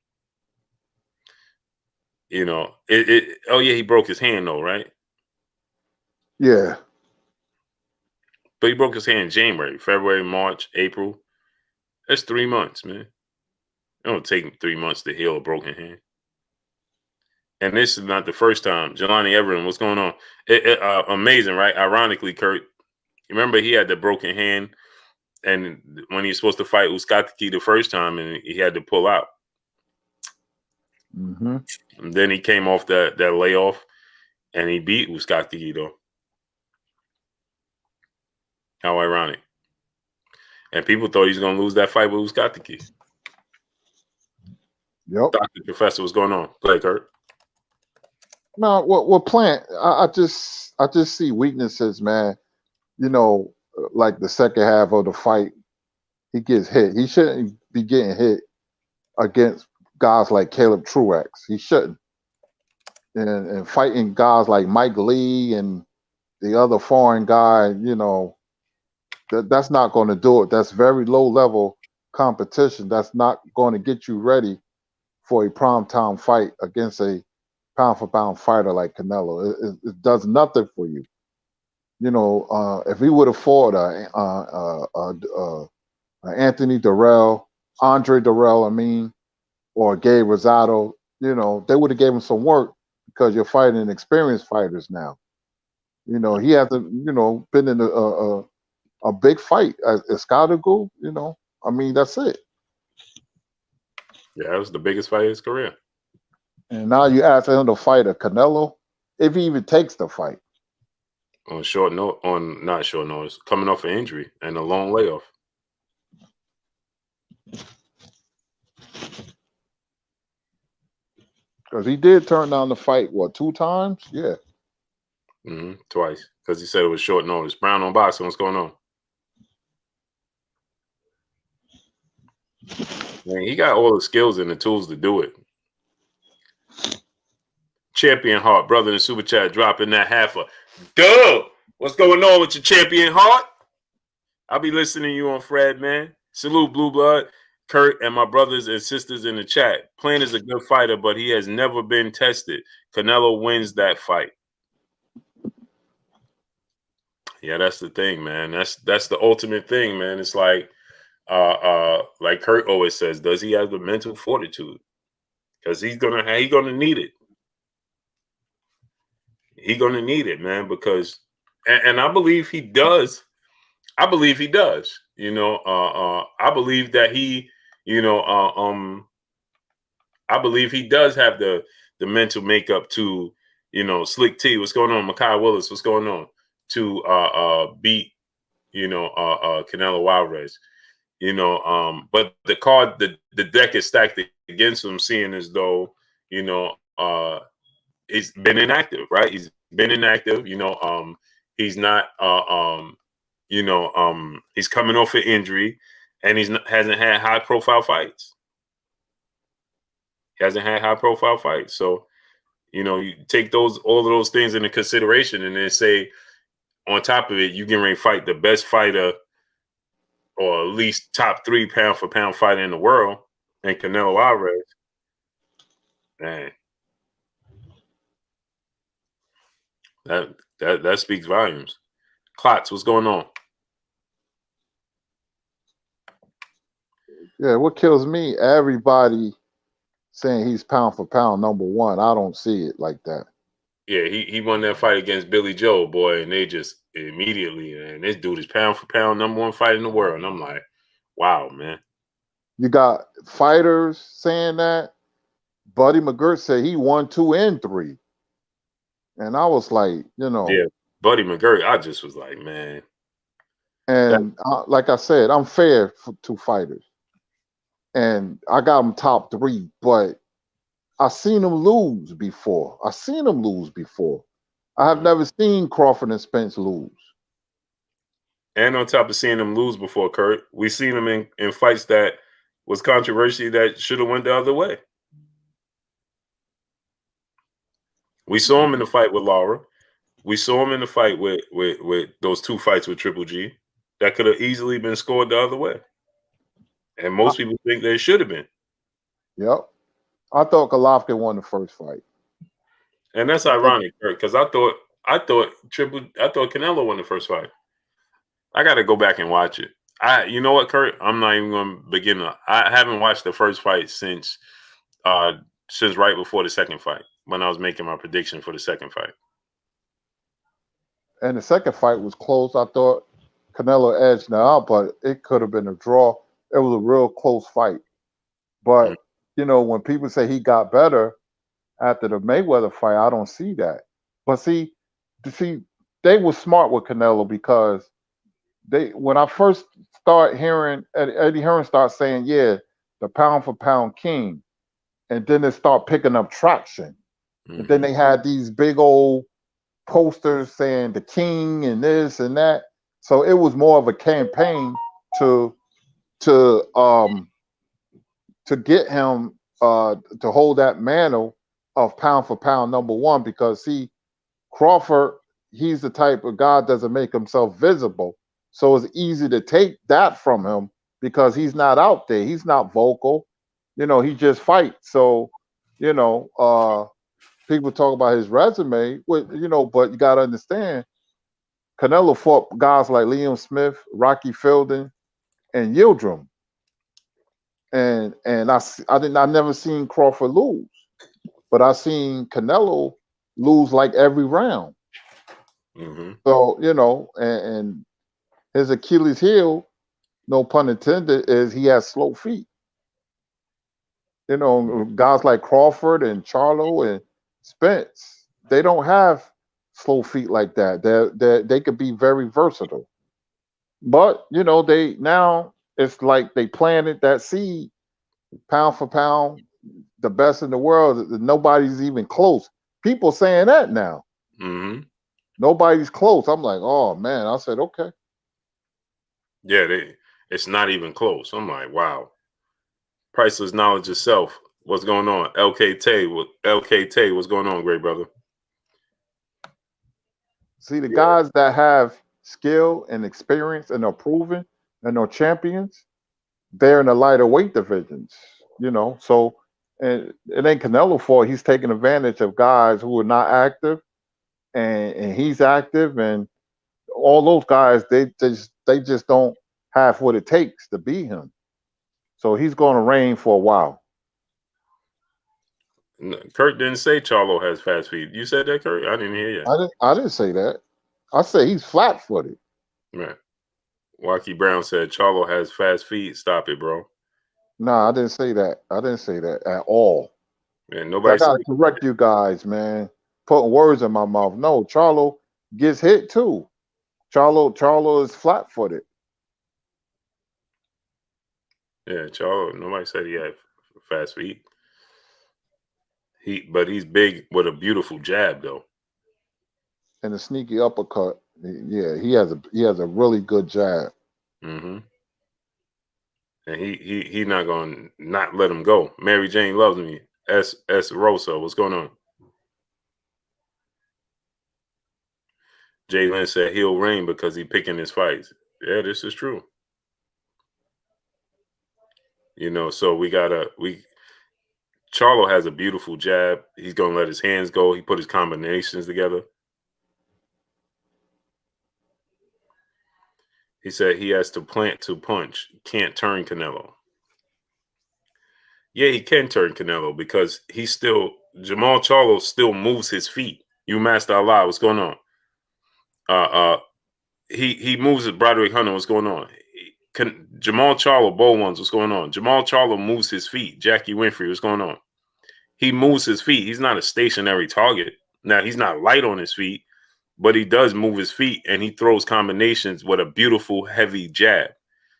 you know, it. Oh yeah, he broke his hand though, right? Yeah. But he broke his hand in January, February, March, April. That's 3 months, man. It don't take him 3 months to heal a broken hand. And this is not the first time. Jelani Everin, what's going on? Amazing, right? Ironically, Kurt, remember he had the broken hand, and when he was supposed to fight Uskatiki the first time, and he had to pull out. Mm-hmm. And then he came off that layoff, and he beat Uskatiki though. How ironic! And people thought he was going to lose that fight with Uskatiki. Yep. Doctor Professor, what's going on? Go ahead, Kurt. No, what Plant? I just see weaknesses, man. You know, like the second half of the fight, he gets hit. He shouldn't be getting hit against guys like Caleb Truax. He shouldn't. And fighting guys like Mike Lee and the other foreign guy, you know, that's not going to do it. That's very low level competition. That's not going to get you ready for a primetime fight against a pound for pound fighter like Canelo. It does nothing for you. You know, if he would have fought Anthony Durrell, Andre Durrell, I mean, or Gabe Rosado, you know, they would have gave him some work because you're fighting experienced fighters now. You know, he hasn't, you know, been in a big fight at Escalating, you know. I mean, that's it. Yeah, that was the biggest fight of his career. And now you ask him to fight a Canelo, if he even takes the fight. On short note, on not short notice, coming off an injury and a long layoff. Because he did turn down the fight, what, 2 times? Yeah. Twice, because he said it was short notice. Brown on boxing, what's going on? Man, he got all the skills and the tools to do it. Champion Heart, brother in the super chat, dropping that half a dub. What's going on with your Champion Heart? I'll be listening to you on Fred, man. Salute, Blue Blood, Kurt, and my brothers and sisters in the chat. Plant is a good fighter, but he has never been tested. Canelo wins that fight. Yeah, that's the thing, man. That's the ultimate thing, man. It's like Kurt always says, does he have the mental fortitude? Because he's gonna need it. He's gonna need it, man. Because and I believe he does. I believe he does. You know, I believe that he, you know, I believe he does have the mental makeup to, you know, Slick T. What's going on, Makai Willis? What's going on? To beat, you know, Canelo Alvarez. You know, but the deck is stacked against him, seeing as though, you know, he's been inactive, right? He's been inactive. You know, he's not, you know, he's coming off an injury, and hasn't had high profile fights. He hasn't had high profile fights. So, you know, you take all of those things into consideration, and then say, on top of it, you can ready to fight the best fighter, or at least top 3 pound for pound fighter in the world, and Canelo Alvarez. Man, that speaks volumes. Klotz, what's going on? Yeah, what kills me, everybody saying he's pound for pound number 1. I don't see it like that. Yeah, he won that fight against Billy Joe, boy, and they just immediately, and this dude is pound for pound number 1 fight in the world. And I'm like, wow, man. You got fighters saying that. Buddy McGirt said he 1, 2, and 3. And I was like, you know. Yeah, Buddy McGirt, I just was like, man. And like I said, I'm fair to fighters. And I got him top 3, but I seen him lose before. I have never seen Crawford and Spence lose. And on top of seeing him lose before, Kurt, we seen him in fights that was controversy that should have went the other way. We saw him in the fight with Lara. We saw him in the fight with those 2 fights with Triple G. That could have easily been scored the other way. And most people think there should have been. Yep. I thought Golovkin won the first fight. And that's ironic, because I thought Canelo won the first fight. I got to go back and watch it. You know what, Kurt? I'm not even going to begin. I haven't watched the first fight since right before the second fight, when I was making my prediction for the second fight. And the second fight was close. I thought Canelo edged now out, but it could have been a draw. It was a real close fight. But, you know, when people say he got better after the Mayweather fight, I don't see that. But see, they were smart with Canelo, because when I first start hearing Eddie Hearn start saying, yeah, the pound for pound king, and then they start picking up traction. And then they had these big old posters saying the king and this and that. So it was more of a campaign to get him to hold that mantle of pound for pound number one, because see, Crawford, he's the type of guy that doesn't make himself visible. So it's easy to take that from him, because he's not out there. He's not vocal. You know, he just fights. So, you know, people talk about his resume, you know, but you got to understand, Canelo fought guys like Liam Smith, Rocky Fielding, and Yildirim. And I never seen Crawford lose, but I seen Canelo lose like every round. So, you know, and his Achilles heel, no pun intended, is he has slow feet. You know, guys like Crawford and Charlo and Spence, they don't have slow feet like that. They could be very versatile. But, you know, now it's like they planted that seed, pound for pound, the best in the world. Nobody's even close. People saying that now. Nobody's close. I'm like, oh man. I said, okay. Yeah, it's not even close. I'm like, wow. Priceless knowledge itself. What's going on? LKT, what's going on, great brother? See, the guys that have skill and experience and are proven and are champions, they're in the lighter weight divisions, you know. So, and it ain't Canelo fault. He's taking advantage of guys who are not active, and he's active, and all those guys, they just don't have what it takes to beat him. So he's going to reign for a while. Kurt didn't say Charlo has fast feet. You said that, Kurt? I didn't hear you. I didn't say that. I say he's flat-footed. Right. Waukee Brown said Charlo has fast feet. Stop it, bro. No, I didn't say that. I didn't say that at all. Man, nobody. I gotta correct you guys, man. Putting words in my mouth. No, Charlo gets hit too. Charlo is flat-footed. Yeah, Charlo. Nobody said he had fast feet. But he's big with a beautiful jab, though. And a sneaky uppercut. Yeah, he has a really good jab. And he not gonna not let him go. Mary Jane loves me. S Rosa, what's going on? Jay Lynn said he'll reign because he picking his fights. Yeah, this is true. You know, so Charlo has a beautiful jab. He's gonna let his hands go. He put his combinations together. He said he has to plant to punch. Can't turn Canelo. Yeah, he can turn Canelo because Jamal Charlo still moves his feet. You Master Allah, what's going on? He moves it. Broderick Hunter, what's going on? Jamal Charlo, Bow Ones, what's going on? Jamal Charlo moves his feet. Jackie Winfrey, what's going on? He moves his feet. He's not a stationary target. Now, he's not light on his feet, but he does move his feet, and he throws combinations with a beautiful, heavy jab.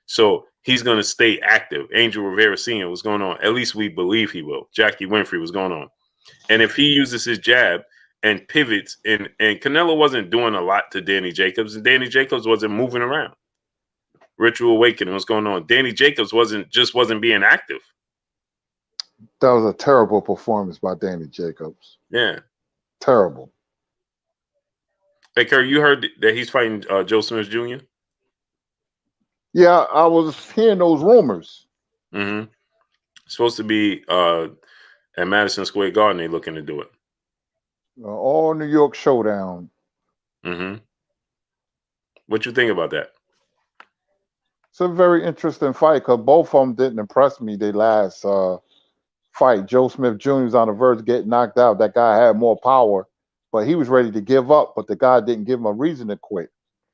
So he's going to stay active. Angel Rivera Sr., what's going on? At least we believe he will. Jackie Winfrey, what's going on? And if he uses his jab and pivots, and Canelo wasn't doing a lot to Danny Jacobs, and Danny Jacobs wasn't moving around. Ritual Awakening, what's going on? Danny Jacobs wasn't being active. That was a terrible performance by Danny Jacobs. Yeah. terrible. Hey, Kurt, you heard that he's fighting Joe Smith Jr.? Yeah, I was hearing those rumors. Mm-hmm. Supposed to be at Madison Square Garden. They looking to do it. All New York showdown. Mm-hmm. What you think about that? It's a very interesting fight because both of them didn't impress me. They last fight. Joe Smith Jr. was on the verge of getting knocked out. That guy had more power, but he was ready to give up. But the guy didn't give him a reason to quit.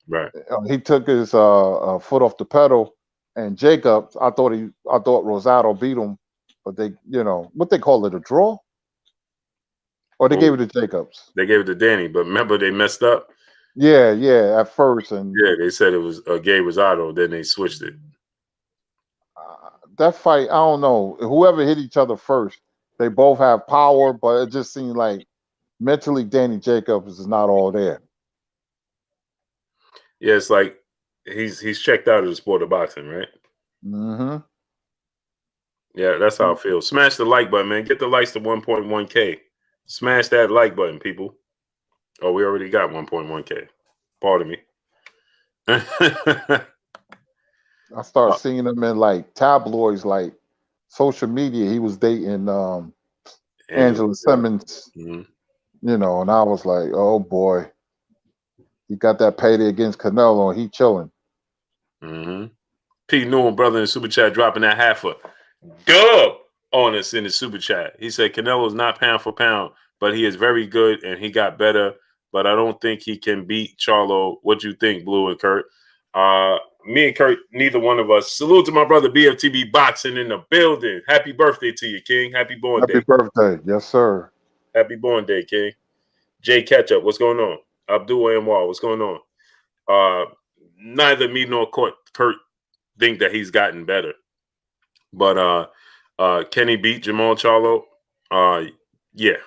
Right. He took his foot off the pedal. And Jacobs, I thought Rosado beat him, but they, what they call it, a draw, or they gave it to Jacobs. They gave it to Danny, but remember they messed up. Yeah, at first, and yeah, they said it was Gabe Rosado. Then they switched it. That fight, I don't know. Whoever hit each other first, they both have power, but it just seemed like mentally Danny Jacobs is not all there. Yeah, it's like he's checked out of the sport of boxing, right? Mm-hmm. Yeah, that's how I feel. Smash the like button, man. Get the likes to 1.1K. Smash that like button, people. Oh, we already got 1.1K. Pardon me. I started seeing him in like tabloids, like social media. He was dating Angela Simmons, mm-hmm. And I was like, oh boy, he got that payday against Canelo, and he chilling. Mm-hmm. P. Newell, brother in the super chat, dropping that half a dub on us in the super chat. He said Canelo's not pound for pound, but he is very good and he got better. But I don't think he can beat Charlo. What you think, Blue and Kurt? Me and Kurt, neither one of us. Salute to my brother BFTB Boxing in the building. Happy birthday to you, King. Happy born day. Happy birthday. Yes, sir. Happy born day, King. Jay Ketchup, what's going on? Abdul Anwar, what's going on? Neither me nor Kurt think that he's gotten better. But can he beat Jamal Charlo? Yeah,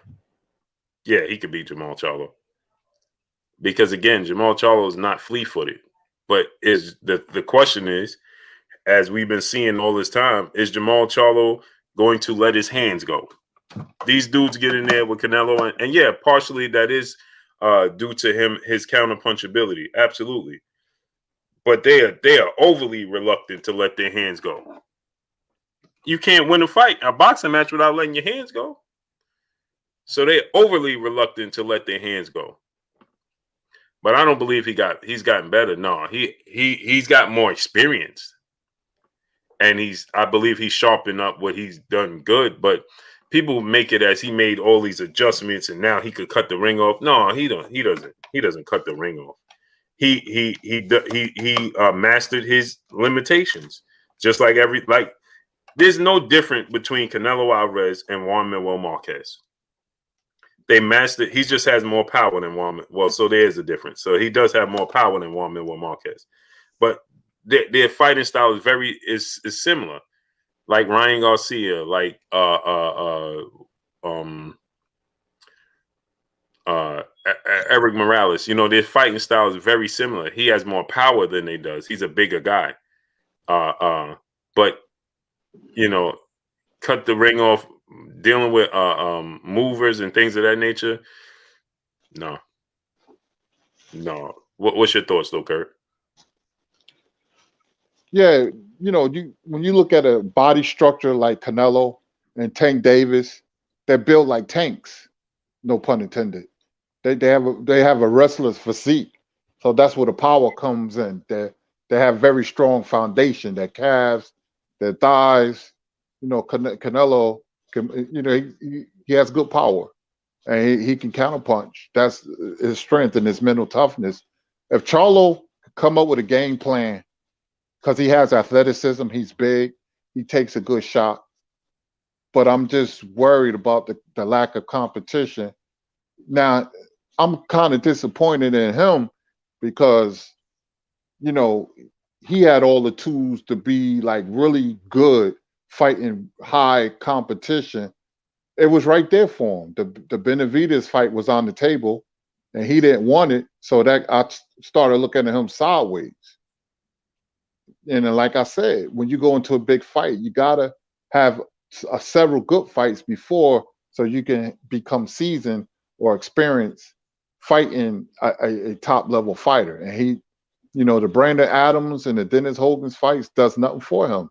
he could beat Jamal Charlo. Because again, Jamal Charlo is not fleet-footed. But is the question is, as we've been seeing all this time, is Jamal Charlo going to let his hands go? These dudes get in there with Canelo, and yeah, partially that is due to his counterpunch ability. Absolutely. But they are overly reluctant to let their hands go. You can't win a boxing match without letting your hands go. So they're overly reluctant to let their hands go. But I don't believe he's gotten better. No, he's got more experience. And I believe he's sharpened up what he's done good. But people make it as he made all these adjustments and now he could cut the ring off. No, he doesn't cut the ring off. He mastered his limitations. Just like there's no difference between Canelo Alvarez and Juan Manuel Marquez. They mastered. He just has more power than Juan. Well, so there is a difference. So he does have more power than Juan Manuel Marquez, but their fighting style is similar. Like Ryan Garcia, like Eric Morales. Their fighting style is very similar. He has more power than they does. He's a bigger guy. But cut the ring off, dealing with movers and things of that nature. No. What's your thoughts, though, Kurt? Yeah, when you look at a body structure like Canelo and Tank Davis, they're built like tanks. No pun intended. They have a wrestler's physique, so that's where the power comes in. They have very strong foundation. Their calves, their thighs. Canelo, he has good power, and he can counterpunch. That's his strength and his mental toughness. If Charlo could come up with a game plan, because he has athleticism, he's big, he takes a good shot. But I'm just worried about the lack of competition. Now, I'm kind of disappointed in him because, he had all the tools to be like really good fighting high competition. It was right there for him. The Benavidez fight was on the table and he didn't want it. So that I started looking at him sideways. And then, like I said, when you go into a big fight, you got to have several good fights before so you can become seasoned, or experience fighting a top level fighter. And he, the Brandon Adams and the Dennis Hogan's fights does nothing for him.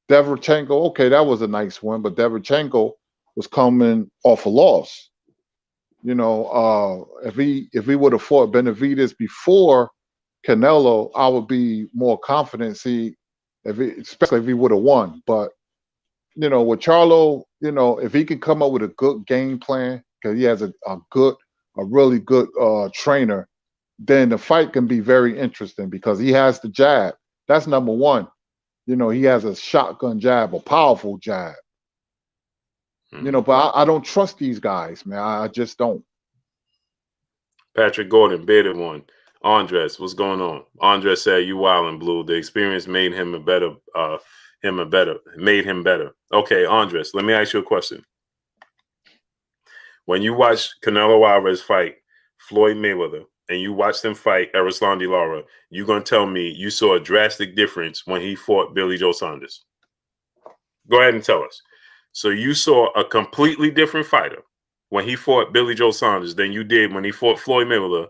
Derevchenko, okay, that was a nice win, but Derevchenko was coming off a loss. If he would have fought Benavidez before Canelo, I would be more confident. See, especially if he would have won. But with Charlo, if he can come up with a good game plan, because he has a really good trainer, then the fight can be very interesting because he has the jab. That's number one. He has a shotgun jab, a powerful jab. But I don't trust these guys, man. I just don't. Patrick Gordon, bearded one. Andres, what's going on? Andres said, "You wildin', Blue. The experience made him better. Made him better." Okay, Andres, let me ask you a question. When you watch Canelo Alvarez fight Floyd Mayweather and you watch them fight Erislandy Lara, you're gonna tell me you saw a drastic difference when he fought Billy Joe Saunders? Go ahead and tell us. So you saw a completely different fighter when he fought Billy Joe Saunders than you did when he fought Floyd Mayweather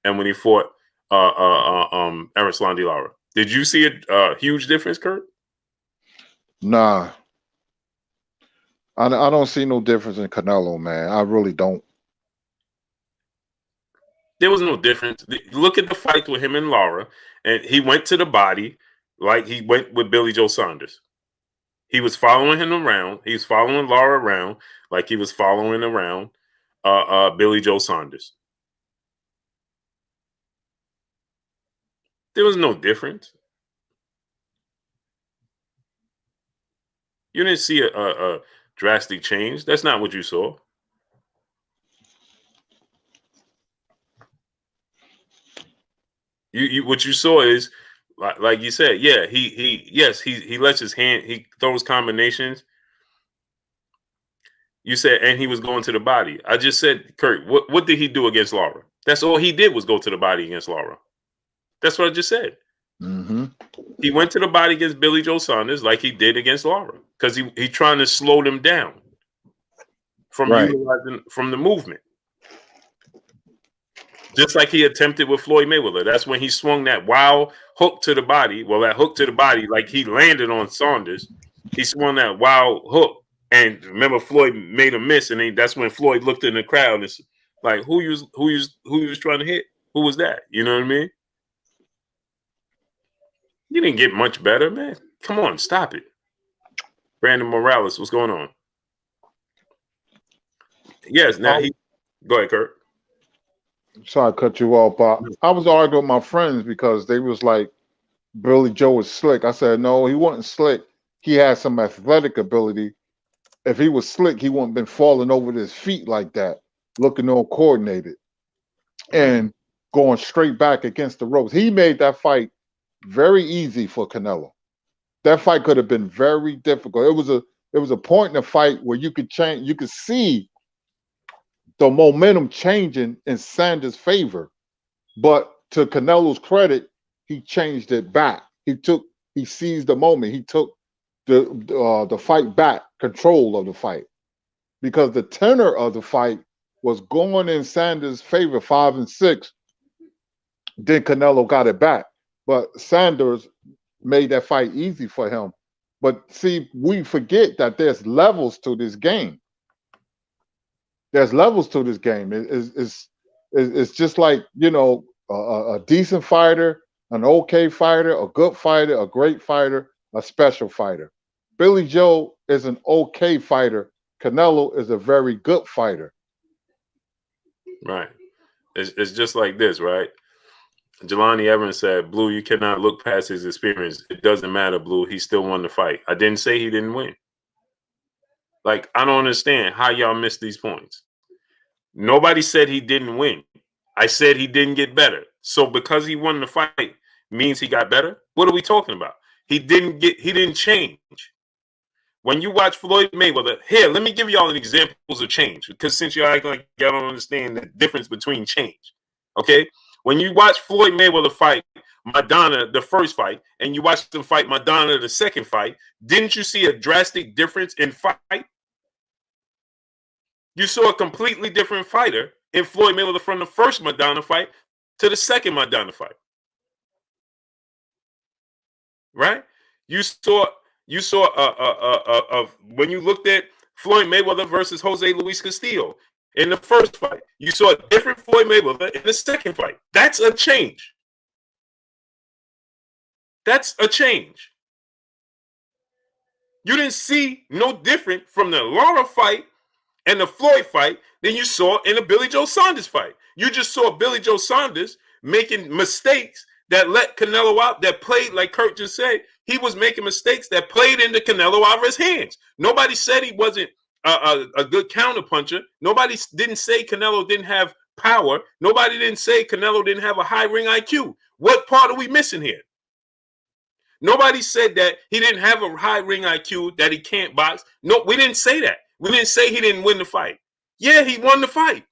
and when he fought Erislandy Lara. Did you see a huge difference, Kurt? Nah. I don't see no difference in Canelo, man. I really don't. There was no difference. Look at the fight with him and Lara, and he went to the body like he went with Billy Joe Saunders. He was following him around. He was following Lara around like he was following around Billy Joe Saunders. There was no difference. You didn't see a drastic change. That's not what you saw. What you saw is, like you said, yeah, he lets his hand, he throws combinations. You said, and he was going to the body. I just said, Kurt, what did he do against Lara? That's all he did was go to the body against Lara. That's what I just said. Mm-hmm. He went to the body against Billy Joe Saunders like he did against Lara because he trying to slow them down from utilizing from the movement. Just like he attempted with Floyd Mayweather. That's when he swung that wild hook to the body. Well, that hook to the body, like he landed on Saunders. He swung that wild hook. And remember, Floyd made a miss, and that's when Floyd looked in the crowd and it's like, who he was trying to hit? Who was that? You know what I mean? You didn't get much better, man. Come on, stop it. Brandon Morales, what's going on? Yes, now go ahead, Kurt. Sorry to cut you off, but I was arguing with my friends because they was like, Billy Joe was slick. I said, no, he wasn't slick. He had some athletic ability. If he was slick, he wouldn't have been falling over his feet like that, looking all coordinated and going straight back against the ropes. He made that fight very easy for Canelo. That fight could have been very difficult. It was a point in the fight where you could see the momentum changing in Sanders' favor. But to Canelo's credit, he changed it back. He seized the moment. He took the fight back, control of the fight. Because the tenor of the fight was going in Sanders' favor 5 and 6. Then Canelo got it back. But Sanders made that fight easy for him. But see, we forget that there's levels to this game. There's levels to this game. It's just like, a decent fighter, an okay fighter, a good fighter, a great fighter, a special fighter. Billy Joe is an okay fighter. Canelo is a very good fighter. Right. It's just like this, right? Jelani Evans said, Blue, you cannot look past his experience. It doesn't matter, Blue. He still won the fight. I didn't say he didn't win. Like, I don't understand how y'all miss these points. Nobody said he didn't win. I said he didn't get better. So because he won the fight means he got better? What are we talking about? He didn't change. When you watch Floyd Mayweather, here, let me give y'all an examples of change, because since you're acting like y'all don't understand the difference between change, okay? When you watch Floyd Mayweather fight Madonna the first fight, and you watch them fight Madonna the second fight, didn't you see a drastic difference in fight? You saw a completely different fighter in Floyd Mayweather from the first Madonna fight to the second Madonna fight. Right? You saw when you looked at Floyd Mayweather versus Jose Luis Castillo in the first fight, you saw a different Floyd Mayweather in the second fight. That's a change. That's a change. You didn't see no different from the Lara fight and the Floyd fight than you saw in the Billy Joe Saunders fight. You just saw Billy Joe Saunders making mistakes that let Canelo out, that played, like Kurt just said, he was making mistakes that played into Canelo Alvarez's hands. Nobody said he wasn't a good counterpuncher. Nobody didn't say Canelo didn't have power. Nobody didn't say Canelo didn't have a high ring IQ. What part are we missing here? Nobody said that he didn't have a high ring IQ, that he can't box. No, we didn't say that. We didn't say he didn't win the fight. Yeah, he won the fight.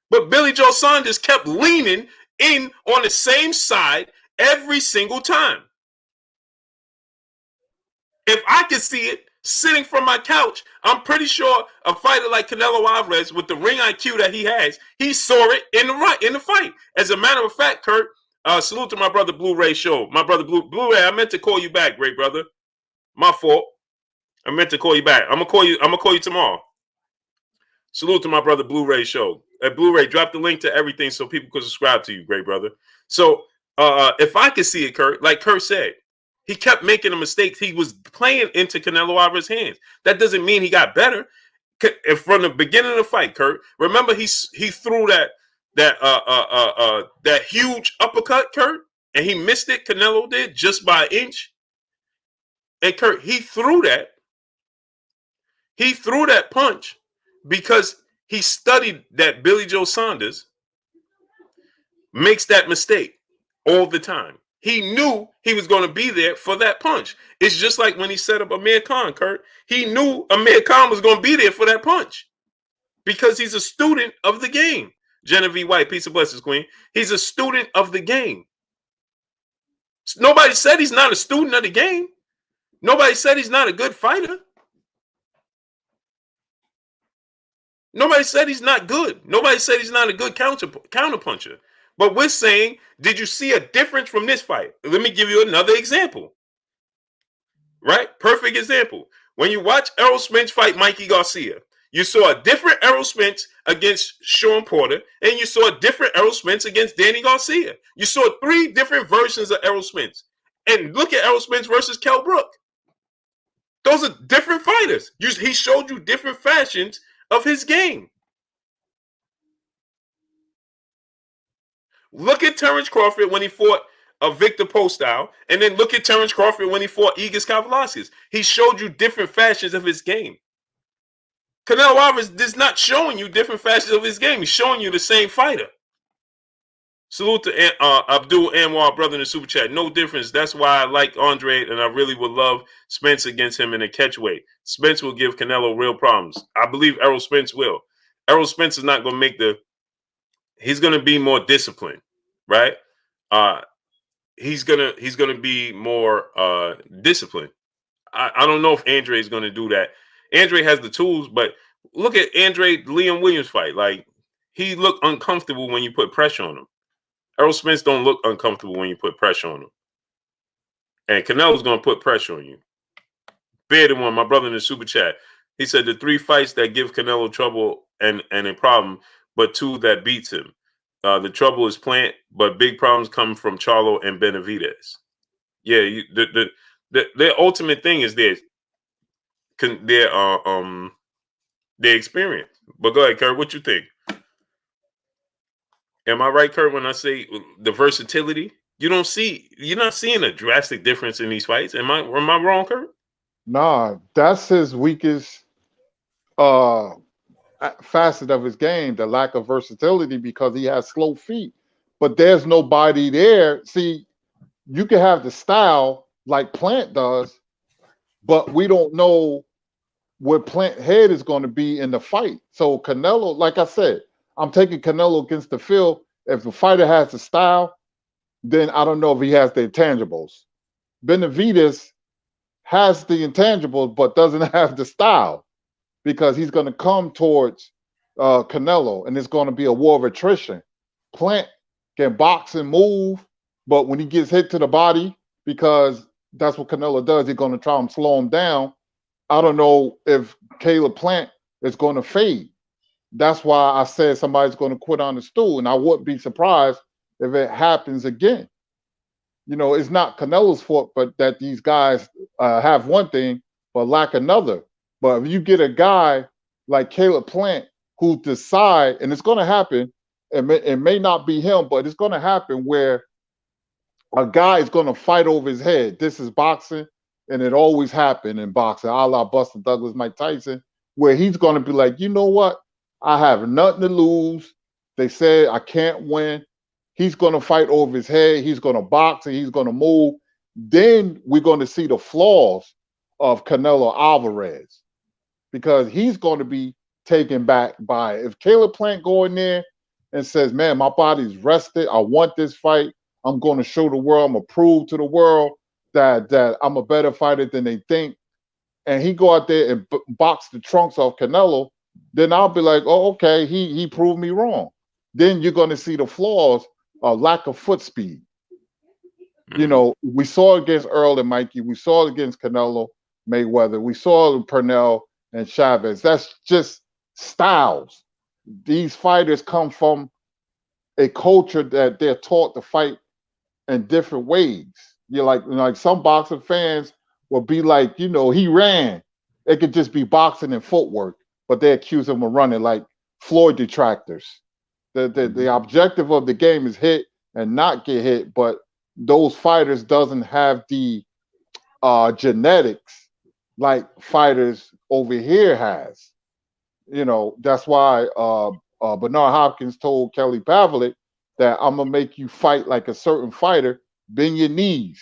But Billy Joe Saunders kept leaning in on the same side every single time. If I could see it sitting from my couch, I'm pretty sure a fighter like Canelo Alvarez, with the ring IQ that he has, he saw it in the fight. As a matter of fact, Kurt, salute to my brother Blu-ray Show. My brother Blu-ray, I meant to call you back, great brother. My fault. I meant to call you back. I'm gonna call you tomorrow. Salute to my brother Blu-ray Show. Blu-ray, drop the link to everything so people can subscribe to you, great brother. So if I could see it, Kurt, like Kurt said, he kept making the mistakes. He was playing into Canelo Alvarez's hands. That doesn't mean he got better. From the beginning of the fight, Kurt, remember he threw that huge uppercut, Kurt, and he missed it. Canelo did just by an inch. And Kurt, he threw that punch because he studied that Billy Joe Saunders makes that mistake all the time. He knew he was going to be there for that punch. It's just like when he set up Amir Khan, Kurt. He knew Amir Khan was going to be there for that punch because he's a student of the game. Genevieve White, peace and blessings, Queen. He's a student of the game. Nobody said he's not a student of the game. Nobody said he's not a good fighter. Nobody said he's not good. Nobody said he's not a good counterpuncher. But we're saying, did you see a difference from this fight? Let me give you another example. Right? Perfect example. When you watch Errol Spence fight Mikey Garcia, you saw a different Errol Spence against Sean Porter, and you saw a different Errol Spence against Danny Garcia. You saw 3 different versions of Errol Spence. And look at Errol Spence versus Kell Brook. Those are different fighters. He showed you different fashions of his game. Look at Terrence Crawford when he fought Victor Postol, and then look at Terrence Crawford when he fought Ugas Kavalauskas. He showed you different fashions of his game. Canelo Alvarez is not showing you different fashions of his game. He's showing you the same fighter. Salute to Abdul Anwar, brother in the super chat. No difference. That's why I like Andrade, and I really would love Spence against him in a catchweight. Spence will give Canelo real problems. I believe Errol Spence will. Errol Spence is not going to make he's going to be more disciplined, right? He's gonna be more disciplined. I don't know if Andrade is going to do that. Andrade has the tools, but look at Andrade Liam Williams fight. Like, he looked uncomfortable when you put pressure on him. Errol Spence don't look uncomfortable when you put pressure on him. And Canelo's going to put pressure on you. Bearded One, my brother in the super chat, he said the 3 fights that give Canelo trouble and a problem, but 2 that beats him. The trouble is Plant, but big problems come from Charlo and Benavidez. Yeah, the ultimate thing is their experience. But go ahead, Kurt, what you think? Am I right, Kurt, when I say the versatility? You're not seeing a drastic difference in these fights. Am I wrong, Kurt? Nah, that's his weakest facet of his game, the lack of versatility, because he has slow feet. But there's nobody there. See, you can have the style like Plant does, but we don't know what Plant head is going to be in the fight. So Canelo, like I said, I'm taking Canelo against the field. If the fighter has the style, then I don't know if he has the intangibles. Benavidez has the intangibles, but doesn't have the style, because he's going to come towards Canelo, and it's going to be a war of attrition. Plant can box and move, but when he gets hit to the body, because that's what Canelo does, he's going to try and slow him down. I don't know if Caleb Plant is going to fade. That's why I said somebody's going to quit on the stool, and I wouldn't be surprised if it happens again. You know, it's not Canelo's fault, but that these guys have one thing but lack another. But if you get a guy like Caleb Plant who decide, and it's going to happen, it may not be him, but it's going to happen where a guy is going to fight over his head. This is boxing, and it always happened in boxing, a la Buster Douglas, Mike Tyson, where he's going to be like, you know what? I have nothing to lose. They said I can't win. He's going to fight over his head. He's going to box and he's going to move. Then we're going to see the flaws of Canelo Alvarez because he's going to be taken back by it. If Caleb Plant go in there and says, man, my body's rested. I want this fight. I'm going to show the world. I'm going to prove to the world that I'm a better fighter than they think. And he go out there and box the trunks off Canelo, then I'll be like, oh, okay, he proved me wrong. Then you're going to see the flaws of lack of foot speed. You know, we saw it against Earl and Mikey. We saw it against Canelo, Mayweather. We saw it with Pernell and Chavez. That's just styles. These fighters come from a culture that they're taught to fight in different ways. You're like some boxing fans will be like, you know, he ran. It could just be boxing and footwork, but they accuse him of running like Floyd detractors. The objective of the game is hit and not get hit, but those fighters doesn't have the genetics like fighters over here has. You know, that's why Bernard Hopkins told Kelly Pavlik that I'm gonna make you fight like a certain fighter, bend your knees.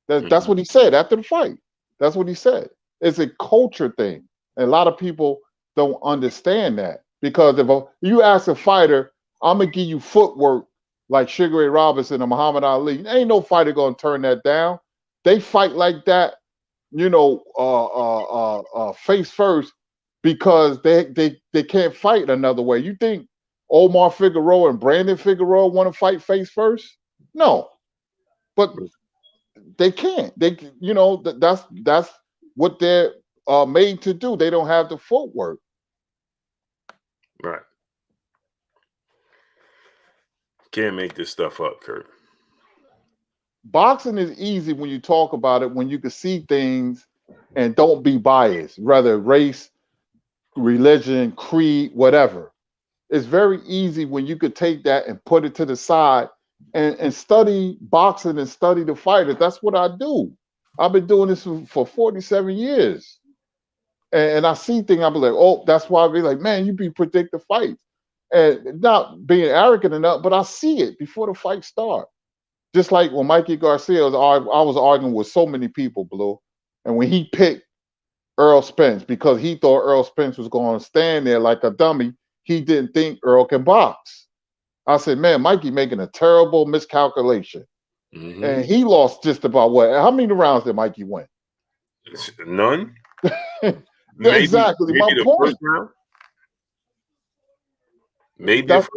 That's what he said after the fight. That's what he said. It's a culture thing. And a lot of people don't understand that. Because if you ask a fighter, I'm gonna give you footwork like Sugar Ray Robinson or Muhammad Ali, ain't no fighter gonna turn that down. They fight like that, you know, face first because they can't fight another way. You think Omar Figueroa and Brandon Figueroa want to fight face first? No, but they can't. They, you know, that's what they're made to do. They don't have the footwork. Right. Can't make this stuff up, Kurt. Boxing is easy when you talk about it, when you can see things and don't be biased, whether race, religion, creed, whatever. It's very easy when you could take that and put it to the side and study boxing and study the fighters. That's what I do. I've been doing this for 47 years. And I see things, I'll be like, oh, that's why I be like, man, you be predict the fights. And not being arrogant enough, but I see it before the fight start. Just like when Mikey Garcia was, I was arguing with so many people, Blue. And when he picked Earl Spence, because he thought Earl Spence was going to stand there like a dummy, he didn't think Earl can box. I said, man, Mikey making a terrible miscalculation. And he lost just about what? How many rounds did Mikey win? None. Exactly my point. Maybe that's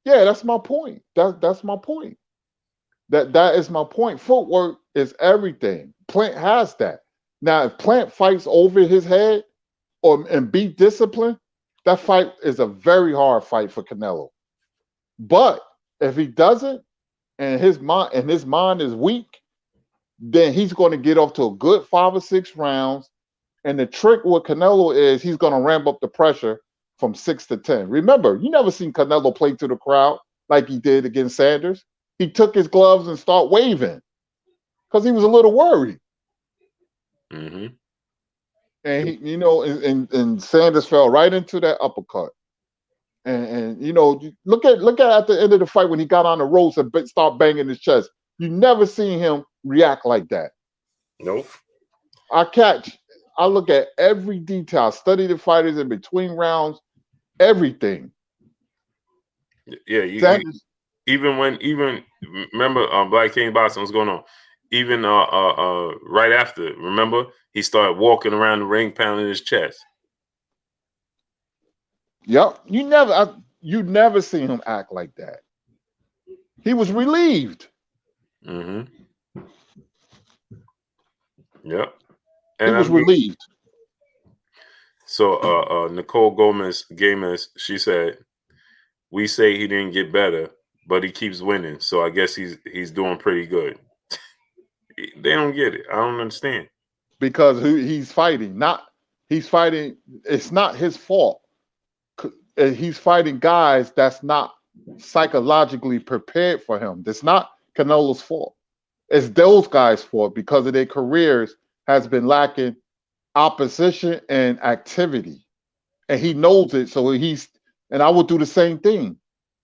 yeah, that's my point. That's my point. That is my point. Footwork is everything. Plant has that. Now, if Plant fights over his head and be disciplined, that fight is a very hard fight for Canelo. But if he doesn't, and his mind is weak, then he's going to get off to a good 5 or 6 rounds. And the trick with Canelo is he's going to ramp up the pressure from 6 to 10. Remember, you never seen Canelo play to the crowd like he did against Sanders. He took his gloves and started waving because he was a little worried. And he, you know, and Sanders fell right into that uppercut. And you know, look at the end of the fight when he got on the ropes and start banging his chest. You never seen him react like that. Nope. I look at every detail, I study the fighters in between rounds, everything. Yeah, even remember Black King Boxing was going on. Even right after, remember, he started walking around the ring pounding his chest. Yep. You never see him act like that. He was relieved. Mm-hmm. Yep. He And I was mean, relieved. so Nicole Gamers, she said, we say he didn't get better, but he keeps winning. So I guess he's doing pretty good. They don't get it. I don't understand. Because he's fighting. Not he's fighting. It's not his fault. He's fighting guys that's not psychologically prepared for him. That's not Canelo's fault. It's those guys' fault because of their careers has been lacking opposition and activity, and he knows it. So and I would do the same thing.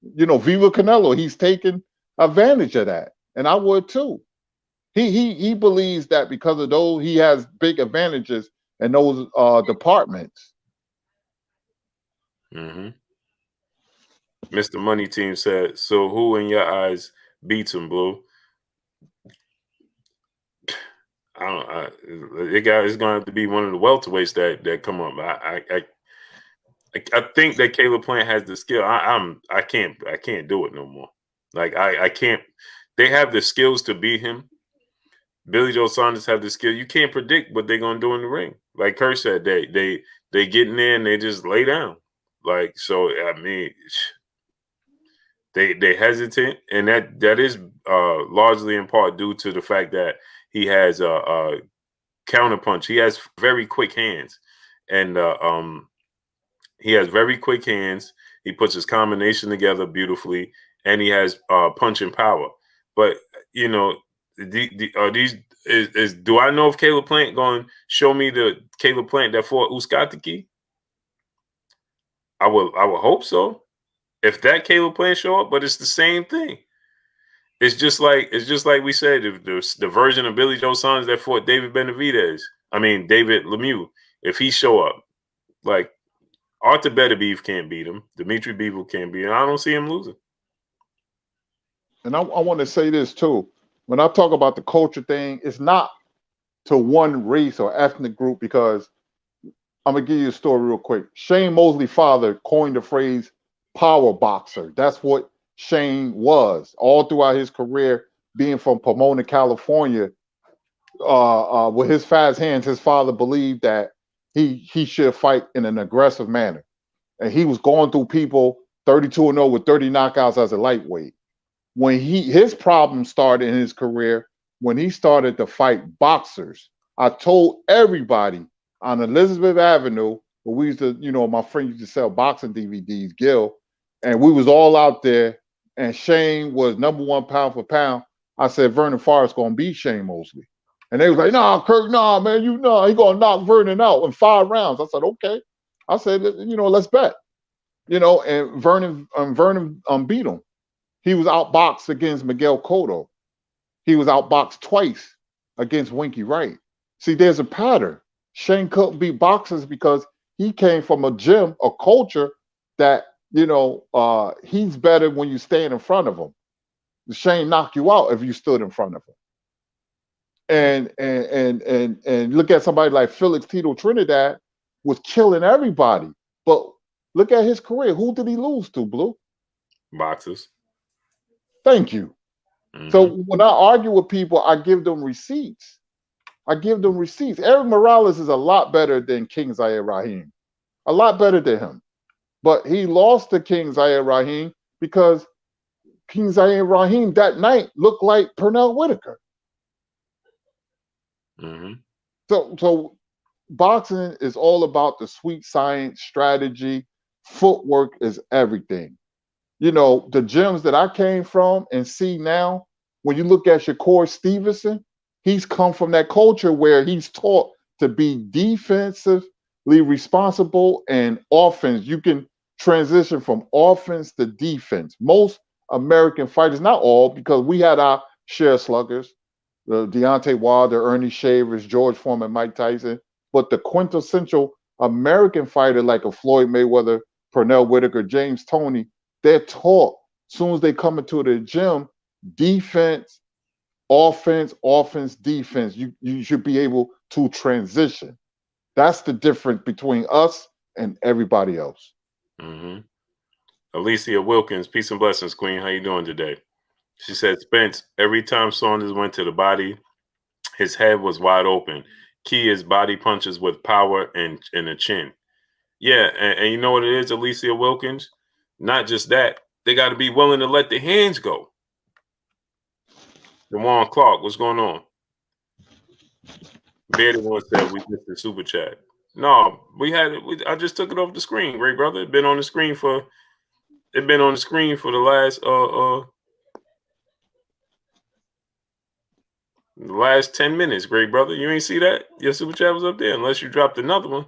Viva Canelo. He's taking advantage of that, and I would too. He believes that because of those he has big advantages in those departments. Mm-hmm. Mr. Money Team said, so who in your eyes beats him, Blue? I don't. It's going to have to be one of the welterweights that come up. I think that Caleb Plant has the skill. I can't do it no more. Like I can't. They have the skills to beat him. Billy Joe Saunders have the skill. You can't predict what they're gonna do in the ring. Like Kurt said, they get in there and they just lay down. Like so, I mean, they hesitant, and that is largely in part due to the fact that he has a counterpunch. He has very quick hands, and he has very quick hands. He puts his combination together beautifully, and he has punching power. But you know, are these is do I know if Caleb Plant going to show me the Caleb Plant that fought Uskatiki? I would hope so. If that Caleb Plant show up, but it's the same thing. It's just like we said, the version of Billy Joe Saunders that fought David Benavidez. I mean David Lemieux. If he show up, like Arthur Beterbiev can't beat him. Dimitri Bivol can't beat him. I don't see him losing. And I want to say this too. When I talk about the culture thing, it's not to one race or ethnic group because I'm gonna give you a story real quick. Shane Mosley's father coined the phrase power boxer. That's what Shane was all throughout his career, being from Pomona, California. With his fast hands, his father believed that he should fight in an aggressive manner, and he was going through people 32-0 with 30 knockouts as a lightweight. When his problem started in his career, when he started to fight boxers, I told everybody on Elizabeth Avenue, where we used to, my friend used to sell boxing DVDs, Gil, and we was all out there, and Shane was number one pound for pound. I said Vernon Forrest gonna beat Shane Mosley. And they was like, nah, Kirk, nah, man, he gonna knock Vernon out in 5 rounds. I said, okay. I said, let's bet. And Vernon beat him. He was outboxed against Miguel Cotto. He was outboxed twice against Winky Wright. See, there's a pattern. Shane couldn't beat boxers because he came from a gym, a culture that, he's better when you stand in front of him. Shane knocked you out if you stood in front of him. And look at somebody like Felix Tito Trinidad was killing everybody. But look at his career. Who did he lose to, Blue? Boxers. Thank you. Mm-hmm. So when I argue with people, I give them receipts. Eric Morales is a lot better than King Zaire Rahim. A lot better than him. But he lost to King Zaire Rahim because King Zaire Rahim that night looked like Pernell Whitaker. Mm-hmm. So boxing is all about the sweet science, strategy, footwork is everything. The gyms that I came from and see now, when you look at Shakur Stevenson, he's come from that culture where he's taught to be defensively responsible and offense. You can transition from offense to defense. Most American fighters, not all, because we had our share sluggers, the Deontay Wilder, Ernie Shavers, George Foreman, Mike Tyson, but the quintessential American fighter like a Floyd Mayweather, Pernell Whitaker, James Toney, they're taught as soon as they come into the gym, defense, offense, defense. You should be able to transition. That's the difference between us and everybody else. Mm-hmm. Alicia Wilkins, peace and blessings, Queen. How you doing today? She said, Spence, every time Saunders went to the body, his head was wide open. Key is body punches with power and a chin. Yeah, and you know what it is, Alicia Wilkins? Not just that. They got to be willing to let the hands go. DeJuan Clark, what's going on? Beardy one said we missed the super chat. No, we had it. I just took it off the screen, great brother. It's been on the screen for the last 10 minutes, great brother. You ain't see that? Your super chat was up there, unless you dropped another one.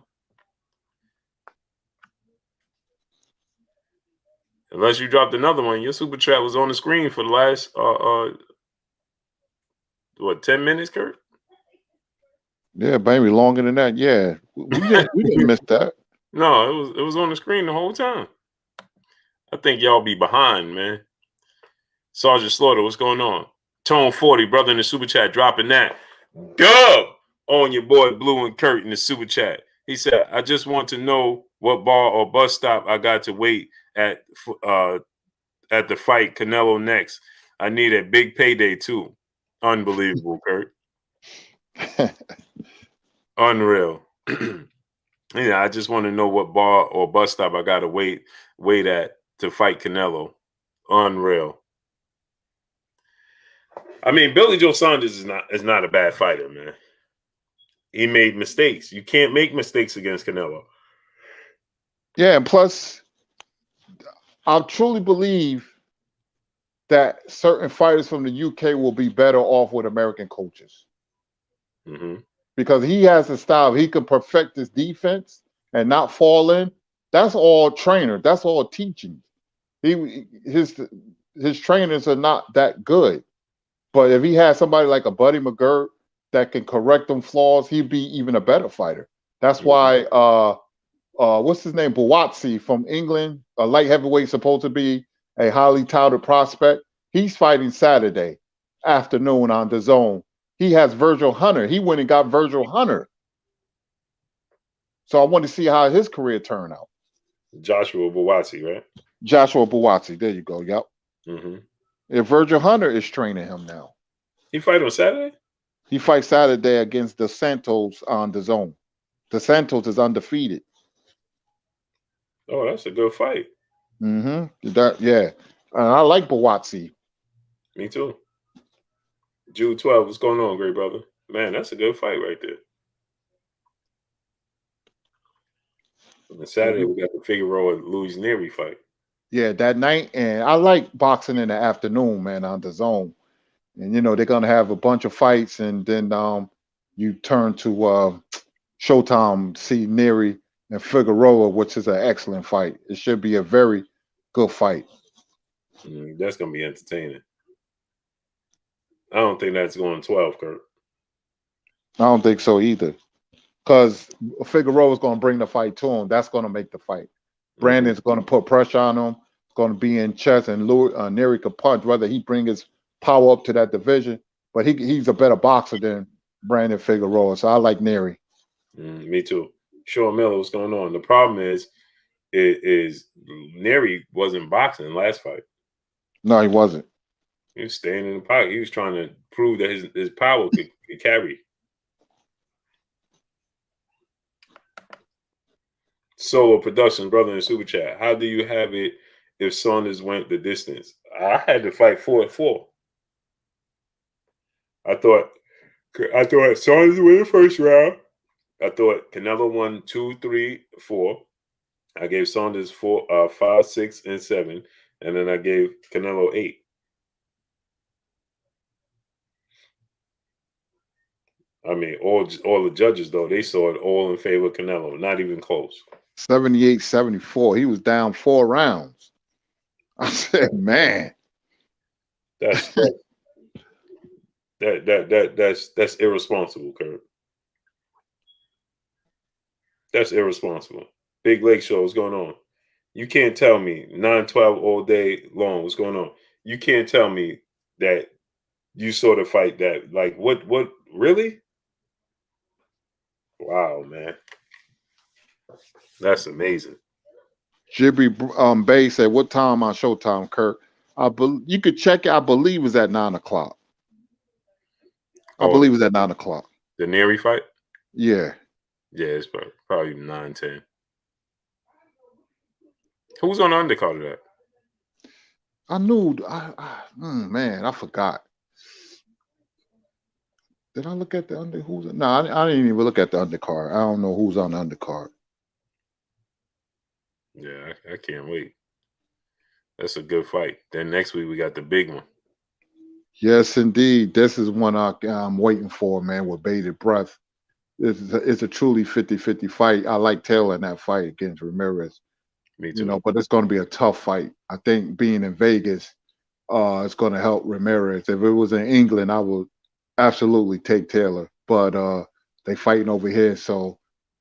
Unless you dropped another one, your super chat was on the screen for the last 10 minutes, Kurt? Yeah, maybe longer than that. Yeah, we didn't miss that. No, it was on the screen the whole time. I think y'all be behind, man. Sergeant Slaughter, what's going on? Tone 40, brother in the super chat, dropping that. Dub on your boy Blue and Kurt in the super chat. He said, I just want to know what bar or bus stop I got to wait at the fight Canelo next. I need a big payday too. Unbelievable, Kurt. Unreal. Yeah, I just want to know what bar or bus stop I got to wait at to fight Canelo. Unreal. I mean, Billy Joe Saunders is not a bad fighter, man. He made mistakes. You can't make mistakes against Canelo. Yeah, and plus, I truly believe that certain fighters from the UK will be better off with American coaches. Mm-hmm. Because he has a style. He can perfect his defense and not fall in. That's all trainer. That's all teaching. His trainers are not that good. But if he had somebody like a Buddy McGirt that can correct them flaws, he'd be even a better fighter. That's why what's his name? Bouts from England, a light heavyweight, supposed to be a highly touted prospect. He's fighting Saturday afternoon on the zone. He has Virgil Hunter. He went and got Virgil Hunter. So I want to see how his career turned out. Joshua Buatsi, right? Joshua Buatsi. There you go. Yep. Mm-hmm. If Virgil Hunter is training him now. He fight on Saturday? He fights Saturday against the Santos on the zone. The Santos is undefeated. Oh, that's a good fight. Mm-hmm. Yeah. And I like Buatsi. Me too. Jude 12, what's going on, great brother? Man, that's a good fight right there. On Saturday, we got the Figueroa and Luis Neri fight. Yeah, that night. And I like boxing in the afternoon, man, on the zone. And, they're going to have a bunch of fights. And then you turn to Showtime, see Neri and Figueroa, which is an excellent fight. It should be a very good fight. That's going to be entertaining. I don't think that's going 12, Kurt. I don't think so either. Because Figueroa is going to bring the fight to him. That's going to make the fight. Brandon's going to put pressure on him. It's going to be in chest, and Neri could punch, whether he bring his power up to that division. But he's a better boxer than Brandon Figueroa. So I like Neri. Me too. Sean Miller, what's going on? The problem is Neri wasn't boxing last fight. No, he wasn't. He was staying in the pocket. He was trying to prove that his power could carry. Solo Production, brother in Super Chat. How do you have it if Saunders went the distance? I had to fight 4-4. I thought Saunders win the first round. I thought Canelo won 2, 3, 4. I gave Saunders 4, 5, 6, and 7, and then I gave Canelo 8. I mean, all the judges though, they saw it all in favor of Canelo, not even close. 78-74. He was down 4 rounds. I said, man, that's irresponsible, Kurt. That's irresponsible. Big Lake Show, what's going on? You can't tell me 9-12 all day long. What's going on? You can't tell me that you sort of fight that. Like, what really? Wow, man. That's amazing. Jibby Bay said, "What time on Showtime, Kirk?" You could check it. I believe it's at 9 o'clock. I Oh, believe it's at 9 o'clock. the Neary fight? Yeah. Yeah, it's probably 9-10. Who's on the undercard of that? I knew. Man, I forgot. Did I look at the under? Who's? No, I didn't even look at the undercard. I don't know who's on the undercard. Yeah, I can't wait. That's a good fight. Then next week we got the big one. Yes, indeed. This is one I'm waiting for, man, with bated breath. It's a truly 50-50 fight. I like Taylor in that fight against Ramirez. Me too. But it's going to be a tough fight. I think being in Vegas, it's going to help Ramirez. If it was in England, I would absolutely take Taylor. But they fighting over here, so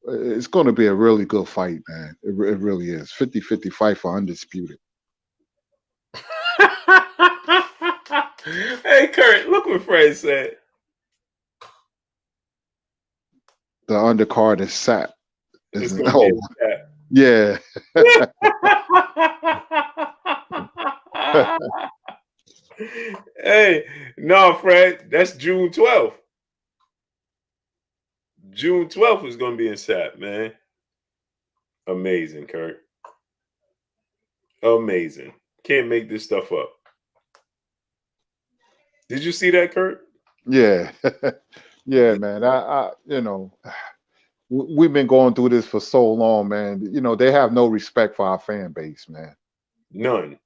it's going to be a really good fight, man. It really is. 50-50 fight for undisputed. Hey, Kurt, look what Fred said. The undercard is sat. It's Isn't gonna be yeah. Hey, no, Fred, that's June 12th. June 12th is gonna be in SAP, man. Amazing, Kurt. Amazing. Can't make this stuff up. Did you see that, Kurt? Yeah. Yeah, man. We've been going through this for so long, man. They have no respect for our fan base, man. None.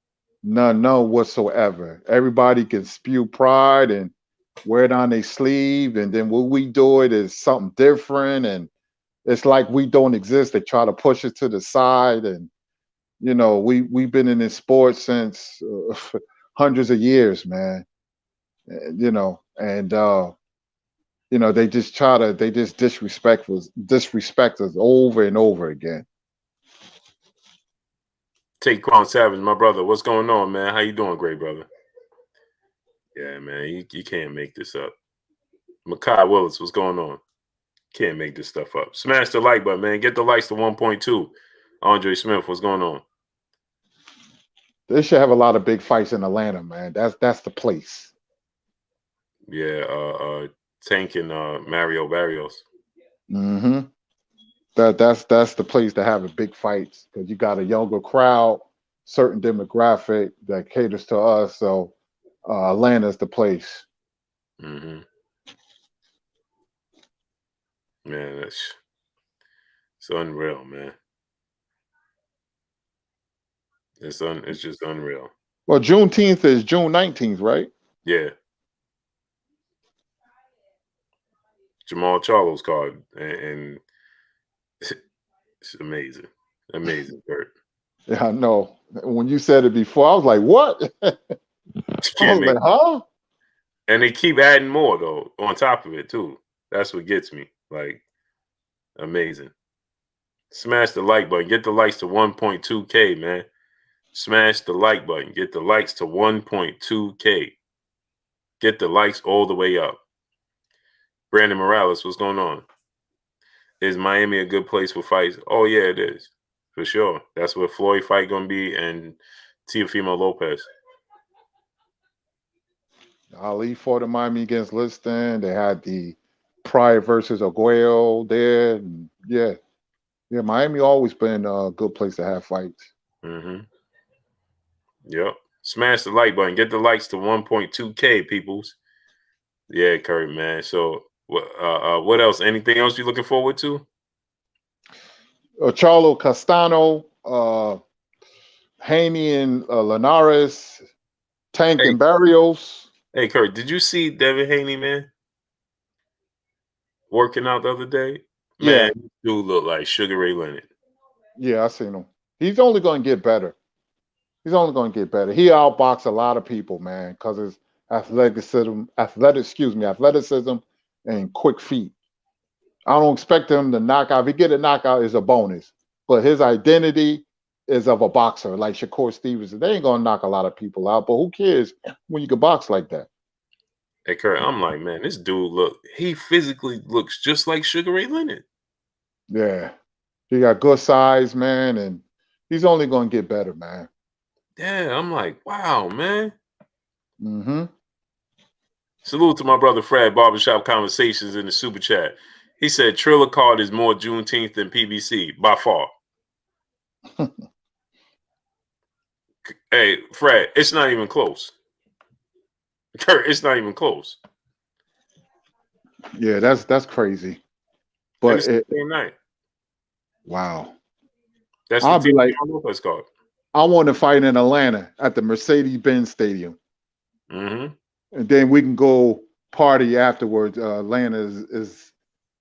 None whatsoever. Everybody can spew pride and wear it on their sleeve, and then when we do it is something different, and it's like we don't exist. They try to push it to the side, and we've been in this sport since hundreds of years, man. They just disrespect us over and over again. Take Crown Savage, my brother. What's going on, man? How you doing, great brother? Yeah, man, you can't make this up. Makai Willis, what's going on? Can't make this stuff up. Smash the like button, man. Get the likes to 1.2. Andre Smith, what's going on? They should have a lot of big fights in Atlanta, man. That's the place. Yeah, Tank and Mario Barrios. Mm-hmm. That's the place to have a big fights, because you got a younger crowd, certain demographic that caters to us. So Atlanta's the place. Mm-hmm. Man, it's unreal, man. It's just unreal. Well, Juneteenth is June 19th, right? Yeah. Jamal Charlo's card, and it's amazing. Amazing, Kurt. Yeah, I know. When you said it before, I was like, what? I was like, huh? And they keep adding more, though, on top of it, too. That's what gets me. Like, amazing. Smash the like button. Get the likes to 1.2K, man. Smash the like button. Get the likes to 1.2K. Get the likes all the way up. Brandon Morales, what's going on? Is Miami a good place for fights? Oh, yeah, it is. For sure. That's where Floyd fight going to be, and Teofimo Lopez. Ali fought in Miami against Liston. They had the Pryor versus Aguayo there. And yeah, Miami always been a good place to have fights. Mm-hmm. Yep. Smash the like button. Get the likes to 1.2K, peoples. Yeah, Kurt, man. So, what else? Anything else you looking forward to? Charlo Castano, Haney and Linares, Tank and Barrios. Hey, Kurt, did you see Devin Haney, man? Working out the other day? Man, Yeah. dude look like Sugar Ray Leonard. Yeah, I seen him. He's only going to get better. He outboxed a lot of people, man, because his athleticism, and quick feet. I don't expect him to knock out. If he get a knockout, is a bonus. But his identity is of a boxer, like Shakur Stevenson. They ain't gonna knock a lot of people out, but who cares when you can box like that? Hey, Kurt, I'm like, man, this dude he physically looks just like Sugar Ray Leonard. Yeah. He got good size, man, and He's only going to get better, man. Yeah, I'm like, wow, man. Mm-hmm. Salute to my brother Fred, Barbershop Conversations in the super chat. He said Triller card is more Juneteenth than PBC by far. Hey, Fred, it's not even close. Kurt, it's not even close. Yeah, that's crazy. And But it's the same night. Wow. That's I'll the be like, Lopez card. I want to fight in Atlanta at the Mercedes-Benz Stadium. Mm-hmm. And then we can go party afterwards. Atlanta is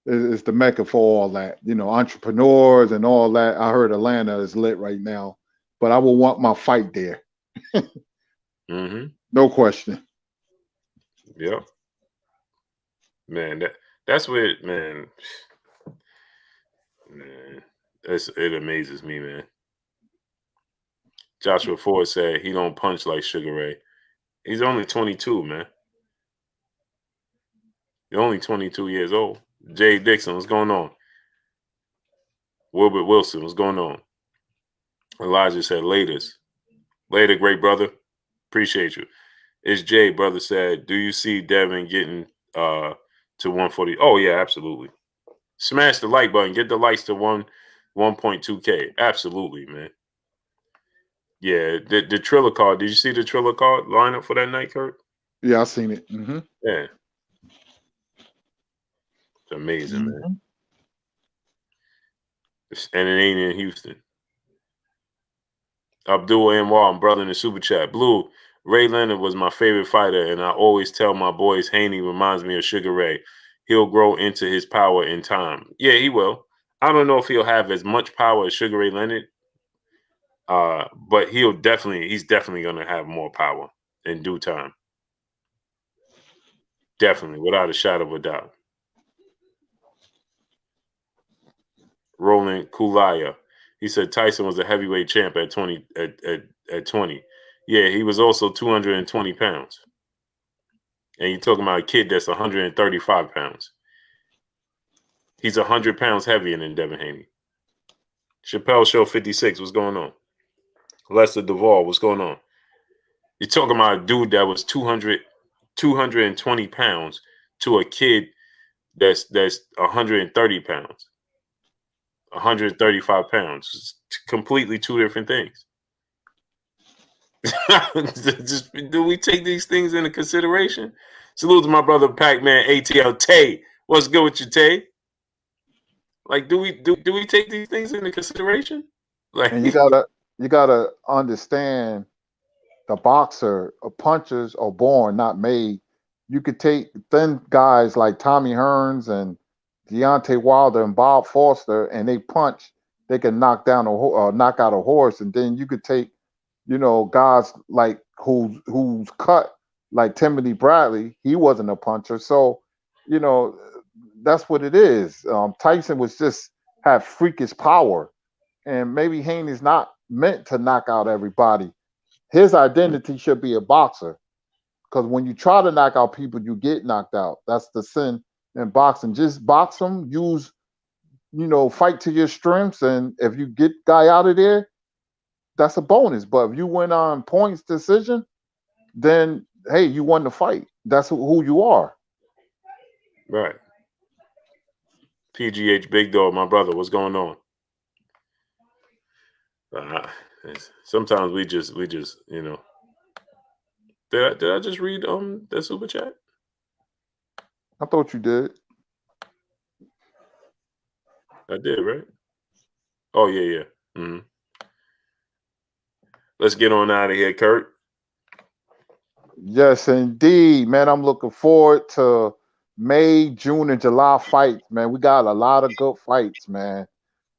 the mecca for all that, entrepreneurs and all that. I heard Atlanta is lit right now, but I will want my fight there. Mm-hmm. No question. Yep. Man, that's where, man, it amazes me, man. Joshua Ford said he don't punch like Sugar Ray. He's only 22, man. You're only 22 years old. Jay Dixon, what's going on? Wilbert Wilson, what's going on? Elijah said, latest. Later, great brother. Appreciate you. It's Jay, brother said, do you see Devin getting to 140? Oh, yeah, absolutely. Smash the like button. Get the likes to 1.2K. Absolutely, man. Yeah, the Triller card. Did you see the Triller card lineup for that night, Kurt? Yeah, I seen it. Mm-hmm. Yeah. It's amazing, man. And it ain't in Houston. Abdul Anwar, brother in the super chat. Blue, Ray Leonard was my favorite fighter, and I always tell my boys Haney reminds me of Sugar Ray. He'll grow into his power in time. Yeah, he will. I don't know if he'll have as much power as Sugar Ray Leonard, but he's definitely going to have more power in due time. Definitely, without a shadow of a doubt. Roland Kulaya. He said Tyson was a heavyweight champ at 20. At 20. Yeah, he was also 220 pounds. And you're talking about a kid that's 135 pounds. He's 100 pounds heavier than Devin Haney. Chappelle Show 56, what's going on? Lester Duvall, what's going on? You're talking about a dude that was 220 pounds to a kid that's 130 pounds. 135 pounds. It's completely two different things. Do we take these things into consideration? Salute to my brother Pac-Man ATL Tay. What's good with you, Tay? Like, do we take these things into consideration? Like, And you gotta understand the boxer, punchers are born, not made. You could take thin guys like Tommy Hearns and Deontay Wilder and Bob Foster, and they punch. They can knock out a horse, and then you could take, guys like who's cut like Timothy Bradley. He wasn't a puncher, so you know that's what it is. Tyson was just had freakish power, and maybe Haney's not meant to knock out everybody. His identity should be a boxer, because when you try to knock out people, you get knocked out. That's the sin in boxing. Just box them, fight to your strengths, and if you get guy out of there, that's a bonus. But if you win on points decision, then hey, you won the fight. That's who you are. right. PGH Big Dog, my brother, what's going on? Sometimes we just Did I just read that super chat? I thought you did. I did, right? Oh yeah. Mm-hmm. Let's get on out of here, Kurt. Yes, indeed, man. I'm looking forward to May, June, and July fights, man. We got a lot of good fights, man.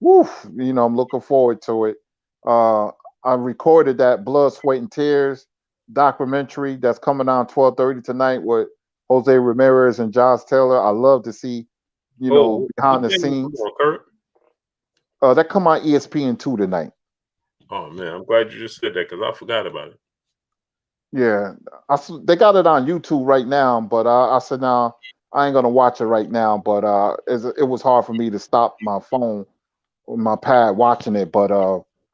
Woo! I'm looking forward to it. Uh, I recorded that Blood, Sweat, and Tears documentary that's coming on 12:30 tonight with Jose Ramirez and Josh Taylor. I love to see, behind the scenes. Kurt? That come on ESPN2 tonight. Oh man, I'm glad you just said that because I forgot about it. Yeah, they got it on YouTube right now, but I said now I ain't gonna watch it right now. But it was hard for me to stop my phone, my pad watching it. But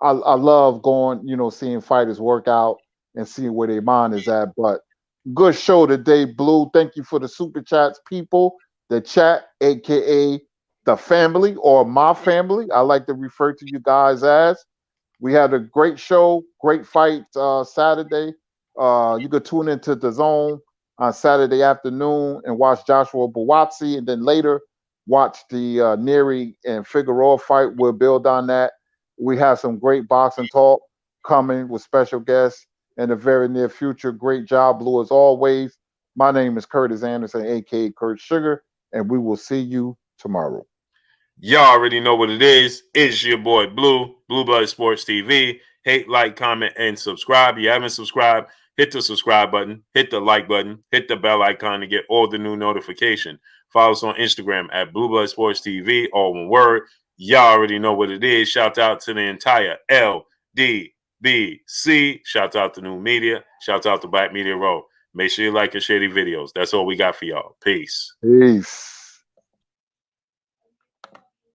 I love going, seeing fighters work out and seeing where their mind is at. But good show today, Blue. Thank you for the super chats, people. The chat, aka the family or my family. I like to refer to you guys as. We had a great show, great fight Saturday. You could tune into the Zone on Saturday afternoon and watch Joshua Buatsi, and then later watch the Neri and Figueroa fight. We'll build on that. We have some great boxing talk coming with special guests in the very near future. Great job, Blue, as always. My name is Curtis Anderson, aka Kurt Sugar, and we will see you tomorrow. Y'all already know what it is. It's your boy Blue, Blue Blood Sports TV. Hate, like, comment, and subscribe. If you haven't subscribed, hit the subscribe button, hit the like button, hit the bell icon to get all the new notification. Follow us on Instagram at Blue Blood Sports TV, all one word. Y'all already know what it is. Shout out to the entire LDBC. Shout out to New Media. Shout out to Black Media Row. Make sure you like and share these videos. That's all we got for y'all. Peace. Peace.